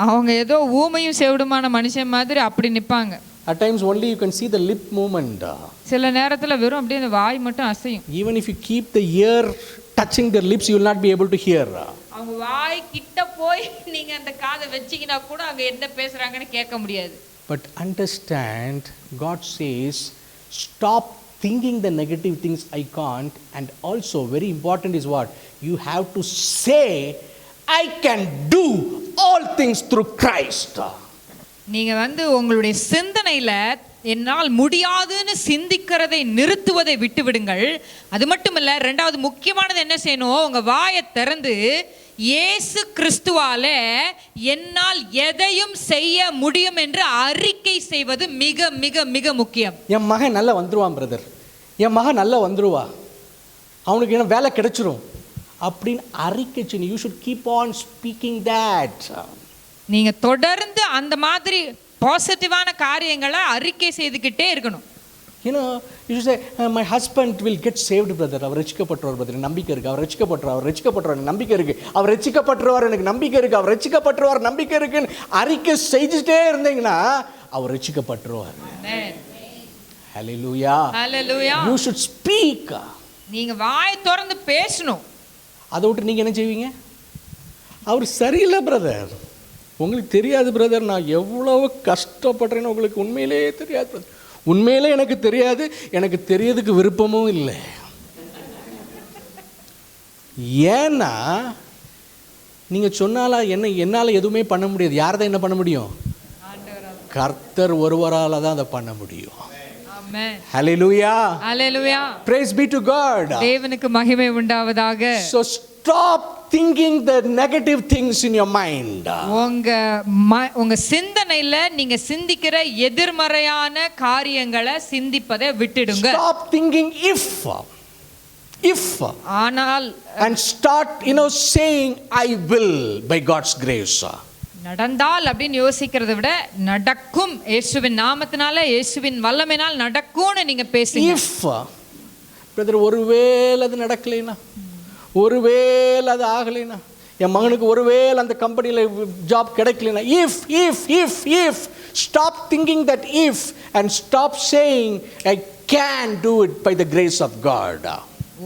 அவங்க ஏதோ ஊமையும் செவிடுமான மனுஷன் மாதிரி அப்படி நிப்பாங்க. At times only you can see the lip movement. சில நேரத்துல வெறும் அப்படியே அந்த வாய் மட்டும் அசையும். Even if you keep the ear touching their lips, you will not be able to hear. அவங்க வாய் கிட்ட போய் நீங்க அந்த காதை வெச்சீங்கனா கூட அவங்க என்ன பேசுறாங்கன்னு கேட்க முடியாது. But understand, God says, stop thinking the negative things I can't, and also very important is what? You have to say I can do all things through Christ. நீங்க உங்களுடைய சிந்தனையில என்னால் முடியாதுன்னு சிந்திக்கிறதை நிறுத்துவதை விட்டு விடுங்கள். அது மட்டுமல்ல, இரண்டாவது முக்கியமானது என்ன செய்யணும்? உங்க வாயை திறந்து இயேசு கிறிஸ்துவால என்னால் எதையும் செய்ய முடியும் என்று அறிக்கை செய்வது மிக மிக மிக முக்கியம். என் மகன் நல்லா வந்துருவான் பிரதர், என் மகன் நல்லா வந்துருவா, அவனுக்கு என்ன வேலை கிடைச்சிரும் அப்படின்னு அறிக்கை செய்யணும். You should keep on speaking that. நீங்க தொடர்ந்து அந்த மாதிரி பாசிட்டிவான காரியங்களை அறிக்கை செய்துக்கிட்டே இருக்கணும். you should say my husband will get saved brother, our ரட்சிக்கப்பட்டவர் brother, நம்பிக்கை இருக்கு, அவர் ரட்சிக்கப்பட்டவர் நம்பிக்கை இருக்கு, அவர் ரட்சிக்கப்பட்டவர் எனக்கு நம்பிக்கை இருக்கு, அவர் ரட்சிக்கப்பட்டவர் நம்பிக்கை இருக்குன்னு அறிக்கை செய்துட்டே இருந்தீங்கன்னா அவர் ரட்சிக்கப்பட்டவர். ஆமென். ஹalleluya. ஹalleluya. you should speak. நீங்க வாய் திறந்து பேசணும். அதை விட்டு நீங்க என்ன செய்வீங்க? அவர் சரியில்லை பிரதர், உங்களுக்கு தெரியாது பிரதர், நான் எவ்வளவு கஷ்டப்படுறேன்னு உங்களுக்கு உண்மையிலே தெரியாது பிரதர். உண்மையிலே எனக்கு தெரியாது, எனக்கு தெரியறதுக்கு விருப்பமும் இல்லை. ஏன்னா நீங்க சொன்னாலா என்னால் எதுவுமே பண்ண முடியாது. யார் தான் என்ன பண்ண முடியும்? கர்த்தர் ஒருவரால தான் அதை பண்ண முடியும். ஆமென். ஹalleluya. ஹalleluya. Praise be to God. தேவனுக்கு மகிமை உண்டாவதாக. So stop thinking the negative things in your mind. உங்க சிந்தனையில நீங்க சிந்திக்கிற எதிர்மறையான காரியங்களை சிந்திப்பதை விட்டுடுங்க. Stop thinking if ஆனால் and start saying I will by God's grace. நடந்தால் அப்படின்னு யோசிக்கிறதை விட நடக்கும், இயேசுவின் நாமத்தினால இயேசுவின் வல்லமையினால் நடக்கும்னு நீங்க பேசுங்க. If பிரதர் ஒருவேளை அது நடக்கலைனா, ஒருவேளை அது ஆகலைனா, என் மகனுக்கு ஒருவேளை அந்த கம்பெனியில் ஜாப் கிடைக்கலனா, if stop thinking that if and stop saying I can do it by the grace of God.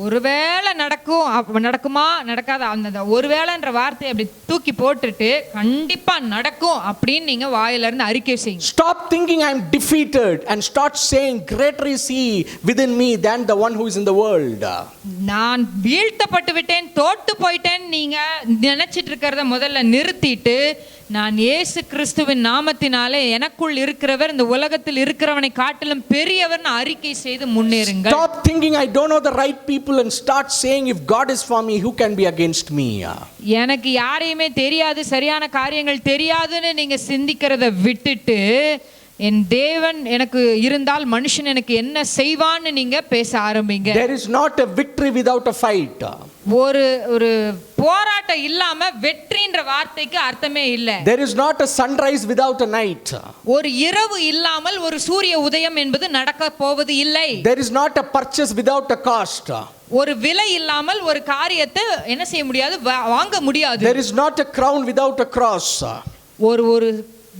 ஒருவேளை நடக்கும், நடக்குமா நடக்காத அந்த ஒருவேளைன்ற வார்த்தையை அப்படி தூக்கி போட்டுட்டு கண்டிப்பா நடக்கும் அப்படின்னு நீங்க வாயில இருந்து அறிக்கை செய்யுங்க. Stop thinking I am defeated and start saying greater is he within me than the one who is in the world. நான் வீழ்த்தப்பட்டு விட்டேன், தோட்டு போயிட்டேன் நீங்க நினைச்சிட்டு இருக்கிறத முதல்ல நிறுத்திட்டு, நான் இயேசு கிறிஸ்துவின் நாமத்தினாலே எனக்குள் இருக்கிறவர் இந்த உலகத்தில் இருக்கிறவனை காட்டிலும் பெரியவர்னு அறிக்கை செய்து முன்னேறுங்க. Stop thinking I don't know the right people and start saying if God is for me who can be against me. எனக்கு யாரையுமே தெரியாது, சரியான காரியங்கள் தெரியாதுன்னு நீங்க சிந்திக்கிறத விட்டுட்டு, என் தேவன் எனக்கு இருந்தால் மனுஷன் எனக்கு என்ன செய்வான்னு நீங்க பேச ஆரம்பிங்க. There is not a victory without a fight. ஒரு போராட்டம் இல்லாம வெற்றின்ற வார்த்தைக்கு அர்த்தமே இல்ல. There is not a sunrise without a night. ஒரு இரவு இல்லாமல் ஒரு சூரிய உதயம் என்பது நடக்க போவது இல்லை. There is not a purchase without a cost. ஒரு விலை இல்லாமல் ஒரு காரியத்தை என்ன செய்ய முடியாது, வாங்க முடியாது. There is not a crown without a cross. ஒரு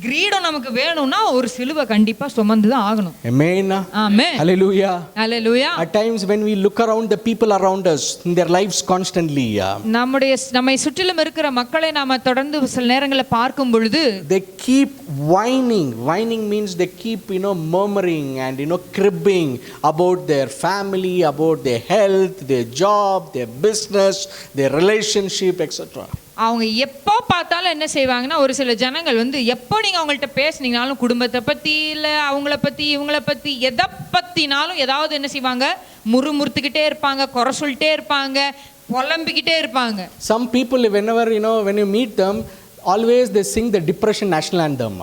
கிரீடம் நமக்கு வேணும்னா ஒரு சிலுவை கண்டிப்பா சுமந்து தான் ஆகணும். Amen. Amen. Hallelujah. Hallelujah. At times when we look around the people around us in their lives constantly, நம்மை சுற்றிலும் இருக்கிற மக்களை நாம தொடர்ந்து சில நேரங்களில் பார்க்கும் பொழுது they keep whining. Whining means they keep murmuring and cribbing about their family, about their health, their job, their business, their relationship, etc. அவங்க எப்போ பார்த்தாலும் என்ன செய்வாங்கன்னா, ஒரு சில ஜனங்கள் வந்து எப்போ நீங்கள் அவங்கள்ட்ட பேசுனீங்கனாலும் குடும்பத்தை பற்றி இல்லை அவங்கள பற்றி இவங்கள பற்றி எதை பற்றினாலும் ஏதாவது என்ன செய்வாங்க, முறுமுறுத்துக்கிட்டே இருப்பாங்க, குறை சொல்லிட்டே இருப்பாங்க, புலம்பிக்கிட்டே இருப்பாங்க. Some people whenever when you meet them, always they sing the depression national anthem.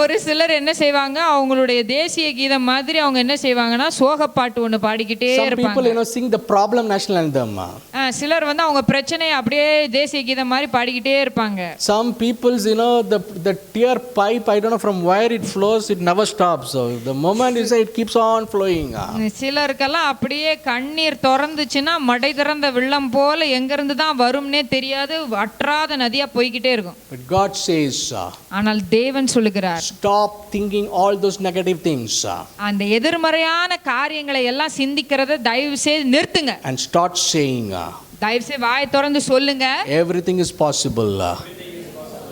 ஒரு சிலர் என்ன செய்வாங்க, அவங்களுடைய தேசிய கீதம் மாதிரி அவங்க என்ன செய்வாங்கன்னா சோகப்பாட்டு ஒன்று பாடிக்கிட்டே இருப்பாங்க. Some people sing the problem national anthem. சிலர் வந்து அவங்க பிரச்சனையை அப்படியே தேசிய கீதம் மாதிரி பாடிக்கிட்டே இருப்பாங்க. Some people's the tear pipe, I don't know from where it flows, it never stops. So the moment you say it keeps on flowing. சிலருக்கெல்லாம் அப்படியே கண்ணீர் திறந்துச்சுன்னா மடை திறந்த வெள்ளம் போல எங்கிருந்து தான் வரும்னே தெரியாது, வற்றாத நதியா போய்கிட்டே இருக்கும். But God says, ஆனால் தேவன் சொல்லுகிறார், stop thinking all those negative things. அந்த எதிர்மறையான காரியங்களை எல்லாம் சிந்திக்கிறதை தயவு செய்து நிறுத்துங்க. And start saying, தயவு செய்து வாயை திறந்து சொல்லுங்க, everything is possible.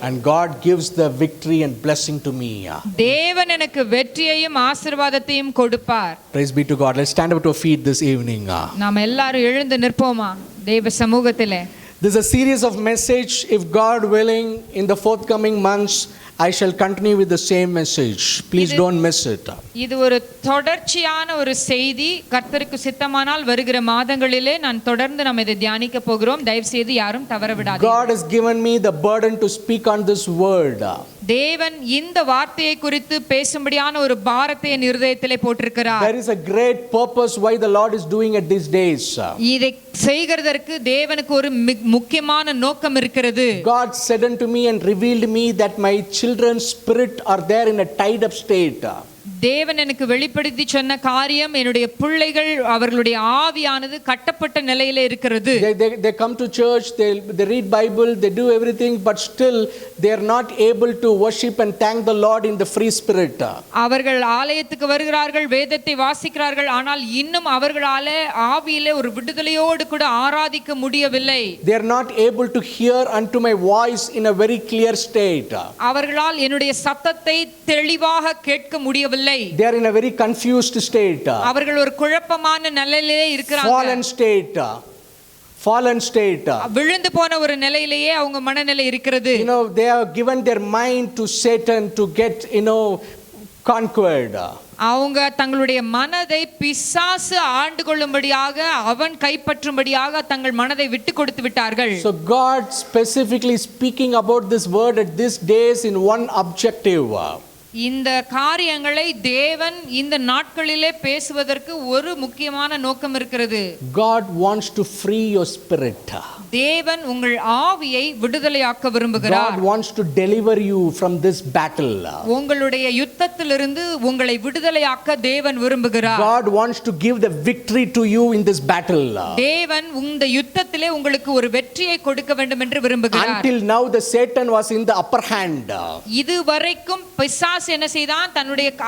And God gives the victory and blessing to me. தேவன் எனக்கு வெற்றியையும் ஆசீர்வாதத்தையும் கொடுப்பார். Praise be to God. Let's stand up to our feet this evening. நாம் எல்லாரும் எழுந்து நிற்போமா தேவ சமூகத்திலே. This is a series of message. If God willing, in the forthcoming months I shall continue with the same message. Please don't miss it. இது ஒரு தொடர்ச்சியான ஒரு செய்தி. கர்த்தருக்கு சித்தமானால் வருகிற மாதங்களிலே நான் தொடர்ந்து நாம் இதை தியானிக்க போகிறோம். தயவு செய்து யாரும் தவற விடாதீர்கள். God has given me the burden to speak on this word. தேவன் இந்த வார்த்தையை குறித்து பேசும்படியான ஒரு பாரத்தை என் இருதயத்திலே போட்டிருக்கிறார். There is a great purpose why the Lord is doing it these days. இதை செய்கிறதற்கு தேவனுக்கு ஒரு முக்கியமான நோக்கம் இருக்கிறது. God said unto me and revealed me that my children's spirit are there in a tied up state. தேவன் எனக்கு வெளிப்படுத்தி சொன்ன காரியம், என்னுடைய பிள்ளைகள் அவர்களுடைய ஆவியானது கட்டப்பட்ட நிலையில இருக்கிறது. They come to church, they read Bible, they do everything, but still they are not able to worship and thank the Lord in the free spirit. அவர்கள் ஆலயத்துக்கு வருகிறார்கள், வேதத்தை வாசிக்கிறார்கள், ஆனால் இன்னும் அவர்களாலே ஆவியிலே ஒரு விடுதலையோடு கூட ஆராதிக்க முடியவில்லை. They are not able to hear unto my voice in a very clear state. அவர்களால் என்னுடைய சத்தத்தை தெளிவாக கேட்க முடியவில்லை. They are in a very confused state. அவர்கள் ஒரு குழப்பமான நிலையிலே இருக்கிறாங்க. Fallen state. விழுந்து போன ஒரு நிலையிலேயே அவங்க மனநிலை இருக்கிறது. They have given their mind to Satan to get conquered. அவங்க தங்களுடைய மனதை பிசாசு ஆண்டு கொள்ளும்படியாக, அவன் கைப்பற்றும்படியாக தங்கள் மனதை விட்டு கொடுத்து விட்டார்கள். So God specifically speaking about this word at these days in one objective. இந்த காரியங்களை தேவன் இந்த நாட்களிலே பேசுவதற்கு ஒரு முக்கியமான நோக்கம் இருக்கிறது. God wants to free your spirit. தேவன் உங்கள் ஆவியை விடுதலையாக்க விரும்புகிறார். God wants to deliver you from this battle. உங்களுடைய யுத்தத்திலிருந்து உங்களை விடுதலையாக்க தேவன் விரும்புகிறார். God wants to give the victory to you in this battle. தேவன் இந்த யுத்தத்திலே உங்களுக்கு ஒரு வெற்றியை கொடுக்க வேண்டும் என்று விரும்புகிறார். Until now the Satan was in the upper hand. இதுவரைக்கும் பிசாசு என்ன செய்தான்?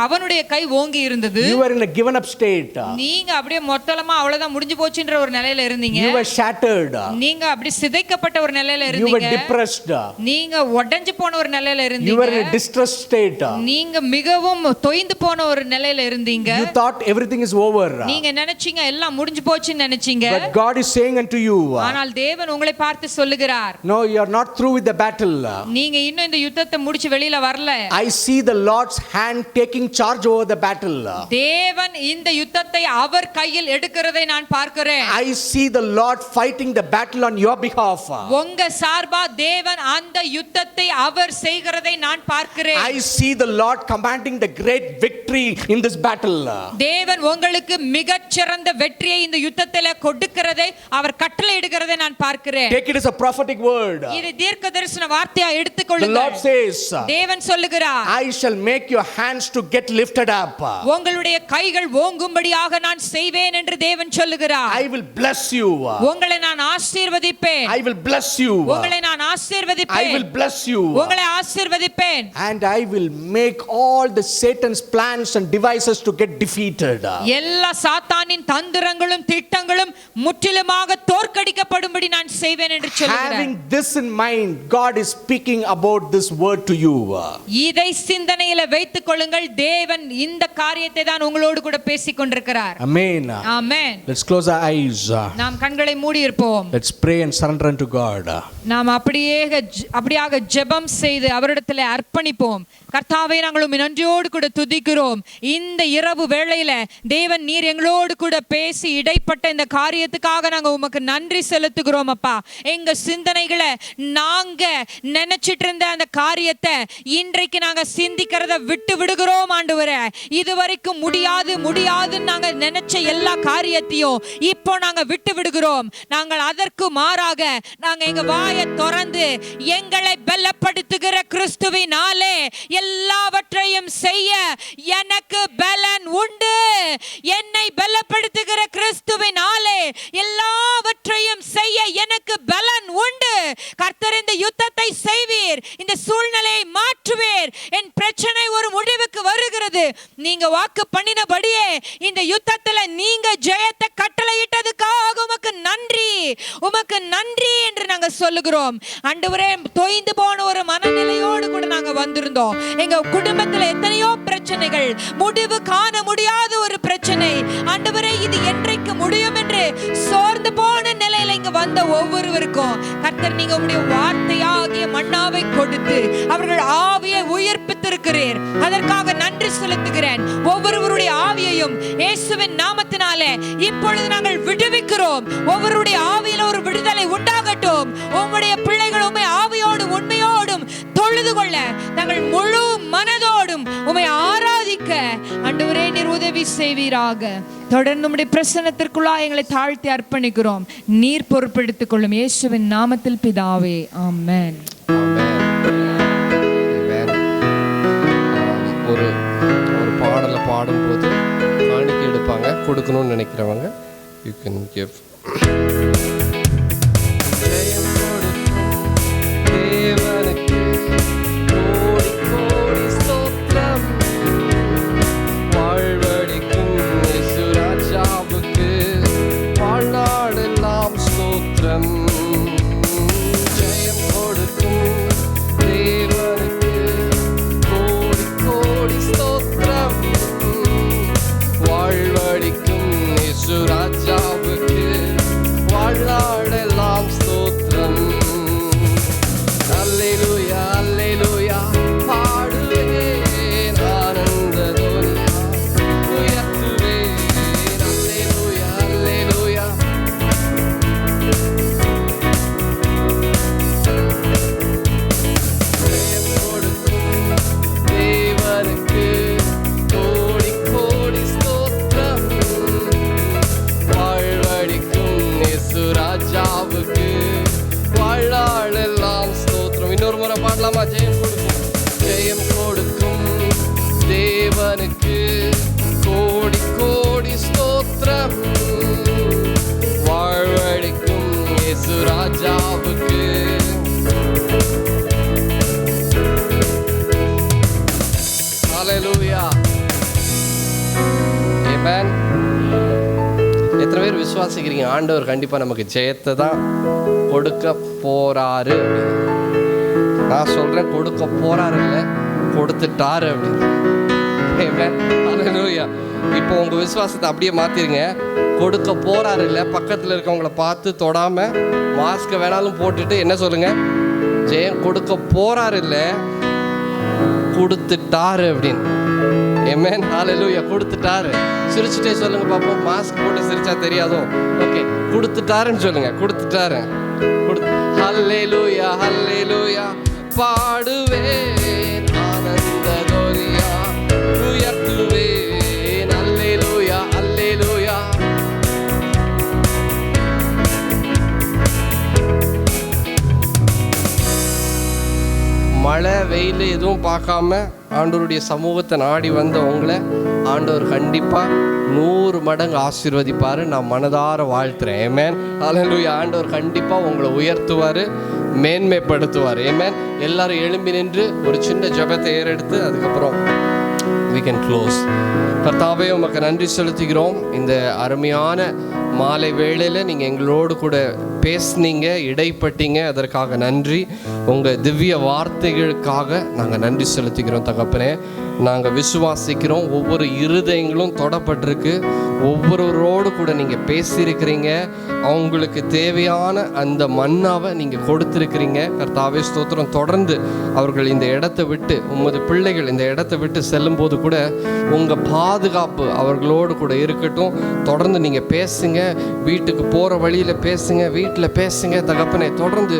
அவனுடைய கை ஓங்கி இருந்தது. You were in a given up state. நீங்க அப்படியே மொத்தமா அவ்வளவுதான் முடிஞ்சு போச்சுன்ற ஒரு நிலையில இருந்தீங்க. You were shattered. நீங்க அப்படி சிதைக்கப்பட்ட ஒரு நிலையில You இருந்தீங்க. were depressed. நீங்க உடைஞ்சு போன ஒரு நிலையில You இருந்தீங்க. were in a distressed state. நீங்க மிகவும் தொய்ந்து போன ஒரு நிலையில இருந்தீங்க. You thought everything is over. நீங்க நினைச்சீங்க எல்லாம் முடிஞ்சு போச்சுன்னு நினைச்சீங்க. But God is saying unto you, ஆனால் தேவன் உங்களை பார்த்து சொல்லுகிறார், no, you are not through with the battle. நீங்க இன்னும் இந்த யுத்தத்தை முடிச்சு வெளியில வரல. I see the Lord's hand taking charge over the battle. தேவன் இந்த யுத்தத்தை அவர் கையில் எடுக்கிறதை நான் பார்க்கிறேன். I see the Lord fighting the battle on your behalf. உங்க சார்பா தேவன் அந்த யுத்தத்தை அவர் செய்கிறதை நான் பார்க்கிறேன். I see the Lord commanding the great victory in this battle. தேவன் உங்களுக்கு மிகச்சிறந்த வெற்றியை இந்த யுத்தத்திலே கொடுக்கிறதை அவர் கட்டளையிடுகிறதை நான் பார்க்கிறேன். Take it as a prophetic word. இது தீர்க்கதரிசன வார்த்தையா The எடுத்துக்கொள்ளுங்கள். Lord says, தேவன் சொல்லுகிறார், I shall make your hands to get lifted up. உங்களுடைய கைகள் ஓங்கும்படியாக நான் செய்வேன் என்று தேவன் சொல்லுகிறார். I will bless you. உங்களை நான் ஆசீர்வதிப்பேன். I will bless you. உங்களை நான் ஆசீர்வதிப்பேன். I will bless you. உங்களை ஆசீர்வதிப்பேன். And I will make all the Satan's plans and devices to get defeated. எல்லா சாத்தானின் தந்திரங்களும் திட்டங்களும் முற்றிலுமாக தோற்கடிக்கப்படும்படி நான் செய்வேன் என்று சொல்லுகிறார். Having this in mind, God is speaking about this word to you. இதை சிந்தனையில வைத்துக் கொள்ளுங்கள். தேவன் இந்த காரியத்தை தான் உங்களோடு கூட பேசிக் கொண்டிருக்கிறார். Amen. Amen. Let's close our eyes. நாம் கண்களை மூடி இருப்போம். Let's pray and surrender unto God. நாம் அப்படியாக ஜெபம் செய்து அவரிடத்தில் அர்ப்பணிப்போம். கர்த்தாவே, நாங்கள் உம்மை நன்றியோடு கூட துதிக்கிறோம். இந்த இரவு வேளையில தேவன் நீர் எங்களோடு கூட பேசி இடைப்பட்ட இந்த காரியத்துக்காக நாங்க உமக்கு நன்றி செலுத்துகிறோம் அப்பா. எங்க சிந்தனைகளை நாங்க நினைச்சிட்டு இருந்த அந்த காரியத்தை இன்றைக்கு நாங்க சிந்திக்கிறத விட்டு விடுகிறோம் ஆண்டவரே. இதுவரைக்கும் முடியாதுன்னு நாங்க நினைச்ச எல்லா காரியத்தையும் இப்போ நாங்க விட்டு விடுகிறோம். நாங்கள் அதற்கு மாறாக நாங்க எங்க வாயை திறந்து எங்களை பலப்படுத்துகிற கிறிஸ்துவினாலே எல்லாவற்றையும் செய்ய எனக்கு பலன் உண்டு. என்னை பலப்படுத்துகிற கிறிஸ்துவினாலே எல்லாவற்றையும் செய்ய எனக்கு பலன் உண்டு. கர்த்தர் இந்த யுத்தத்தை செய்வீர். இந்த சூழ்நிலையை மாற்றுவீர். என் பிரச்சனை ஒரு முடிவுக்கு வருகிறது. நீங்க வாக்கு பண்ணினபடியே இந்த யுத்தத்துல நீங்க ஜெயத்தை கட்டளையிட்டதுக்காக உமக்கு நன்றி என்று நாங்க சொல்லுகிறோம். ஆண்டவரே, தொய்ந்து போன ஒரு மனநிலையோடு கூட நாங்க வந்திருந்தோம். எங்க குடும்பத்துல எத்தனையோ பிரச்சனைகள், முடிவு காண முடியாத ஒரு பிரச்சனை. ஆண்டவரே, இது என்றைக்கு முடியும் என்று சோர்ந்து போன நிலையில இங்க வந்த ஒவ்வொருவருக்கும் கர்த்தர் நீங்க உம்முடைய வார்த்தையாகிய மன்னாவை கொடுத்து அவர்கள் ஆவியை உயிர்ப்பித்திருக்கிறீர். அதற்காக நன்றி செலுத்துகிறேன். ஒவ்வொருவருடைய ஆவியையும் இயேசுவின் நாமத்தினாலே இப்பொழுது நாங்கள் விடுவிக்கிறோம். ஒவ்வொருடைய ஆவியில ஒரு விடுதலை உண்டாகட்டும். உம்முடைய பிள்ளைகள் உம்மை ஆவியோடும் உண்மையோடும் தொழுது கொள்ள தங்கள் முழு மனதோடும் உம்மை ஆராதிக்க ஆண்டவரே நீர் உதவி செய்வீராக. தொடர்ந்து உம்முடைய பிரசன்னத்திற்குள்ளா எங்களை தாழ்த்தி அர்ப்பணிக்கிறோம். நீர் பொறுப்பெடுத்துக் கொள்ளும். இயேசுவின் நாமத்தில் பிதாவே, ஆமென். ஒரு பாடலை பாடும்போது காணிக்கை எடுப்பாங்க. கொடுக்கணும்னு நினைக்கிறவங்க யூ கேன் கிவ். தேவனுக்கு கண்டிப்பா ஜெயம் கொடுக்கும். ஜெயம் கொடுக்கும் தேவனுக்கு கோடி கோடி ஸ்தோத்திரம். வாழ்வழிக்கும் இயேசு ராஜாவுக்கு ஹல்லேலூயா. ஆமென். எத்தனை பேர் விசுவாசிக்கிறீங்க ஆண்டவர் கண்டிப்பா நமக்கு ஜெயத்தை தான் கொடுக்க போறாரு? நான் சொல்றேன் கொடுக்க போறாரு இல்லை, கொடுத்துட்டாரு அப்படின்னு. ஆமென். ஹல்லேலூயா. இப்போ உங்க விசுவாசத்தை அப்படியே மாத்திருங்க. கொடுக்க போறாரு இல்லை, பக்கத்தில் இருக்கவங்கள பார்த்து தொடாம மாஸ்க் வேணாலும் போட்டுட்டு என்ன சொல்லுங்க? ஜெயம் கொடுக்க போறாரு இல்லை, கொடுத்துட்டாரு அப்படின்னு. ஆமென். ஹல்லேலூயா. கொடுத்துட்டாரு. சிரிச்சுட்டே சொல்லுங்க பாப்போம். மாஸ்க் போட்டு சிரிச்சா தெரியாதோ? ஓகே, கொடுத்துட்டாருன்னு சொல்லுங்க. கொடுத்துட்டாரு. ஹல்லேலூயா ஹல்லேலூயா. பாடுவேன் ஆனந்த தோரியா, உயர்த்துவேன் ஹல்லேலூயா ஹல்லேலூயா. மழை வெயில் எதுவும் பார்க்காம ஆண்டவருடைய சமூகத்தை நாடி வந்த உங்களை ஆண்டவர் கண்டிப்பாக 100 மடங்கு ஆசீர்வதிப்பார். நான் மனதார வாழ்த்துறேன். ஆமென். ஹல்லேலூயா. ஆண்டவர் கண்டிப்பாக உங்களை உயர்த்துவார், மேன்மைப்படுத்துவார். ஆமென். எல்லாரும் எழும்பி நின்று ஒரு சின்ன ஜெபத்தை ஏறெடுத்து அதுக்கப்புறம் we can close. கர்த்தாவே உமக்கு நன்றி செலுத்துகிறோம். இந்த அருமையான மாலை வேளையில் நீங்கள் எங்களோடு கூட பேசுனீங்க, இடைப்பட்டீங்க, அதற்காக நன்றி. உங்கள் திவ்ய வார்த்தைகளுக்காக நாங்கள் நன்றி செலுத்துகிறோம் தகப்பனே. நாங்கள் விசுவாசிக்கிறோம் ஒவ்வொரு இருதயங்களும் தொடப்பட்டிருக்கு. ஒவ்வொருவரோடு கூட நீங்கள் பேசியிருக்கிறீங்க. அவங்களுக்கு தேவையான அந்த மன்னாவை நீங்கள் கொடுத்துருக்கிறீங்க. கர்த்தாவே ஸ்தோத்திரம். தொடர்ந்து அவர்கள் இந்த இடத்தை விட்டு, உமது பிள்ளைகள் இந்த இடத்தை விட்டு செல்லும்போது கூட உங்கள் பாதுகாப்பு அவர்களோடு கூட இருக்கட்டும். தொடர்ந்து நீங்கள் பேசுங்க, வீட்டுக்கு போகிற வழியில் பேசுங்க, வீட்டில் பேசுங்க தகப்பனே. தொடர்ந்து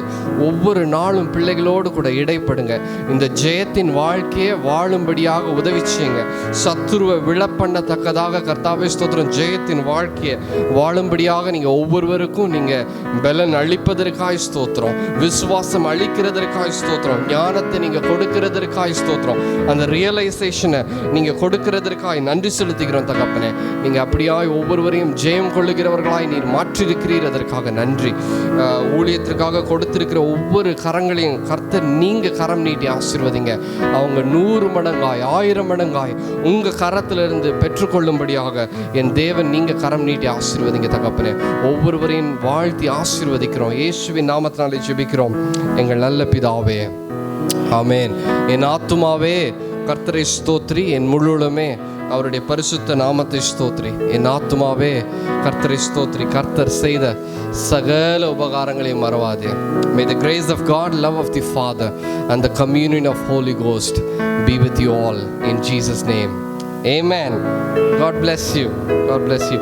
ஒவ்வொரு நாளும் பிள்ளைகளோடு கூட இடைப்படுங்க. இந்த ஜெயத்தின் வாழ்க்கையை வாழும்படியாக உதவி செய்யுங்க. சத்துருவை விழப்பண்ணத்தக்கதாக கர்த்தாவே ஸ்தோத்திரம் ஜெயத்தின் வாழ்க்கையை வாழும்படியாக நீங்கள் ஒவ்வொருவருக்கும் நீங்கள் பலன் அளிப்பதற்காய் ஸ்தோத்திரம், விசுவாசம் அளிக்கிறதற்காய் ஸ்தோத்திரம், ஞானத்தை நீங்கள் கொடுக்கிறதற்காய் ஸ்தோத்திரம், அந்த ரியலைசேஷனை நீங்கள் கொடுக்கிறதற்காய் நன்றி செலுத்துகிறோம் தகப்பனே. நீங்கள் அப்படியாய் ஒவ்வொருவரையும் ஜெயம் கொள்ளுகிறவர்களாய் நீர் மாற்றிருக்கிறீர். அதற்காக நன்றி. ஊழியத்திற்காக கொடுத்திருக்கிற ஒவ்வொரு கரங்களையும் கர்த்தர் நீங்கள் கரம் நீட்டி ஆசீர்வதிங்க. அவங்க 100 மடங்காய் 1000 மடங்காய் உங்கள் கரத்திலிருந்து பெற்றுக்கொள்ளும்படியாக என் தேவன் நீங்கள் கரம் நீட்டி ஆசீர்வதிங்க தகப்பனே. ஒவ்வொருவரையும் வாழ்த்தி ஆசீர்வதிக்கிறோம். இயேசுவின் நாமத்தினாலே ஜெபிக்கிறோம் எங்கள் நல்ல பிதாவே, ஆமென். என் ஆத்துமாவே கர்த்தரை ஸ்தோத்ரி, என் முழுமே அவருடைய பரிசுத்த நாமத்தை ஸ்தோத்ரி. என் ஆத்துமாவே கர்த்தரை ஸ்தோத்ரி. கர்த்தர் செய்த சகல உபகாரங்களையும் மறவாதே. May the grace of God, love of the Father and the communion of Holy Ghost be with you all in Jesus' name. Amen. God bless you. God bless you.